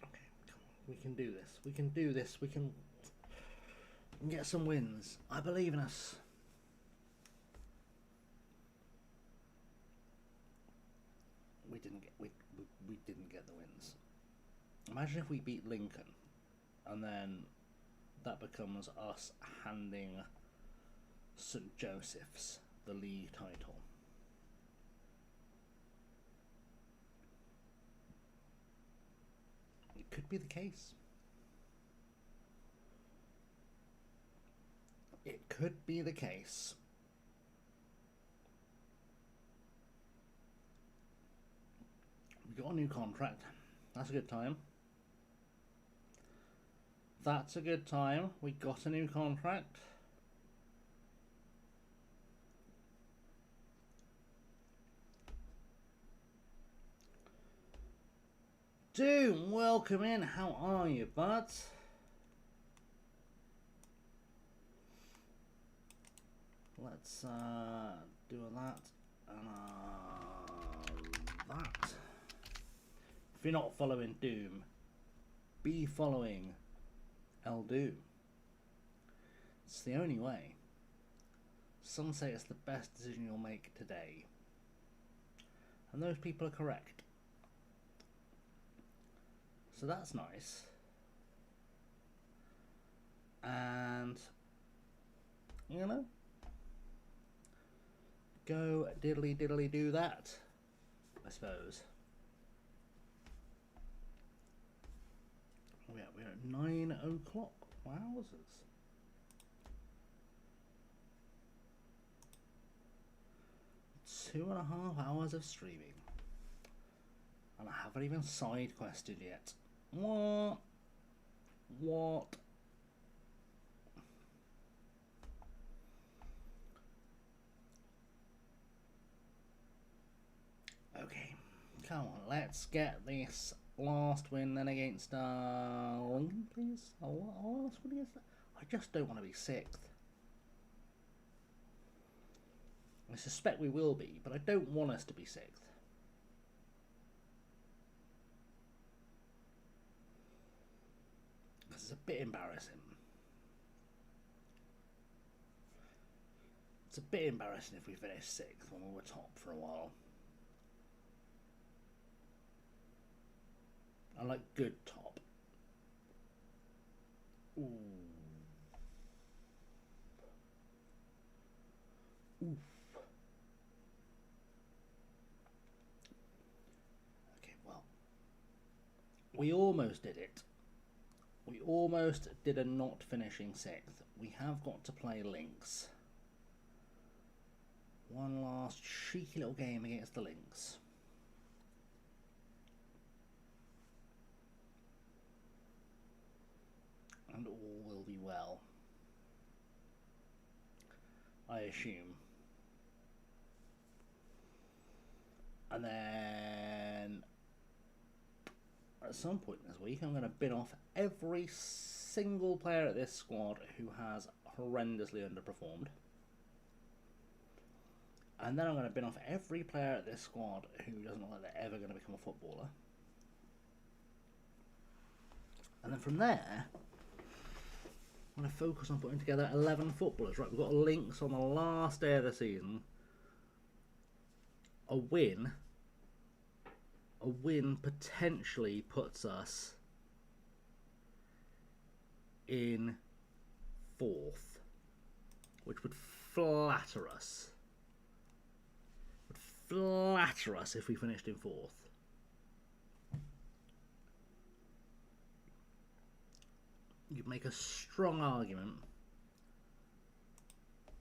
Okay, come on. We can do this. We can do this. We can get some wins. I believe in us. We didn't get the wins. Imagine if we beat Lincoln, and then that becomes us handing St. Joseph's the league title. It could be the case. It could be the case. We got a new contract. That's a good time. That's a good time. We got a new contract. Doom, welcome in. How are you, bud? Let's do that and that. If you're not following Doom, be following El Doom. It's the only way. Some say it's the best decision you'll make today. And those people are correct. So that's nice. And, you know, go diddly diddly do that, I suppose. Oh yeah, we're at 9 o'clock. Wowzers. Two and a half hours of streaming. And I haven't even side quested yet. What? What? Okay, come on, let's get this last win then against Lincoln, please. Our last win against that. I just don't want to be 6th. I suspect we will be, but I don't want us to be 6th. Because it's a bit embarrassing. It's a bit embarrassing if we finish 6th when we were top for a while. I like good top. Ooh. Oof. Okay, well, we almost did it. We almost did a not finishing 6th. We have got to play Lynx. One last cheeky little game against the Lynx. And all will be well, I assume. And then at some point this week I'm going to bin off every single player at this squad who has horrendously underperformed. And then I'm going to bin off every player at this squad who doesn't look like they're ever going to become a footballer. And then from there, I'm going to focus on putting together 11 footballers. Right, we've got a Lynx on the last day of the season. A win potentially puts us in 4th, which would flatter us. Would flatter us if we finished in 4th. You'd make a strong argument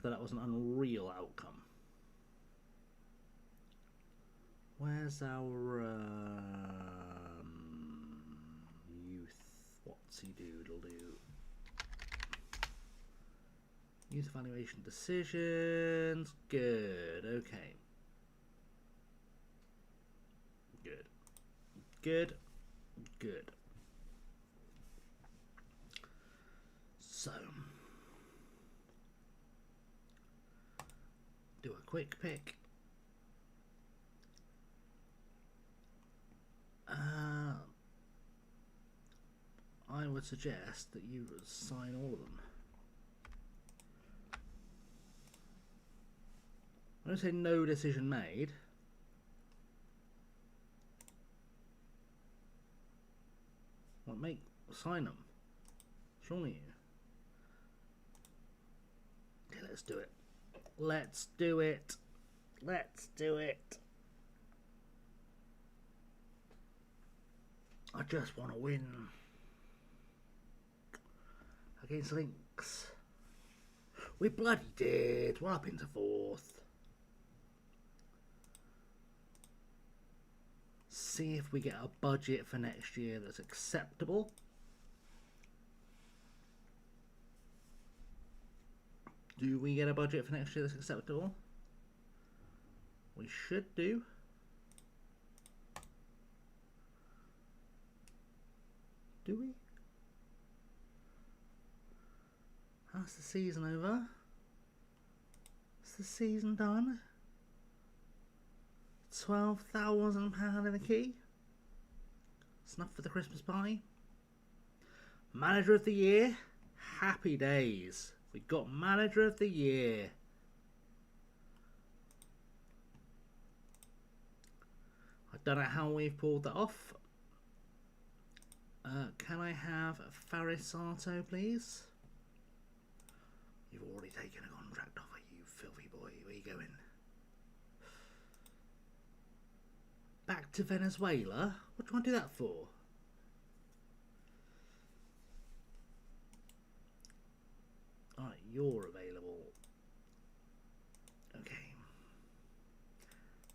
that that was an unreal outcome. Where's our youth? What's he doodle do? Youth evaluation decisions. Good. Okay. Good. Good. Good. So, do a quick pick. I would suggest that you sign all of them. I don't say no decision made. Well, sign them. Surely you. Okay, let's do it. Let's do it. Let's do it. I just want to win against Lynx. We bloody did. We're up into 4th. See if we get a budget for next year that's acceptable. Do we get a budget for next year that's acceptable? We should do. Do we? How's the season over? Is the season done? £12,000 in the key? It's enough for the Christmas party. Manager of the year? Happy days. We got manager of the year. I don't know how we've pulled that off. Can I have Farisato, please? You've already taken a contract offer, you filthy boy. Where are you going? Back to Venezuela? What do you want to do that for? Alright, you're available. Okay.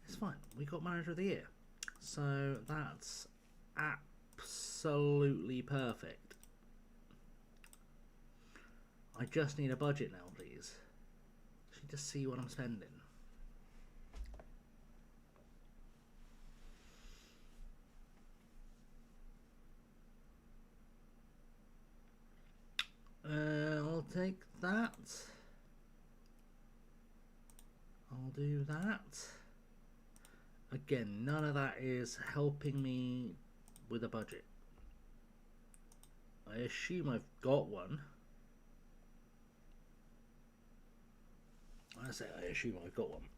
It's fine. We got manager of the year. So that's absolutely perfect. I just need a budget now, please. Just need to see what I'm spending. I'll take that. I'll do that. Again, none of that is helping me with a budget. I assume I've got one. I say I assume I've got one.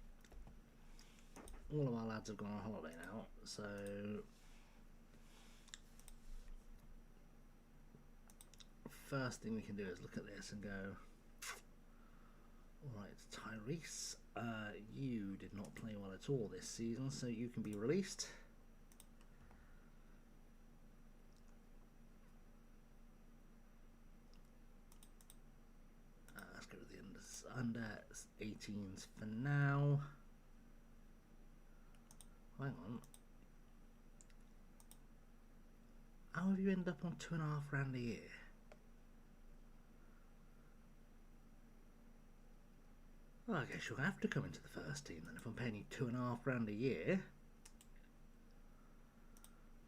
All of our lads have gone on holiday now, so first thing we can do is look at this and go, alright, Tyrese, you did not play well at all this season, so you can be released. under 18s for now. Hang on. How have you ended up on £2.5 a year? Well, I guess you'll have to come into the first team then if I'm paying you £2.5 a year.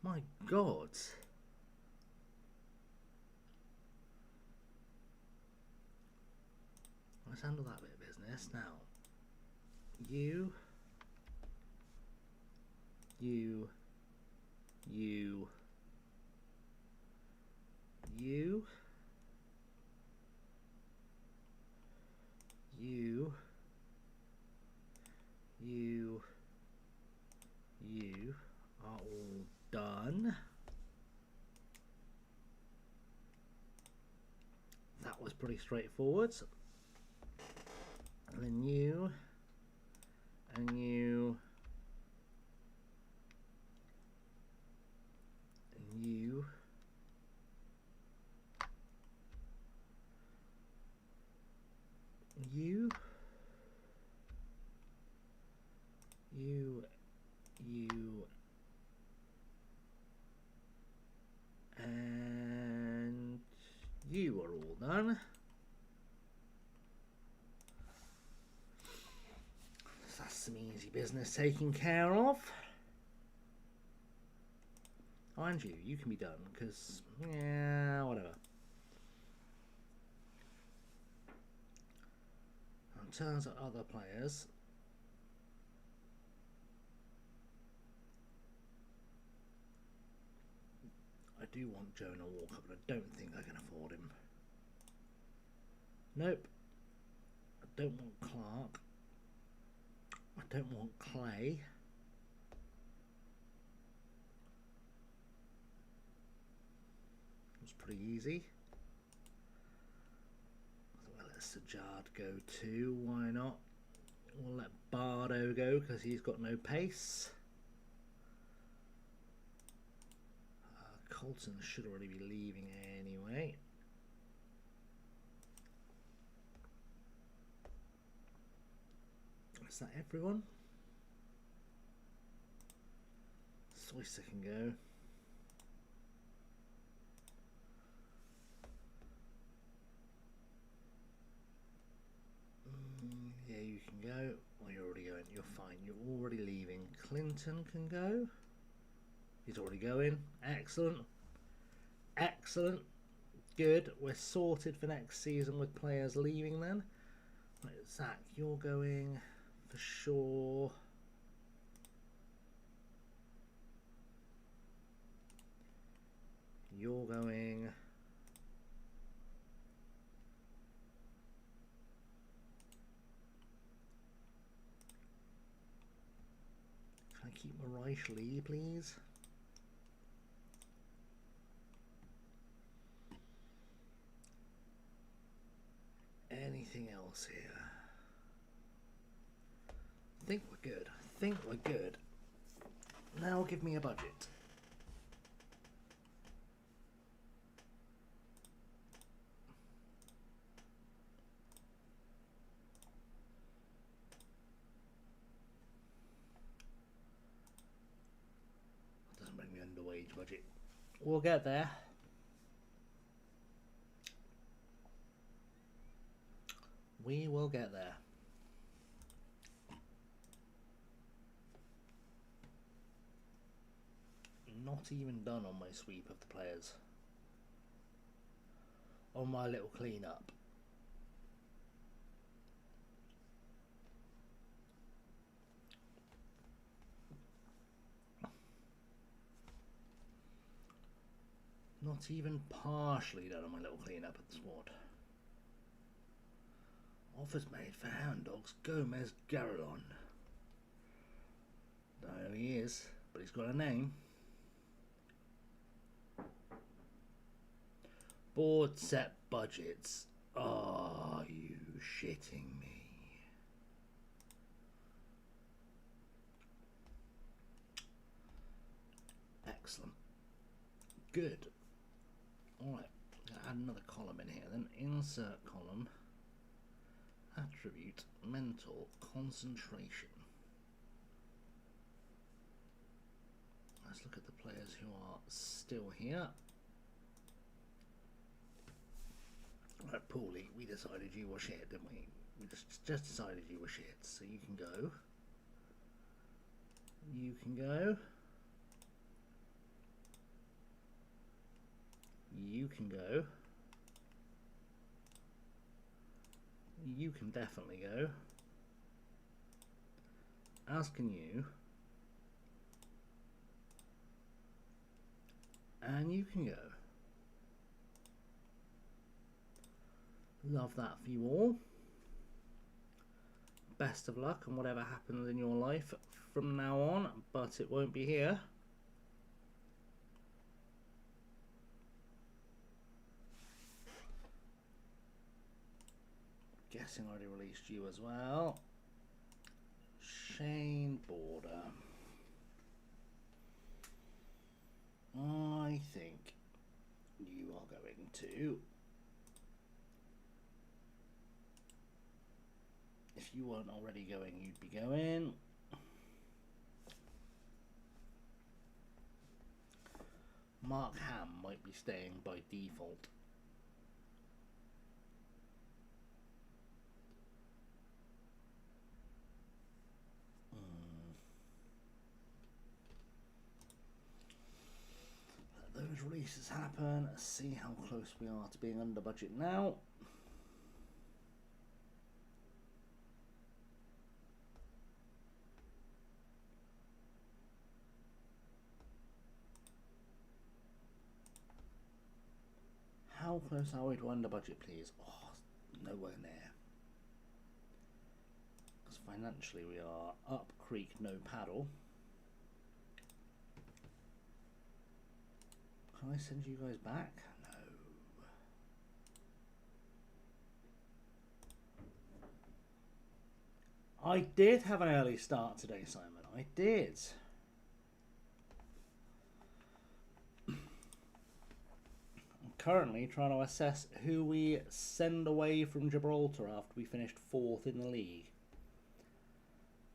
My God. Let's handle that bit of business now. You. You. You. You. You. You. You are all done. That was pretty straightforward. And then you, and you, and you, you, and you are all done. So that's some easy business taken care of. Oh, and you can be done, because, yeah, whatever. In terms of other players, I do want Jonah Walker, but I don't think I can afford him. Nope. I don't want Clark. I don't want Clay. It's pretty easy. We'll let Sajjad go too, why not? We'll let Bardo go because he's got no pace. Colton should already be leaving anyway. Is that everyone? Soyster can go. Yeah, you can go. Well, you're already going. You're fine. You're already leaving. Clinton can go. He's already going. Excellent. Excellent. Good. We're sorted for next season with players leaving then. Right, Zach, you're going for sure. You're going. Can I keep Mariah Lee, please? Anything else here? I think we're good. I think we're good. Now give me a budget. Doesn't bring me under wage budget. We'll get there. We will get there. Not even done on my sweep of the players. On my little clean-up. Not even partially done on my little clean-up of the squad. Offers made for Hound Dogs, Gomez Garrelon. Don't know who he is, but he's got a name. Board set budgets. Are you shitting me? Excellent. Good. Alright, add another column in here then. Insert column. Attribute mental concentration. Let's look at the players who are still here. Right, Paulie, we decided you were shit, didn't we? We just decided you were shit, so you can go. You can go. You can go. You can definitely go. As can you. And you can go. Love that for you all. Best of luck and whatever happens in your life from now on, but it won't be here. Guessing I already released you as well. Shane Border. I think you are going to. If you weren't already going, you'd be going. Mark Ham might be staying by default. Let those releases happen. See how close we are to being under budget now. How close are we to under budget, please? Oh, nowhere near. Because financially we are up creek, no paddle. Can I send you guys back? No. I did have an early start today, Simon. I did. Currently trying to assess who we send away from Gibraltar after we finished 4th in the league.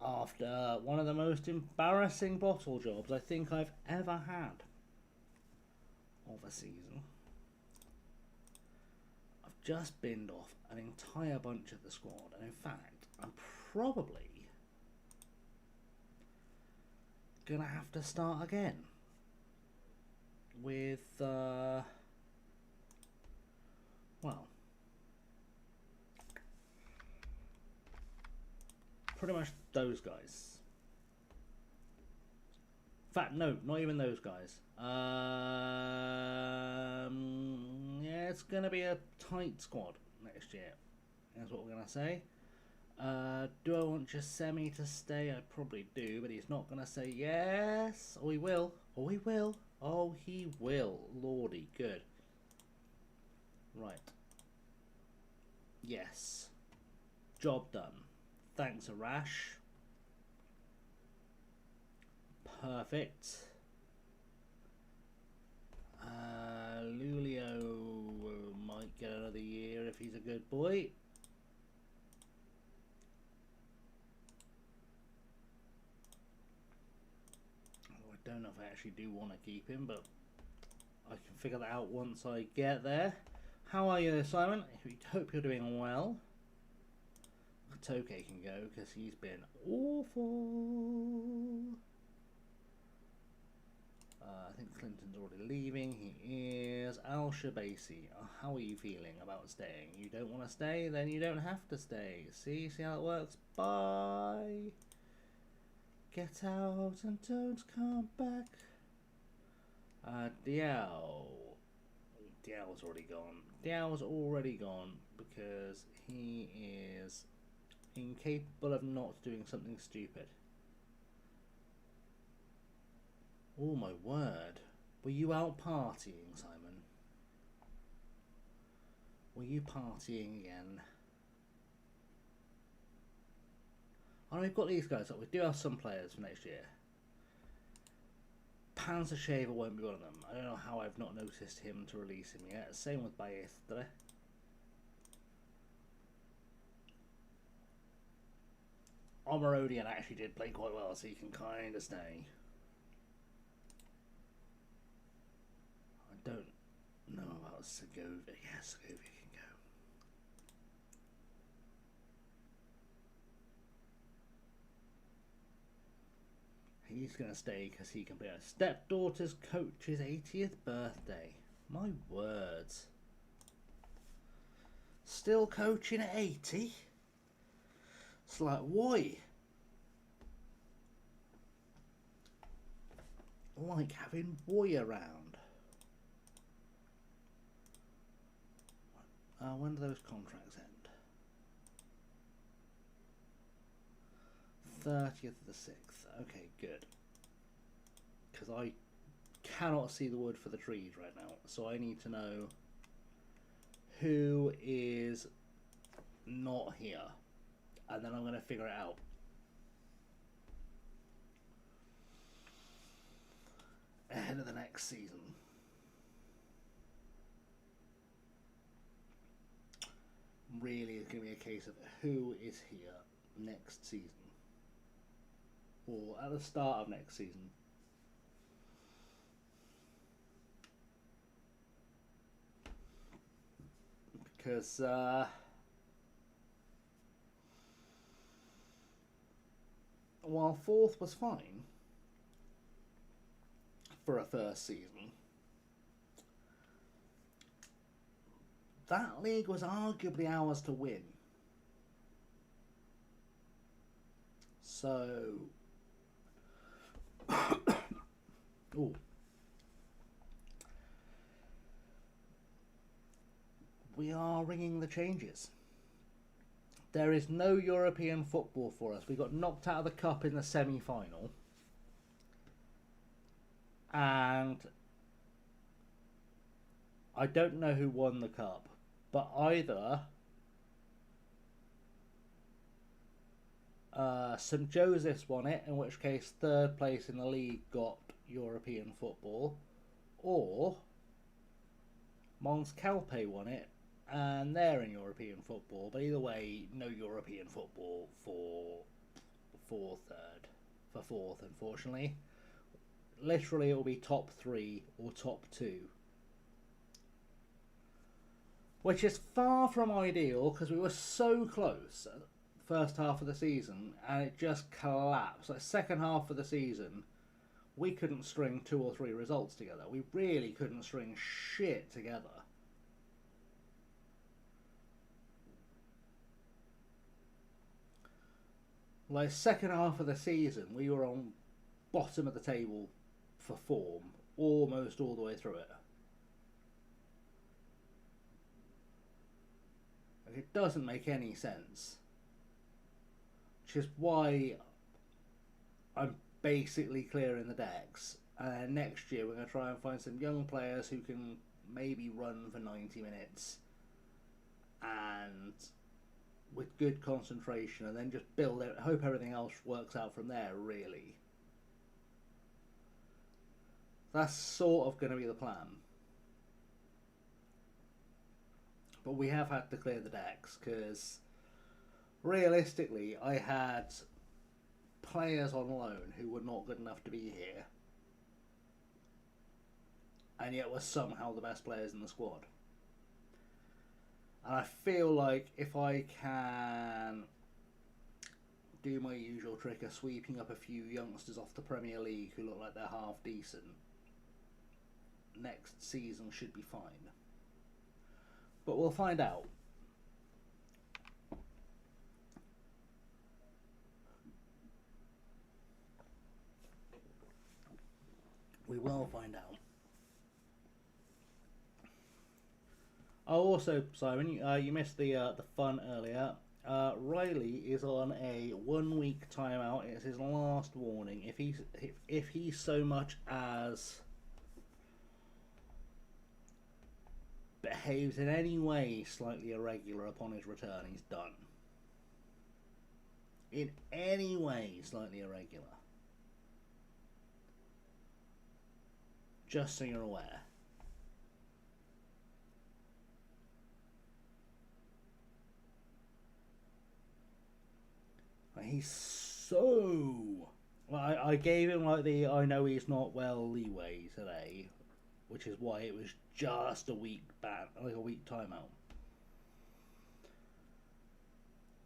After one of the most embarrassing bottle jobs I think I've ever had of a season. I've just binned off an entire bunch of the squad, and in fact I'm probably gonna have to start again with well, pretty much those guys. In fact, no, not even those guys. Yeah, it's going to be a tight squad next year. That's what we're going to say. Do I want Giuseppe to stay? I probably do, but he's not going to say yes. Oh, he will. Oh, he will. Oh, he will. Lordy, good. Right. Yes. Job done. Thanks, Arash. Perfect. Lulio might get another year if he's a good boy. I don't know if I actually do want to keep him, but I can figure that out once I get there. How are you there, Simon? I hope you're doing well. Toke can go because he's been awful. I think Clinton's already leaving. He is. Al Shabasi, how are you feeling about staying? You don't want to stay? Then you don't have to stay. See how it works? Bye. Get out and don't come back. Diao's already gone. Diao's already gone because he is incapable of not doing something stupid. Oh my word. Were you out partying, Simon? Were you partying again? Oh, we've got these guys up. We do have some players for next year. Panzer Shaver won't be one of them. I don't know how I've not noticed him to release him yet. Same with Baestre. Omarodian actually did play quite well, so he can kind of stay. I don't know about Segovia. Yeah, Segovia can go. He's going to stay because he can be a stepdaughter's coach's 80th birthday. My words. Still coaching at 80? It's like, why? Like having boy around. When do those contracts end? 30th of the 6th. Okay, good. Because I cannot see the wood for the trees right now. So I need to know who is not here. And then I'm going to figure it out. Ahead of the next season. Really, it's going to be a case of who is here next season. Or at the start of next season. Because while 4th was fine for a first season, that league was arguably ours to win. So, ooh. We are ringing the changes. There is no European football for us. We got knocked out of the cup in the semi-final. And I don't know who won the cup, but either St Joseph's won it, in which case 3rd place in the league got European football, or Mons Calpe won it, and they're in European football. But either way, no European football for 4th, unfortunately. Literally, it will be top 3 or top 2. Which is far from ideal, because we were so close at the first half of the season, and it just collapsed. Like, second half of the season, we couldn't string 2 or 3 results together. We really couldn't string shit together. Like, second half of the season, we were on bottom of the table for form, almost all the way through it. Like, it doesn't make any sense. Which is why I'm basically clearing the decks. And next year we're going to try and find some young players who can maybe run for 90 minutes. And with good concentration, and then just build it, hope everything else works out from there, really. That's sort of going to be the plan. But we have had to clear the decks, because realistically I had players on loan who were not good enough to be here, and yet were somehow the best players in the squad. And I feel like if I can do my usual trick of sweeping up a few youngsters off the Premier League who look like they're half decent, next season should be fine. But we'll find out. We will find out. Oh, also, Simon, you missed the fun earlier. Riley is on a 1-week timeout. It's his last warning. If he so much as behaves in any way slightly irregular upon his return, he's done. In any way slightly irregular. Just so you're aware. He's So, I gave him like the I know he's not well leeway today, which is why it was just a week back, like a week timeout.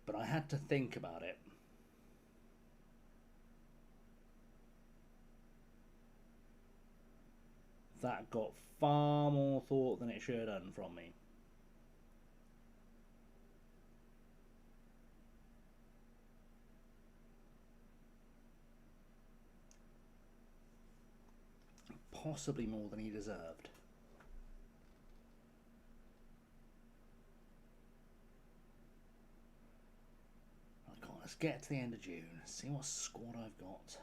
But I had to think about it. That got far more thought than it should have done from me. Possibly more than he deserved. Oh God, let's get to the end of June. See what squad I've got.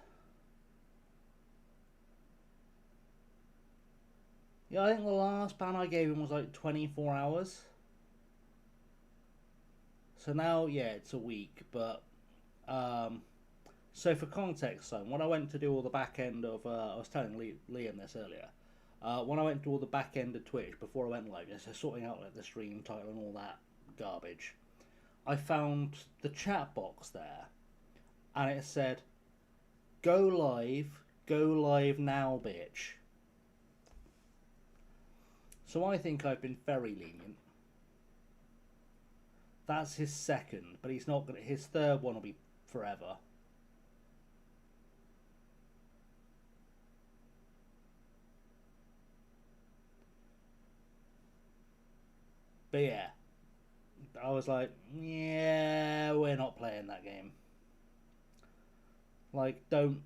Yeah, I think the last ban I gave him was like 24 hours. So now, yeah, it's a week. But so for context, son, when I went to do all the back end of, I was telling Liam this earlier. When I went to do all the back end of Twitch before I went live, so sorting out like the stream title and all that garbage, I found the chat box there, and it said, go live now, bitch." So I think I've been very lenient. That's his second, but he's not gonna. His third one will be forever. But yeah, I was like, yeah, we're not playing that game. Like, don't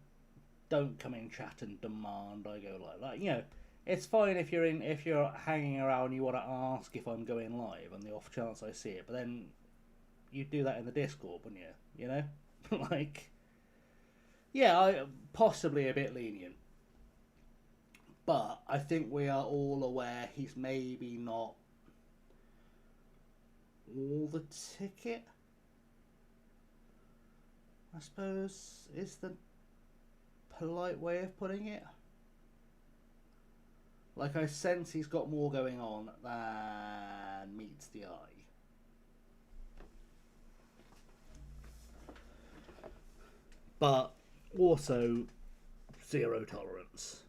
come in chat and demand I go live. Like, you know, it's fine if you're hanging around and you want to ask if I'm going live on the off chance I see it, but then you do that in the Discord, wouldn't you? You know, like, yeah, I possibly a bit lenient, but I think we are all aware he's maybe not all the ticket, I suppose, is the polite way of putting it. Like, I sense he's got more going on than meets the eye. But also zero tolerance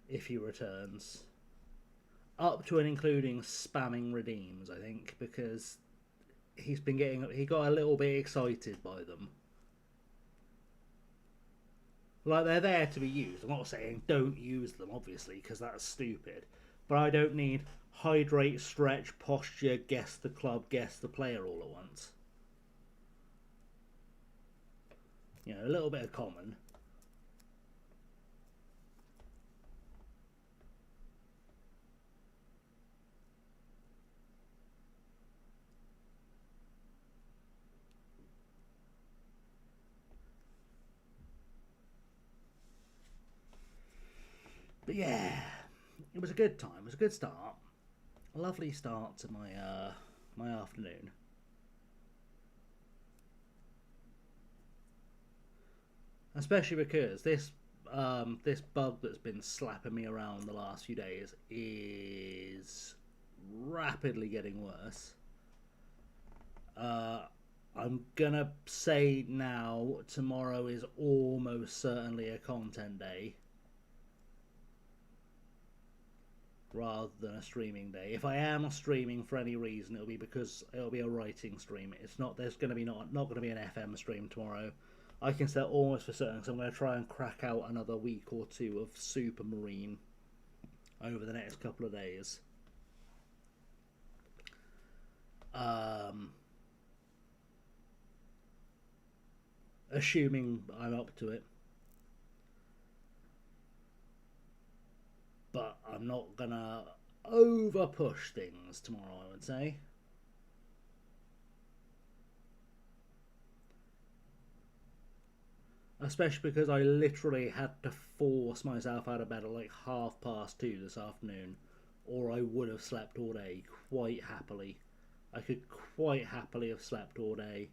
if he returns. Up to and including spamming redeems, I think, because he got a little bit excited by them. Like, they're there to be used. I'm not saying don't use them, obviously, because that's stupid. But I don't need hydrate, stretch, posture, guess the club, guess the player all at once. You know, a little bit of common. But yeah, it was a good time. It was a good start. A lovely start to my my afternoon. Especially because this bug that's been slapping me around the last few days is rapidly getting worse. I'm gonna say now, tomorrow is almost certainly a content day rather than a streaming day. If I am streaming for any reason, it'll be because it'll be a writing stream. It's not. There's going to be not going to be an FM stream tomorrow. I can say almost for certain, because I'm going to try and crack out another week or two of Supermarine over the next couple of days. Assuming I'm up to it. But I'm not going to over push things tomorrow, I would say. Especially because I literally had to force myself out of bed at like 2:30 this afternoon, or I would have slept all day quite happily. I could quite happily have slept all day.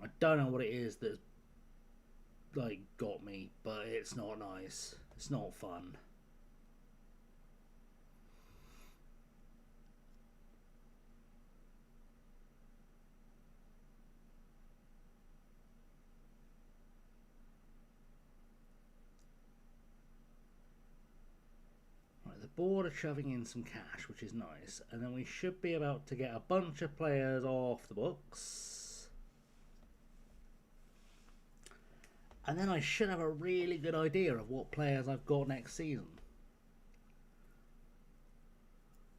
I don't know what it is that's like got me, but it's not nice. It's not fun. bored of shoving in some cash, which is nice, and then we should be about to get a bunch of players off the books. And then I should have a really good idea of what players I've got next season.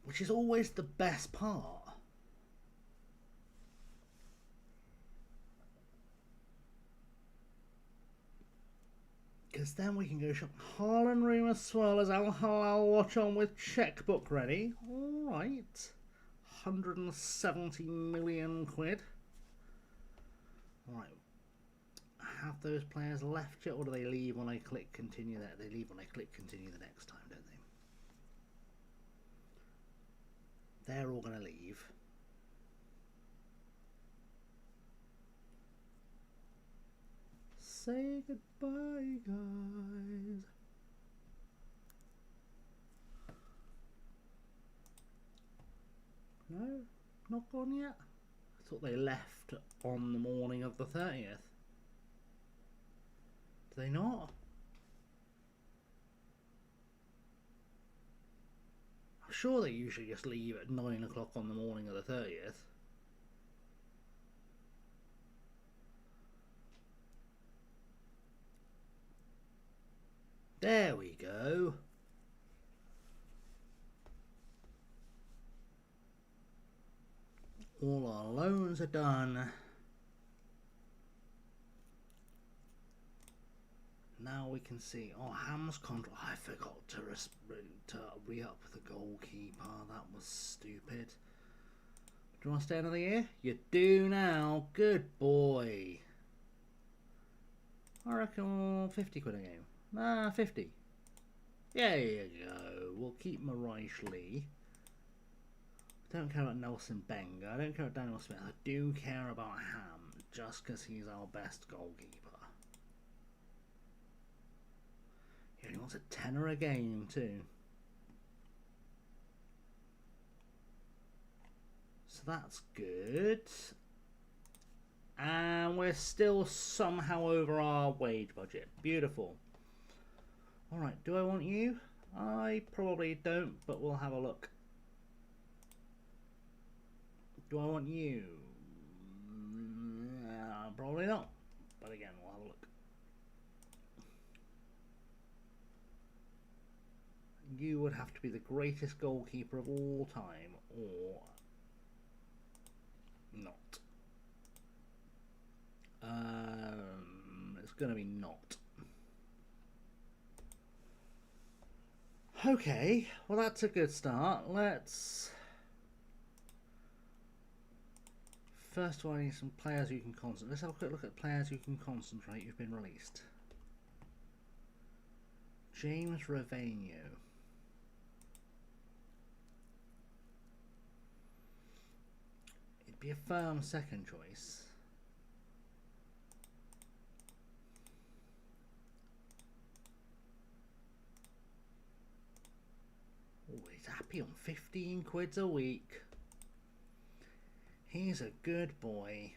Which is always the best part. Because then we can go shop. Harlan Rumour Swirlers Al Halal watch on with checkbook ready. Alright. 170 million quid. Alright. Have those players left yet, or do they leave when I click continue there? They leave when I click continue the next time, don't they? They're all going to leave. Say goodbye, guys. No, not gone yet. I thought they left on the morning of the 30th. Do they not? I'm sure they usually just leave at 9 o'clock on the morning of the 30th. There we go. All our loans are done. Now we can see. Oh, Ham's contract. I forgot to re-up the goalkeeper. That was stupid. Do you want to stay another year? You do now. Good boy. I reckon 50 quid a game. Nah, 50. There you go. We'll keep Marish Lee. I don't care about Nelson Benga. I don't care about Daniel Smith. I do care about Ham, just because he's our best goalkeeper. He only wants a tenner a game too. So that's good. And we're still somehow over our wage budget. Beautiful. Alright, do I want you? I probably don't, but we'll have a look. Do I want you? Probably not. But again, we'll have a look. You would have to be the greatest goalkeeper of all time, or not. It's going to be not. Okay, well that's a good start. Let's... First of all, I need some players who can concentrate. Let's have a quick look at players who can concentrate who've been released. James Raveno. It'd be a firm second choice. Oh, he's happy on 15 quid a week. He's a good boy.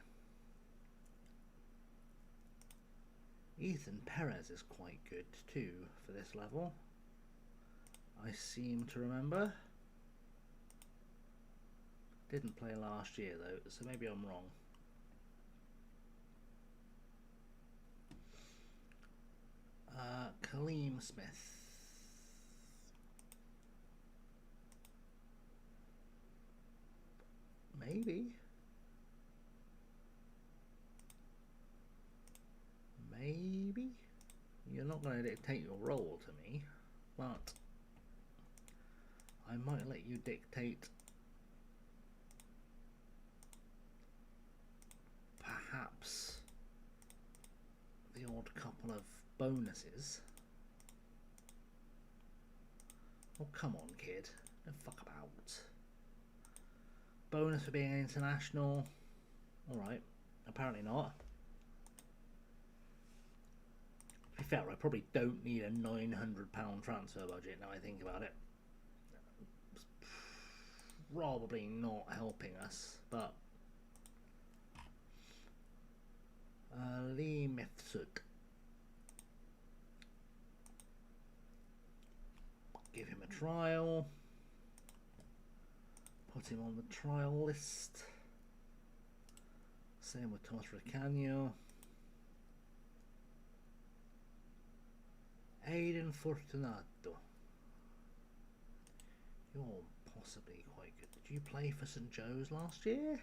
Ethan Perez is quite good too for this level. I seem to remember. Didn't play last year though, so maybe I'm wrong. Kaleem Smith. Maybe. Maybe. You're not going to dictate your role to me, but I might let you dictate perhaps the odd couple of bonuses. Oh, come on, kid. Don't fuck about. Bonus for being an international. Alright. Apparently not. To be fair, I probably don't need a £900 transfer budget now I think about it. It's probably not helping us, but... Lee Mifsud. Give him a trial. Put him on the trial list. Same with Thomas Ricagno. Aiden Fortunato. You're possibly quite good. Did you play for St Joe's last year?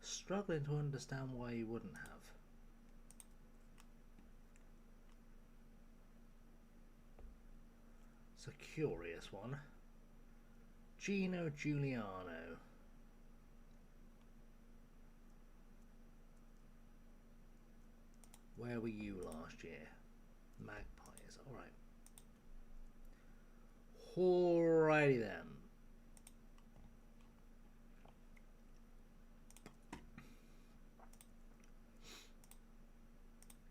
Struggling to understand why you wouldn't have. It's a curious one. Gino Giuliano. Where were you last year? Magpies, alright. Alrighty then.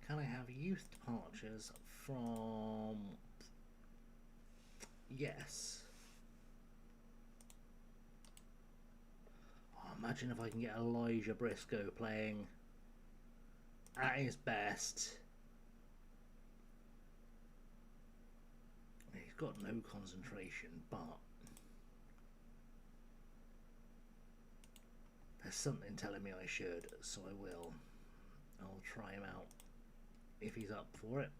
Can I have youth departures from... Yes. Oh, imagine if I can get Elijah Briscoe playing at his best. He's got no concentration, but there's something telling me I should, so I will. I'll try him out if he's up for it.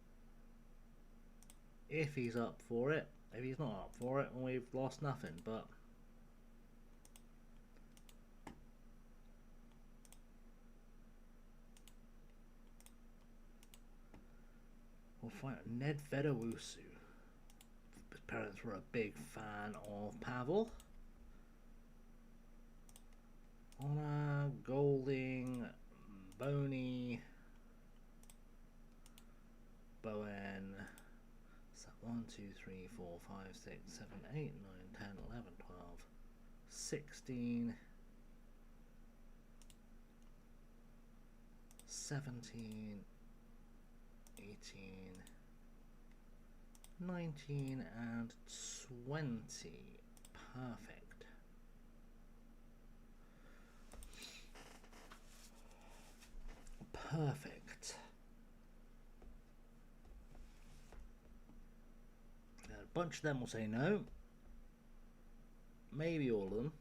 If he's up for it. If he's not up for it, we've lost nothing, but we'll find Ned Vedowusu. His parents were a big fan of Pavel. Honor, Golding, Boney, Bowen. So 1, 2, 3, 4, 5, 6, 7, 8, 9, 10, 11, 12, 16, 17, 18, 19 and 20. Perfect. Perfect. A bunch of them will say no. Maybe all of them.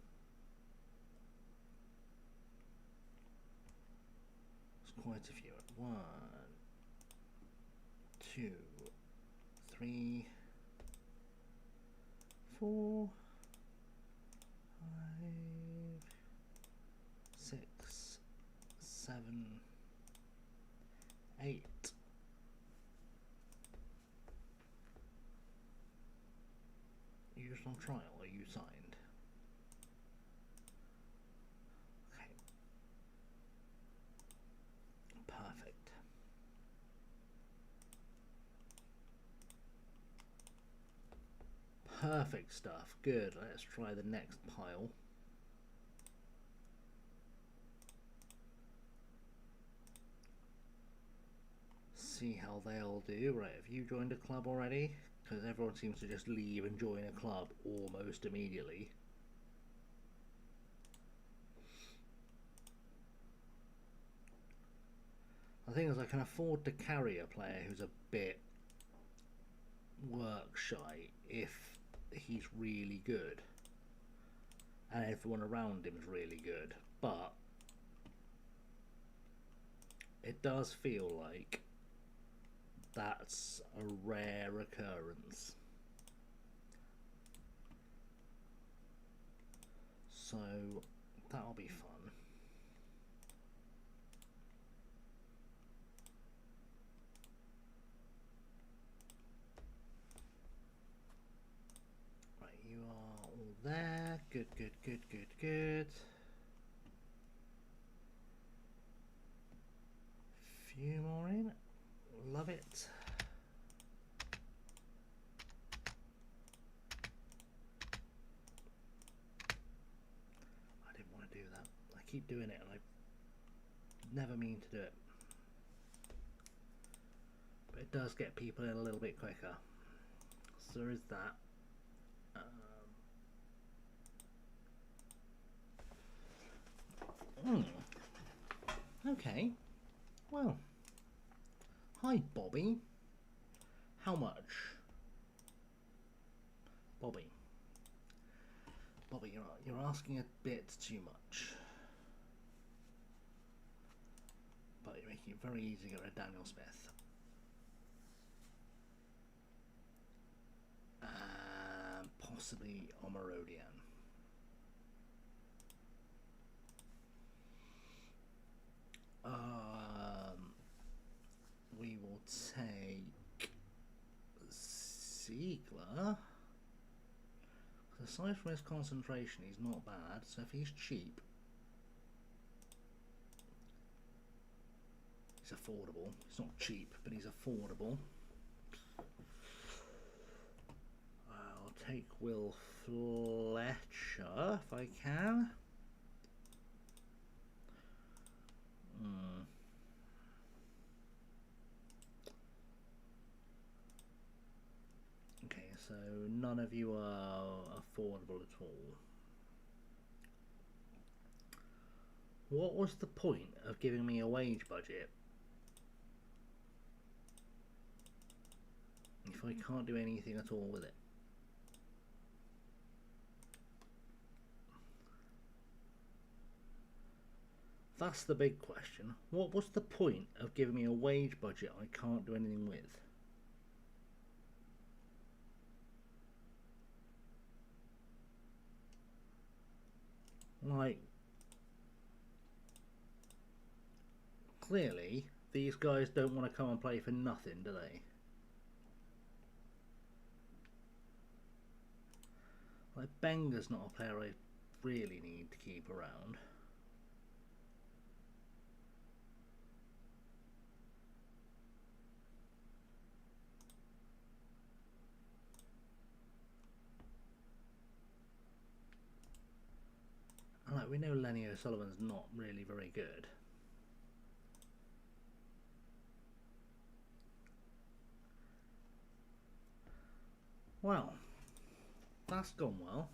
There's quite a few. 1, 2, 3, 4, 5, 6, 7, 8. You just on trial, or you signed? Okay. Perfect. Perfect stuff. Good. Let's try the next pile. See how they'll do. Right, have you joined a club already? Because everyone seems to just leave and join a club almost immediately. The thing is, I can afford to carry a player who's a bit work shy if he's really good and everyone around him is really good, but it does feel like that's a rare occurrence. So that'll be fun. Right, you are all there. Good, good, good, good, good. Few more in. Love it. I didn't want to do that. I keep doing it and I never mean to do it. But it does get people in a little bit quicker. So there is that. Okay. Well. Hi, Bobby. How much? Bobby. Bobby, you're asking a bit too much. But you're making it very easy to get rid of Daniel Smith. And possibly Omarodian. We will take Ziegler. Aside from his concentration, he's not bad. So if he's cheap, he's affordable. He's not cheap, but he's affordable. I'll take Will Fletcher if I can. Okay, so none of you are affordable at all. What was the point of giving me a wage budget if I can't do anything at all with it? That's the big question. What was the point of giving me a wage budget I can't do anything with? Like, clearly, these guys don't want to come and play for nothing, do they? Like, Benger's not a player I really need to keep around. And like, we know Lenny O'Sullivan's not really very good. Well, that's gone well.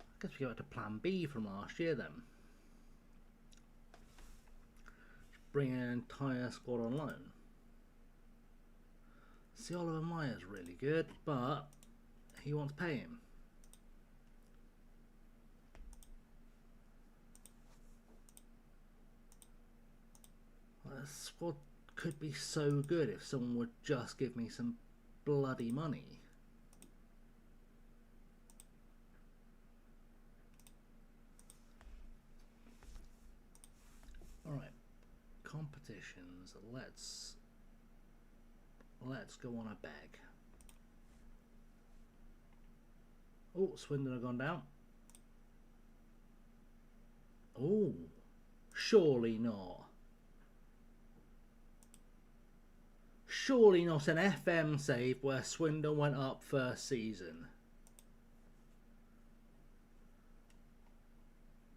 I guess we go back to plan B from last year then. Bring an entire squad on loan. See, Oliver Meyer's really good, but he wants to pay him. The squad could be so good if someone would just give me some bloody money. Alright, competitions, let's go on a bag. Oh, Swindon have gone down. Oh, surely not. Surely not an FM save where Swindon went up first season.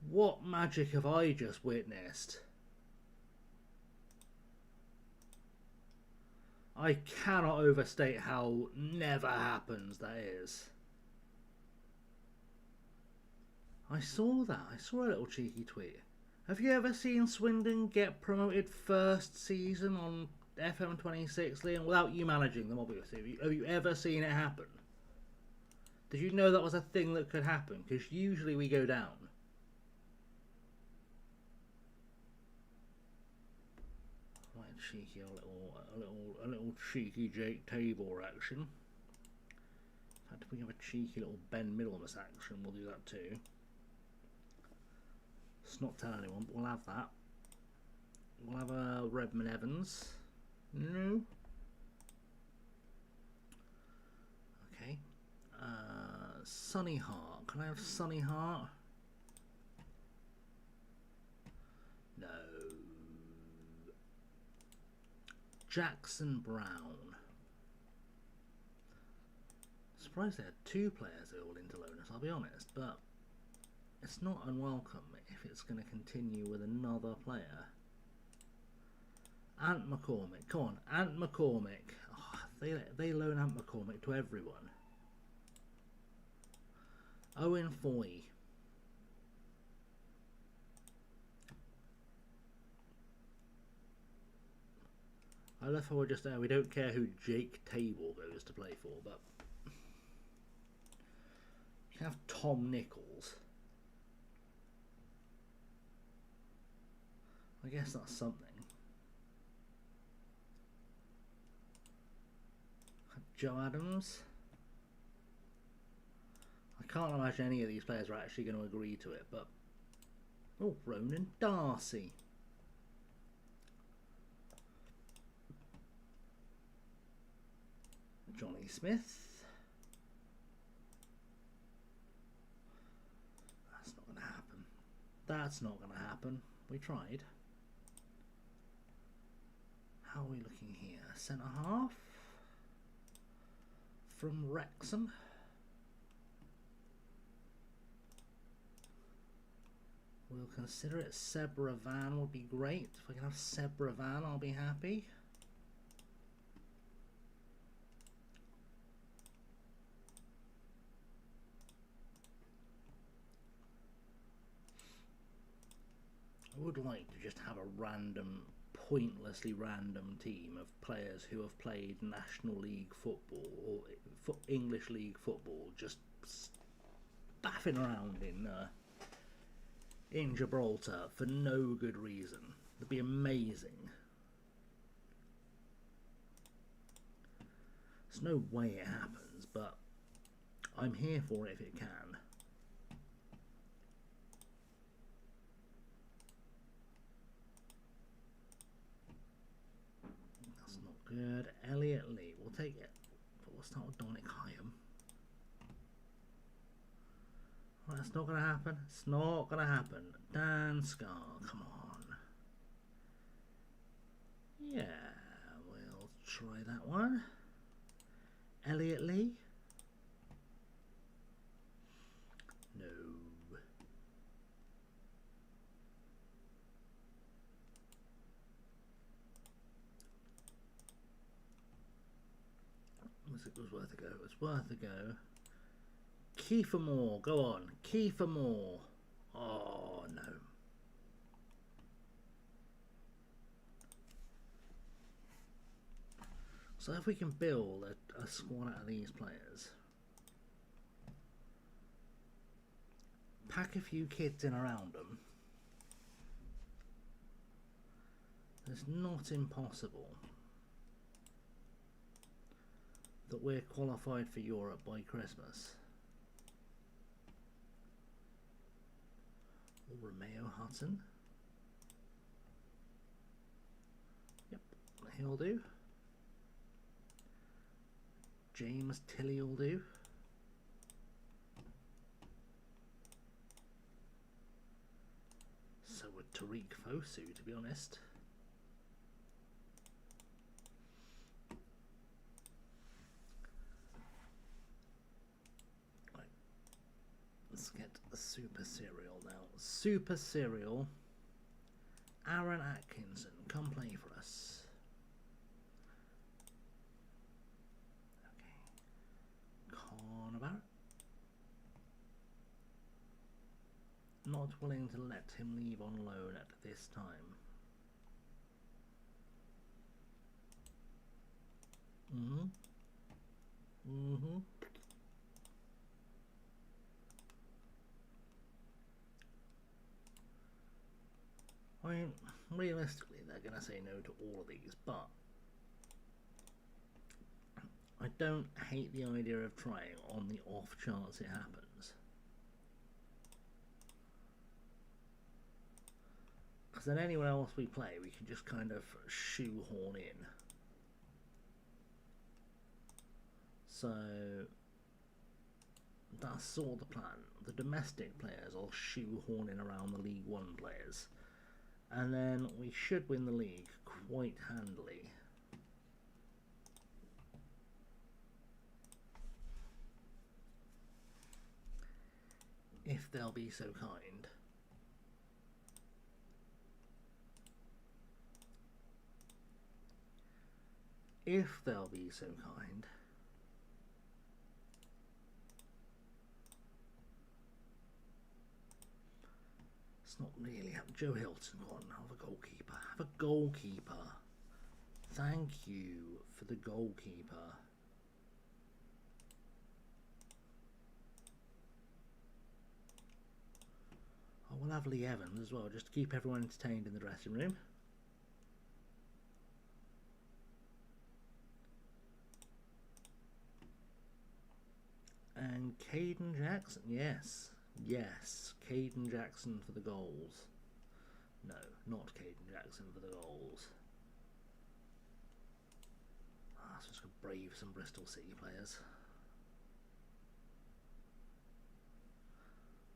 What magic have I just witnessed? I cannot overstate how never happens that is. I saw that. I saw a little cheeky tweet. Have you ever seen Swindon get promoted first season on FM26, Liam, without you managing them, obviously? Have you ever seen it happen? Did you know that was a thing that could happen? Because usually we go down. Quite cheeky, a little cheeky Jake Tabor action. In fact, if we have a cheeky little Ben Middlemas action, we'll do that too. Let's not tell anyone, but we'll have that. We'll have a Redmond Evans. No. Okay. Sunny Heart. Can I have Sunny Heart? No. Jackson Brown. Surprised they had two players all into loaners, I'll be honest, but it's not unwelcome if it's going to continue with another player. Ant McCormick, come on, Ant McCormick. Oh, they loan Ant McCormick to everyone. Owen Foy. I love how we're just there. We don't care who Jake Table goes to play for, but you can have Tom Nichols. I guess that's something. Joe Adams. I can't imagine any of these players are actually going to agree to it, but oh, Ronan Darcy. Johnny Smith. That's not going to happen. That's not going to happen. We tried. How are we looking here? Centre half from Wrexham. We'll consider it. Seb Ravan would be great. If I can have Seb Ravan, I'll be happy. I would like to just have a random, pointlessly random team of players who have played National League football or English League football, just staffing around in Gibraltar for no good reason. It'd be amazing. There's no way it happens, but I'm here for it if it can. That's not good. Elliot Lee, we'll take it. But we'll start with Dominic Hyam. Well, that's not going to happen. It's not going to happen. Dan Scar, come on. Yeah, we'll try that one. Elliot Lee. No. It was worth a go. It was worth a go. Kiefer Moore, go on. Kiefer Moore. Oh, no. So if we can build a squad out of these players, pack a few kids in around them, it's not impossible that we're qualified for Europe by Christmas. Romeo Hudson. Yep, he'll do. James Tilley will do. So would Tariq Fosu, to be honest. Right. Let's get the Super Serial now. Super Serial. Aaron Atkinson, come play for us. Not willing to let him leave on loan at this time. I mean, realistically, they're going to say no to all of these, but I don't hate the idea of trying on the off chance it happens. Because then anyone else we play, we can just kind of shoehorn in. So that's sort of the plan. The domestic players I'll shoehorn in around the League One players. And then we should win the league quite handily. If they'll be so kind. If they'll be so kind. It's not really Joe Hilton. Go on, have a goalkeeper. Have a goalkeeper. Thank you for the goalkeeper. Oh, we'll have Lee Evans as well, just to keep everyone entertained in the dressing room. And Caden Jackson, yes, Caden Jackson for the goals. No, not Caden Jackson for the goals. Ah, so just going to brave some Bristol City players.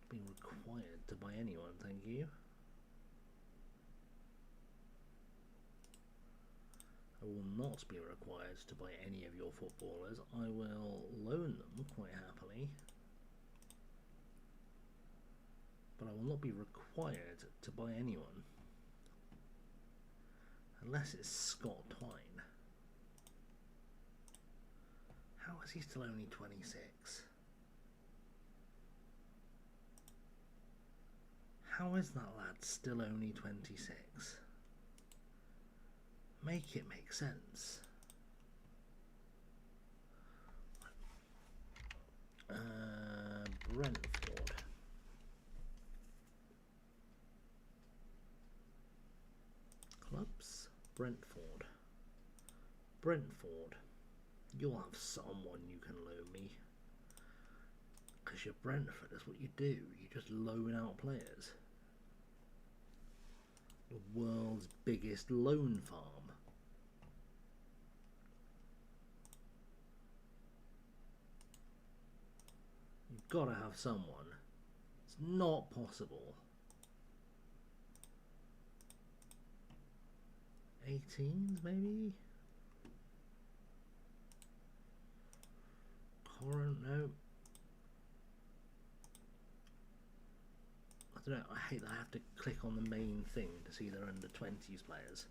Being required to buy anyone, thank you. I will not be required to buy any of your footballers. I will loan them quite happily. But I will not be required to buy anyone. Unless it's Scott Twine. How is he still only 26? How is that lad still only 26? Make it make sense. Brentford. Clubs. Brentford. Brentford. You'll have someone you can loan me. Because you're Brentford, that's what you do. You just loan out players. The world's biggest loan farm. You've got to have someone. It's not possible. 18s maybe? Current, no. I don't know, I hate that I have to click on the main thing to see their under 20s players.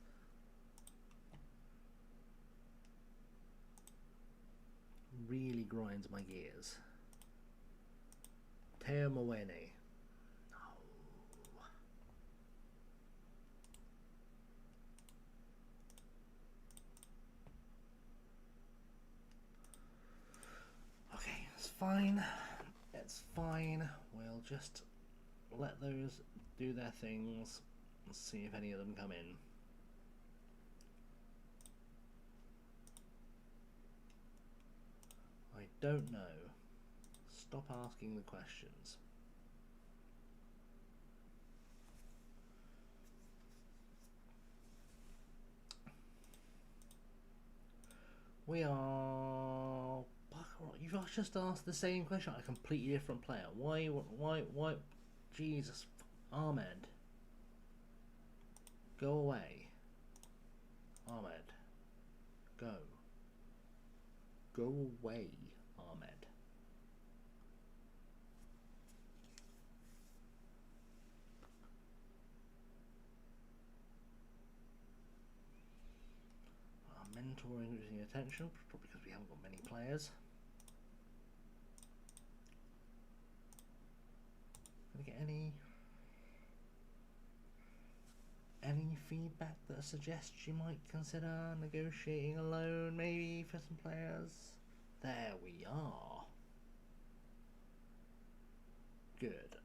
Really grinds my gears. Teo Mwene. No. Okay, it's fine. It's fine. We'll just let those do their things and see if any of them come in. I don't know. Stop asking the questions. We are... You've just asked the same question, a completely different player. Why, Jesus, Ahmed. Go away. Ahmed. Go. Go away, Ahmed. Mentoring, losing attention, probably because we haven't got many players. Gonna get any feedback that suggests you might consider negotiating a loan maybe for some players? There we are. Good.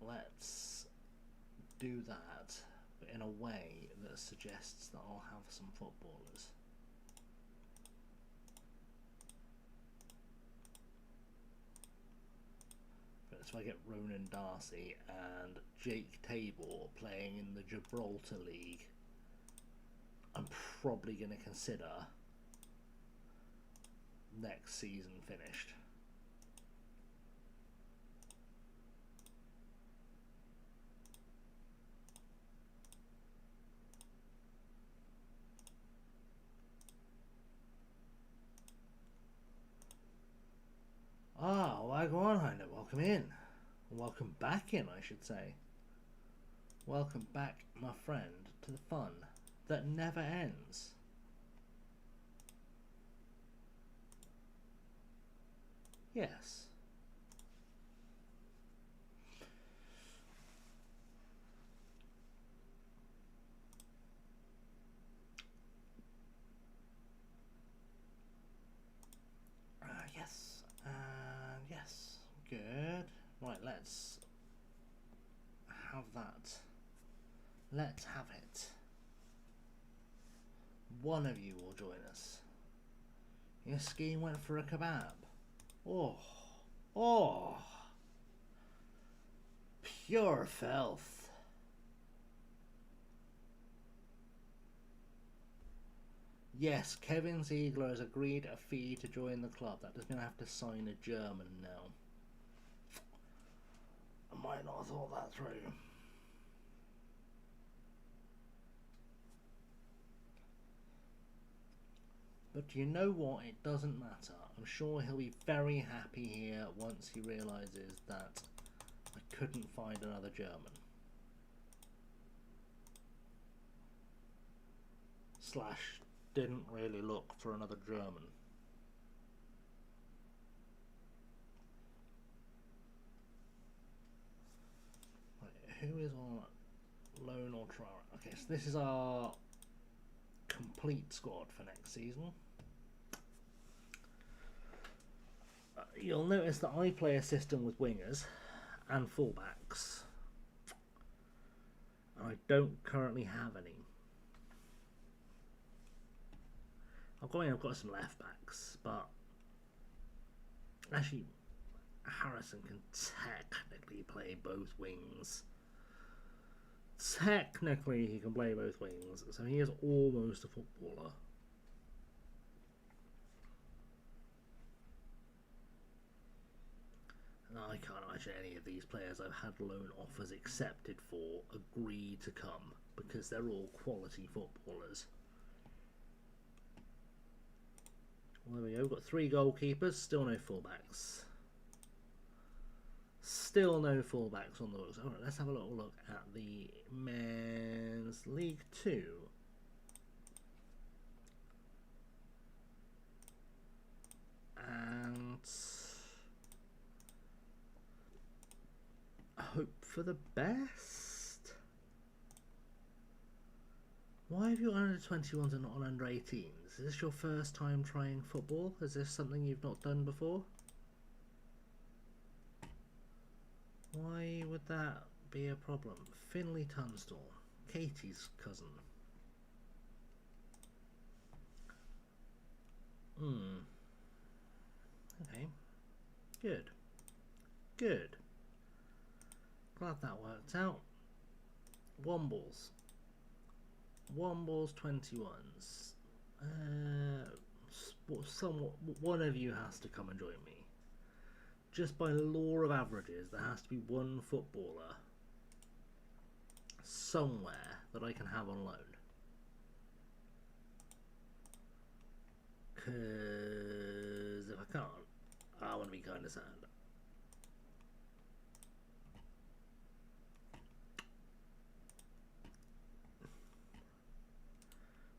Let's do that, but in a way that suggests that I'll have some footballers. So I get Ronan Darcy and Jake Tabor playing in the Gibraltar League, I'm probably going to consider next season finished. Ah, Wagwan Hinder, welcome in. Welcome back in, I should say. Welcome back, my friend, to the fun that never ends. Yes. Good. Right, let's have that. Let's have it. One of you will join us. Your skiing went for a kebab. Oh. Oh. Pure filth. Yes, Kevin Ziegler has agreed a fee to join the club. That does mean I have to sign a German now. I might not have thought that through. But you know what? It doesn't matter. I'm sure he'll be very happy here once he realises that I couldn't find another German. Slash didn't really look for another German. Right, who is on loan or trial? Okay, so this is our complete squad for next season. You'll notice that I play a system with wingers and fullbacks. I don't currently have any. I've got some left backs, but actually Harrison can technically play both wings. Technically he can play both wings, so he is almost a footballer. I can't imagine any of these players I've had loan offers accepted for agree to come, because they're all quality footballers. Well, there we go, we've got 3 goalkeepers, still no fullbacks. Still no fullbacks on the books. Alright, let's have a little look at the Men's League 2. And hope for the best. Why have you under 21s and not on under 18s? Is this your first time trying football? Is this something you've not done before? Why would that be a problem? Finley Tunstall, Katie's cousin. Okay. Good. Good. Glad that worked out. Wombles. Wombles 21s. One of you has to come and join me. Just by law of averages, there has to be one footballer somewhere that I can have on loan. Because if I can't, I want to be kind of sad.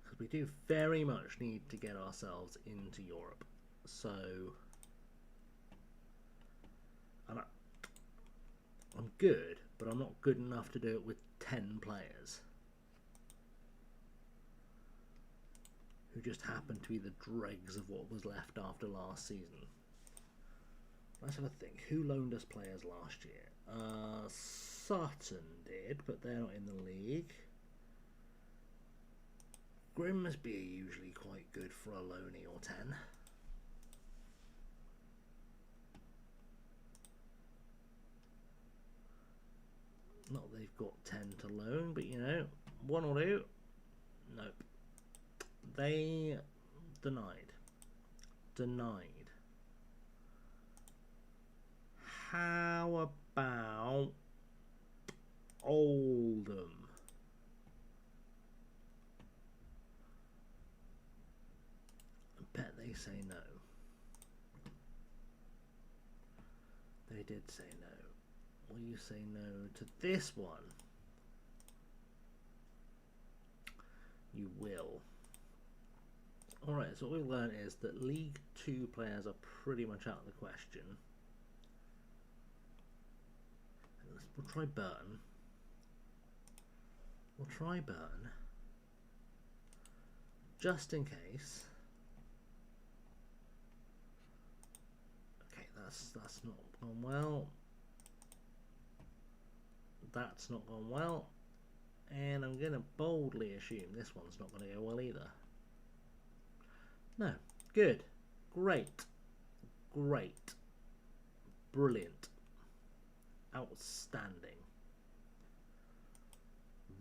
Because we do very much need to get ourselves into Europe. So I'm good, but I'm not good enough to do it with 10 players who just happen to be the dregs of what was left after last season. Let's have a think. Who loaned us players last year? Sutton did, but they're not in the league. Grimsby are usually quite good for a loanee or 10. Not that they've got 10 to loan, but you know, one or two. Nope. They denied. Denied. How about Oldham? I bet they say no. They did say no. Will you say no to this one? You will. Alright, so what we've learned is that League 2 players are pretty much out of the question. We'll try Burton. We'll try Burton. Just in case. Okay, That's not gone well. That's not gone well. And I'm going to boldly assume this one's not going to go well either. No. Good. Great. Great. Brilliant. Outstanding.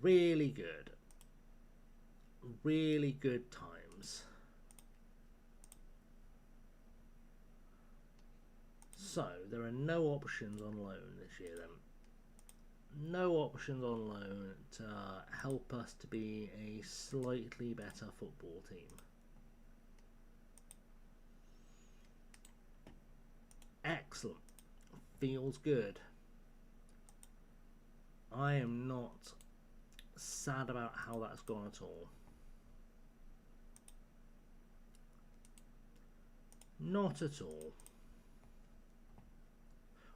Really good. Really good times. So, there are no options on loan this year then. No options on loan to help us to be a slightly better football team. Excellent. Feels good. I am not sad about how that's gone at all. Not at all.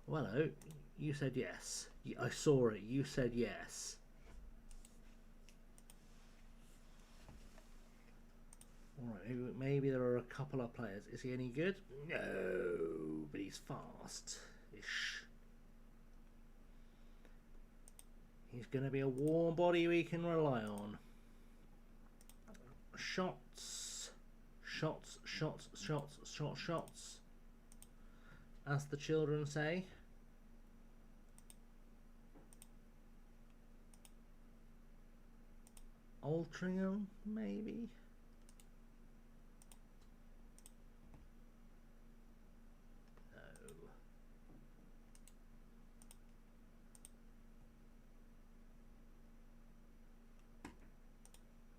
Well, hello. You said yes. I saw it. You said yes. Alright, maybe there are a couple of players. Is he any good? No, but he's fast-ish. He's going to be a warm body we can rely on. Shots. Shots, shots, shots, shots, shots. As the children say. Altrincham, maybe? No.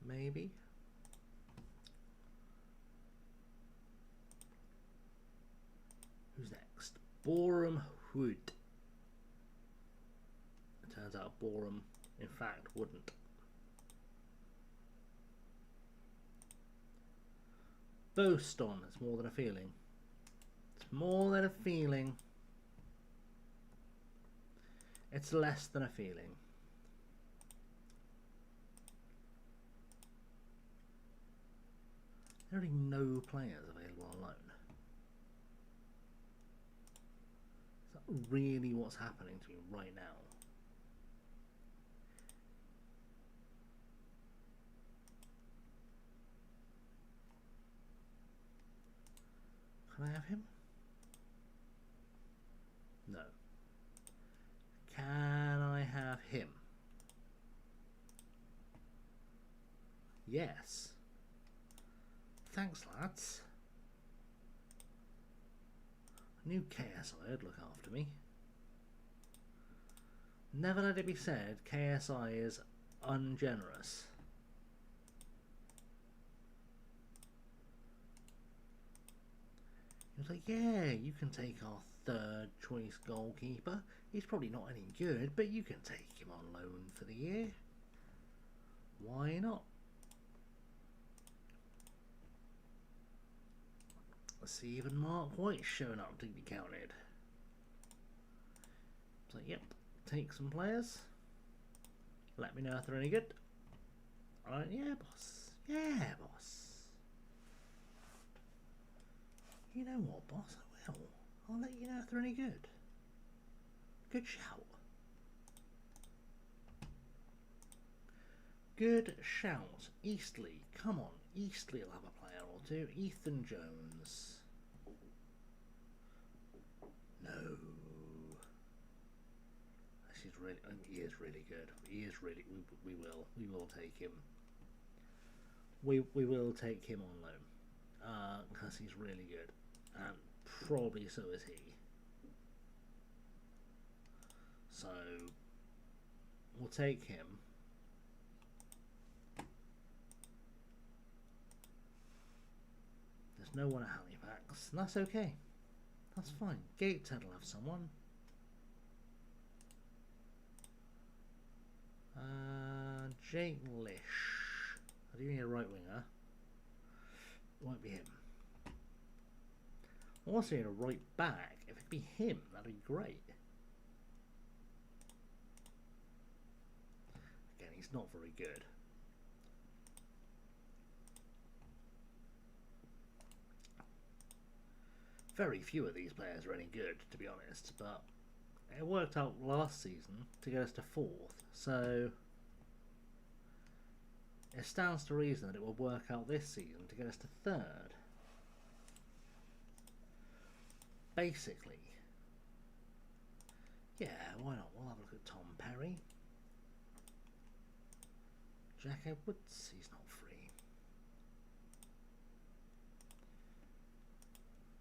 Maybe? Who's next? Boreham Wood. It turns out Boreham, in fact, wouldn't. Boston, it's more than a feeling. It's more than a feeling. It's less than a feeling. There are no players available on loan. Is that really what's happening to me right now? Can I have him? No. Can I have him? Yes. Thanks, lads. I knew KSI would look after me. Never let it be said KSI is ungenerous. He was like, yeah, you can take our third choice goalkeeper. He's probably not any good, but you can take him on loan for the year. Why not? Let's see, even Mark White's showing up to be counted. So, yep, take some players. Let me know if they're any good. Alright, yeah, boss. Yeah, boss. You know what, boss? I will. I'll let you know if they're any good. Good shout. Good shout. Eastleigh. Come on. Eastleigh will have a player or two. Ethan Jones. No. This is really... he is really good. He is really... We will take him. We will take him on loan. Because he's really good. And probably so is he. So we'll take him. There's no one at Halifax, and that's okay. That's fine. Gateshead will have someone. Jake Lish. I do need a right winger. Won't be him. I also need a right back. If it could be him, that'd be great. Again, he's not very good. Very few of these players are any good, to be honest, but it worked out last season to get us to 4th, so it stands to reason that it will work out this season to get us to 3rd. Basically. Yeah, why not? We'll have a look at Tom Perry. Jack Edwards, he's not free.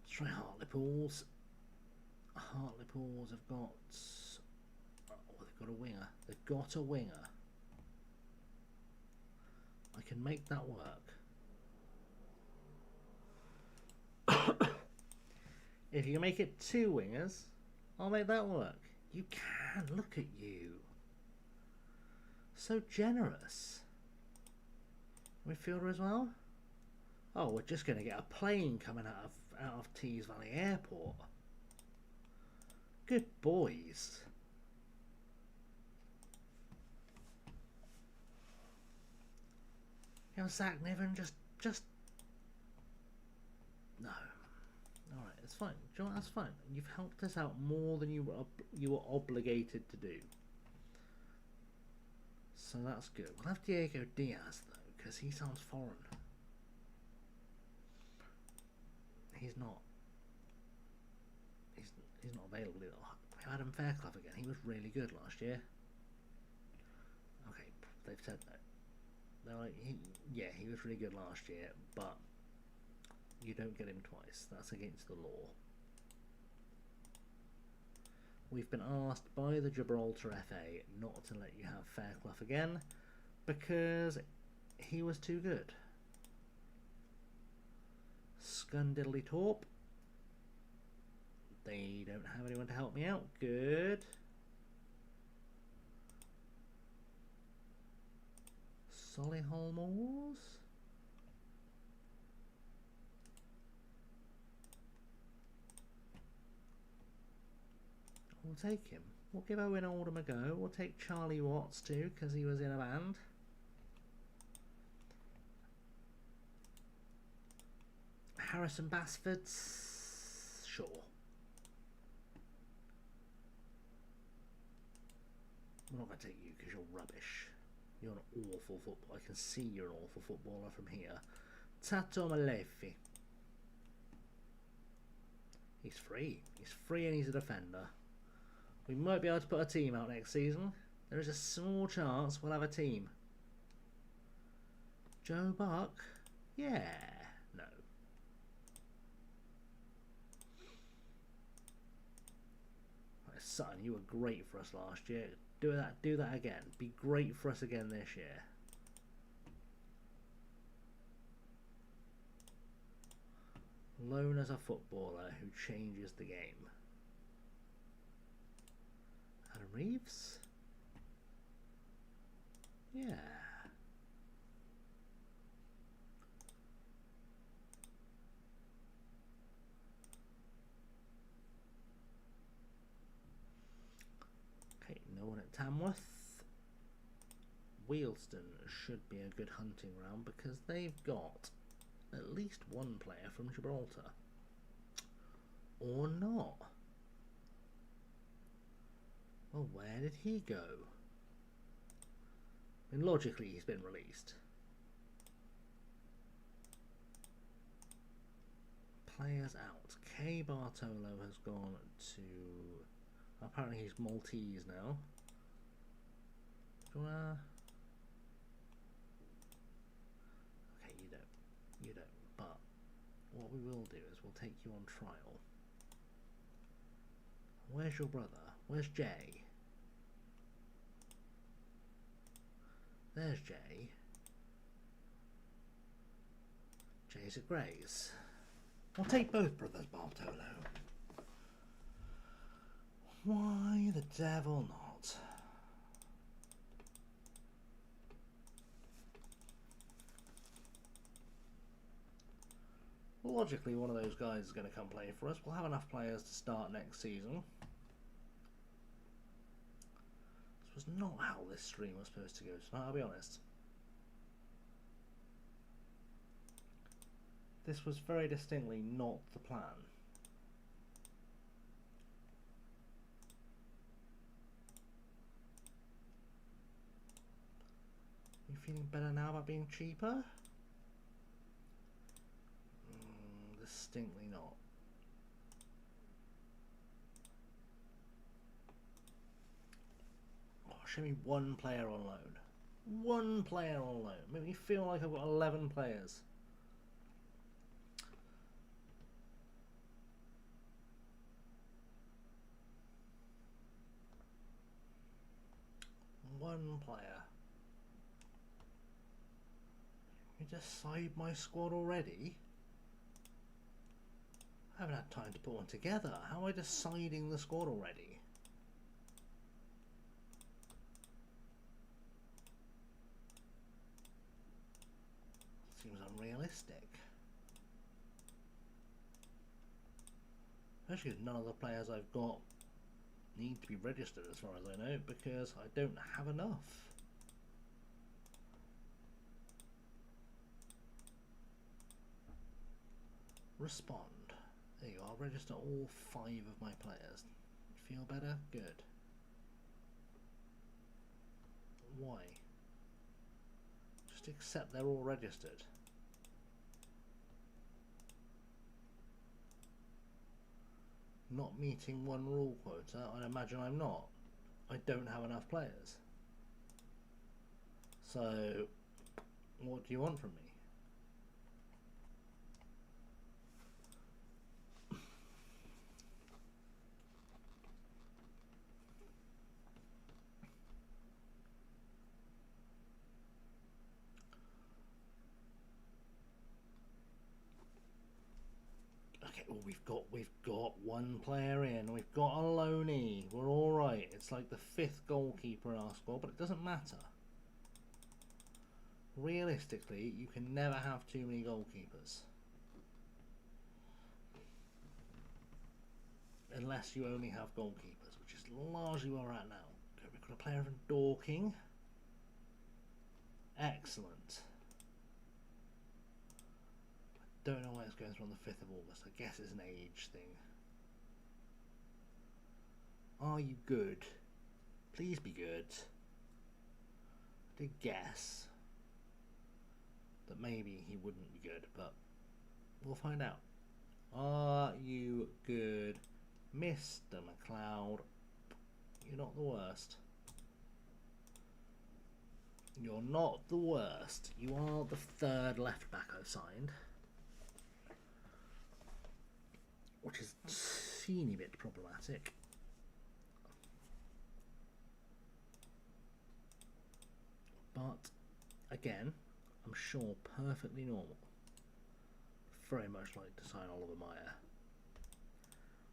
Let's try Hartlepool's. Hartlepool's have got... Oh, they've got a winger. They've got a winger. I can make that work. If you make it 2 wingers, I'll make that work. You can. Look at you. So generous. Midfielder as well? Oh, we're just going to get a plane coming out of Tees Valley Airport. Good boys. You know, Zach Niven, just no. All right, it's fine. Do you know what? That's fine. You've helped us out more than you were obligated to do. So that's good. We'll have Diego Diaz though, because he sounds foreign. He's not. He's not available either. Adam Fairclough again. He was really good last year. Okay, they've said no. They're like, he was really good last year, but you don't get him twice. That's against the law. We've been asked by the Gibraltar FA not to let you have Fairclough again because he was too good. Scundiddly Torp. They don't have anyone to help me out. Good. Solihull Moors. We'll take him. We'll give Owen Oldham a go. We'll take Charlie Watts too because he was in a band. Harrison Basfords. Sure. I'm not going to take you because you're rubbish. You're an awful footballer. I can see you're an awful footballer from here. Tato Malefi. He's free. He's free and he's a defender. We might be able to put a team out next season. There is a small chance we'll have a team. Joe Buck? Yeah. No. Right, Sutton, you were great for us last year. Do that again. Be great for us again this year. Loan as a footballer who changes the game. Adam Reeves? Yeah. Okay, no one at Tamworth. Wealdstone should be a good hunting ground because they've got at least one player from Gibraltar. Or not. Well, where did he go? I mean, logically he's been released. Players out. K Bartolo has gone to... Apparently he's Maltese now. Do you wanna... Okay, you don't. You don't. But what we will do is we'll take you on trial. Where's your brother? Where's Jay? There's Jay. Jay's at Grays. We'll take both brothers, Bartolo. Why the devil not? Logically, one of those guys is going to come play for us. We'll have enough players to start next season. This was not how this stream was supposed to go tonight, I'll be honest. This was very distinctly not the plan. feeling better now about being cheaper? Distinctly not. Oh, show me one player on loan. One player on loan. Make me feel like I've got 11 players. One player. You just side my squad already? I haven't had time to put one together. How am I deciding the squad already? Seems unrealistic. Especially none of the players I've got need to be registered as far as I know, because I don't have enough. Respond. There you are, register all 5 of my players. Feel better? Good. Why? Just accept they're all registered. Not meeting one rule quota, I imagine I'm not. I don't have enough players. So, what do you want from me? Okay, well we've got one player in. We've got a loanee. We're all right. It's like the 5th goalkeeper in our squad, but it doesn't matter. Realistically, you can never have too many goalkeepers. Unless you only have goalkeepers, which is largely where we're at now. Okay, we've got a player from Dorking. Excellent. I don't know why it's going through on the 5th of August. I guess it's an age thing. Are you good? Please be good. I did guess that maybe he wouldn't be good, but we'll find out. Are you good, Mr. McLeod? You're not the worst. You're not the worst. You are the 3rd left back I've signed, which is a teeny bit problematic. But again, I'm sure perfectly normal. Very much like to sign Oliver Meyer.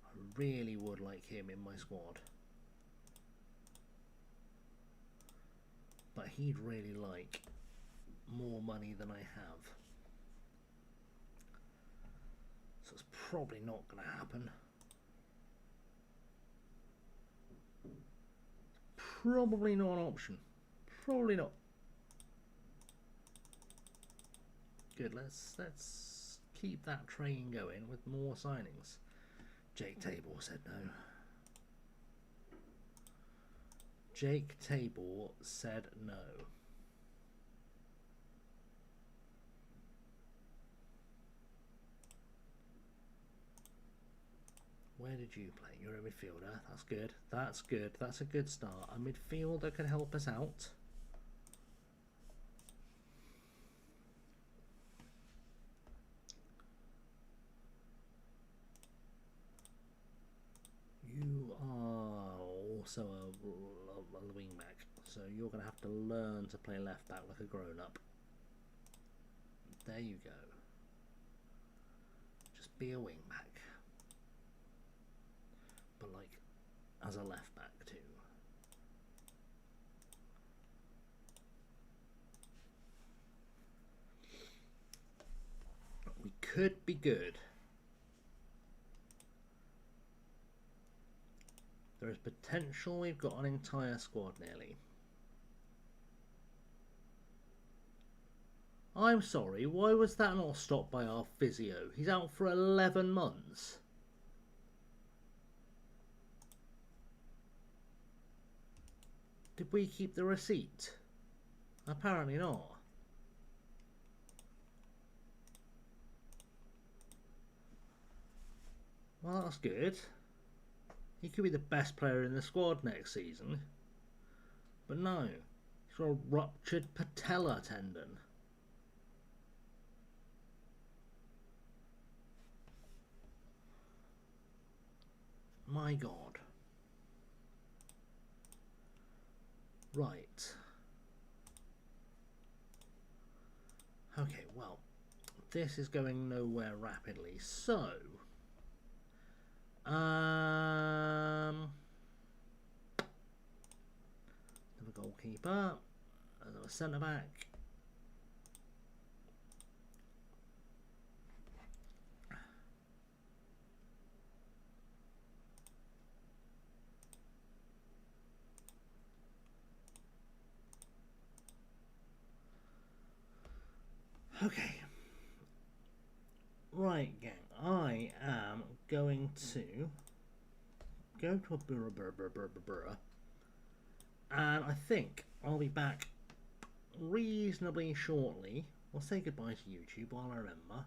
I really would like him in my squad. But he'd really like more money than I have. So it's probably not going to happen. Probably not an option. Probably not. Good, let's keep that train going with more signings. Jake Tabor said no. Jake Tabor said no. Where did you play? You're a midfielder. That's good. That's good. That's a good start. A midfielder can help us out. You are also a wing back, so you're going to have to learn to play left back like a grown-up. There you go. Just be a wing back. But like as a left back too. We could be good. There is potential. We've got an entire squad nearly. I'm sorry, why was that not stopped by our physio? He's out for 11 months. Did we keep the receipt? Apparently not. Well, that's good. He could be the best player in the squad next season. But no, he's got a ruptured patella tendon. My God. Right. Okay, well, this is going nowhere rapidly. So, another goalkeeper, another centre back. Okay. Right, gang. I am going to go to a burra, and I think I'll be back reasonably shortly. We'll say goodbye to YouTube while I remember.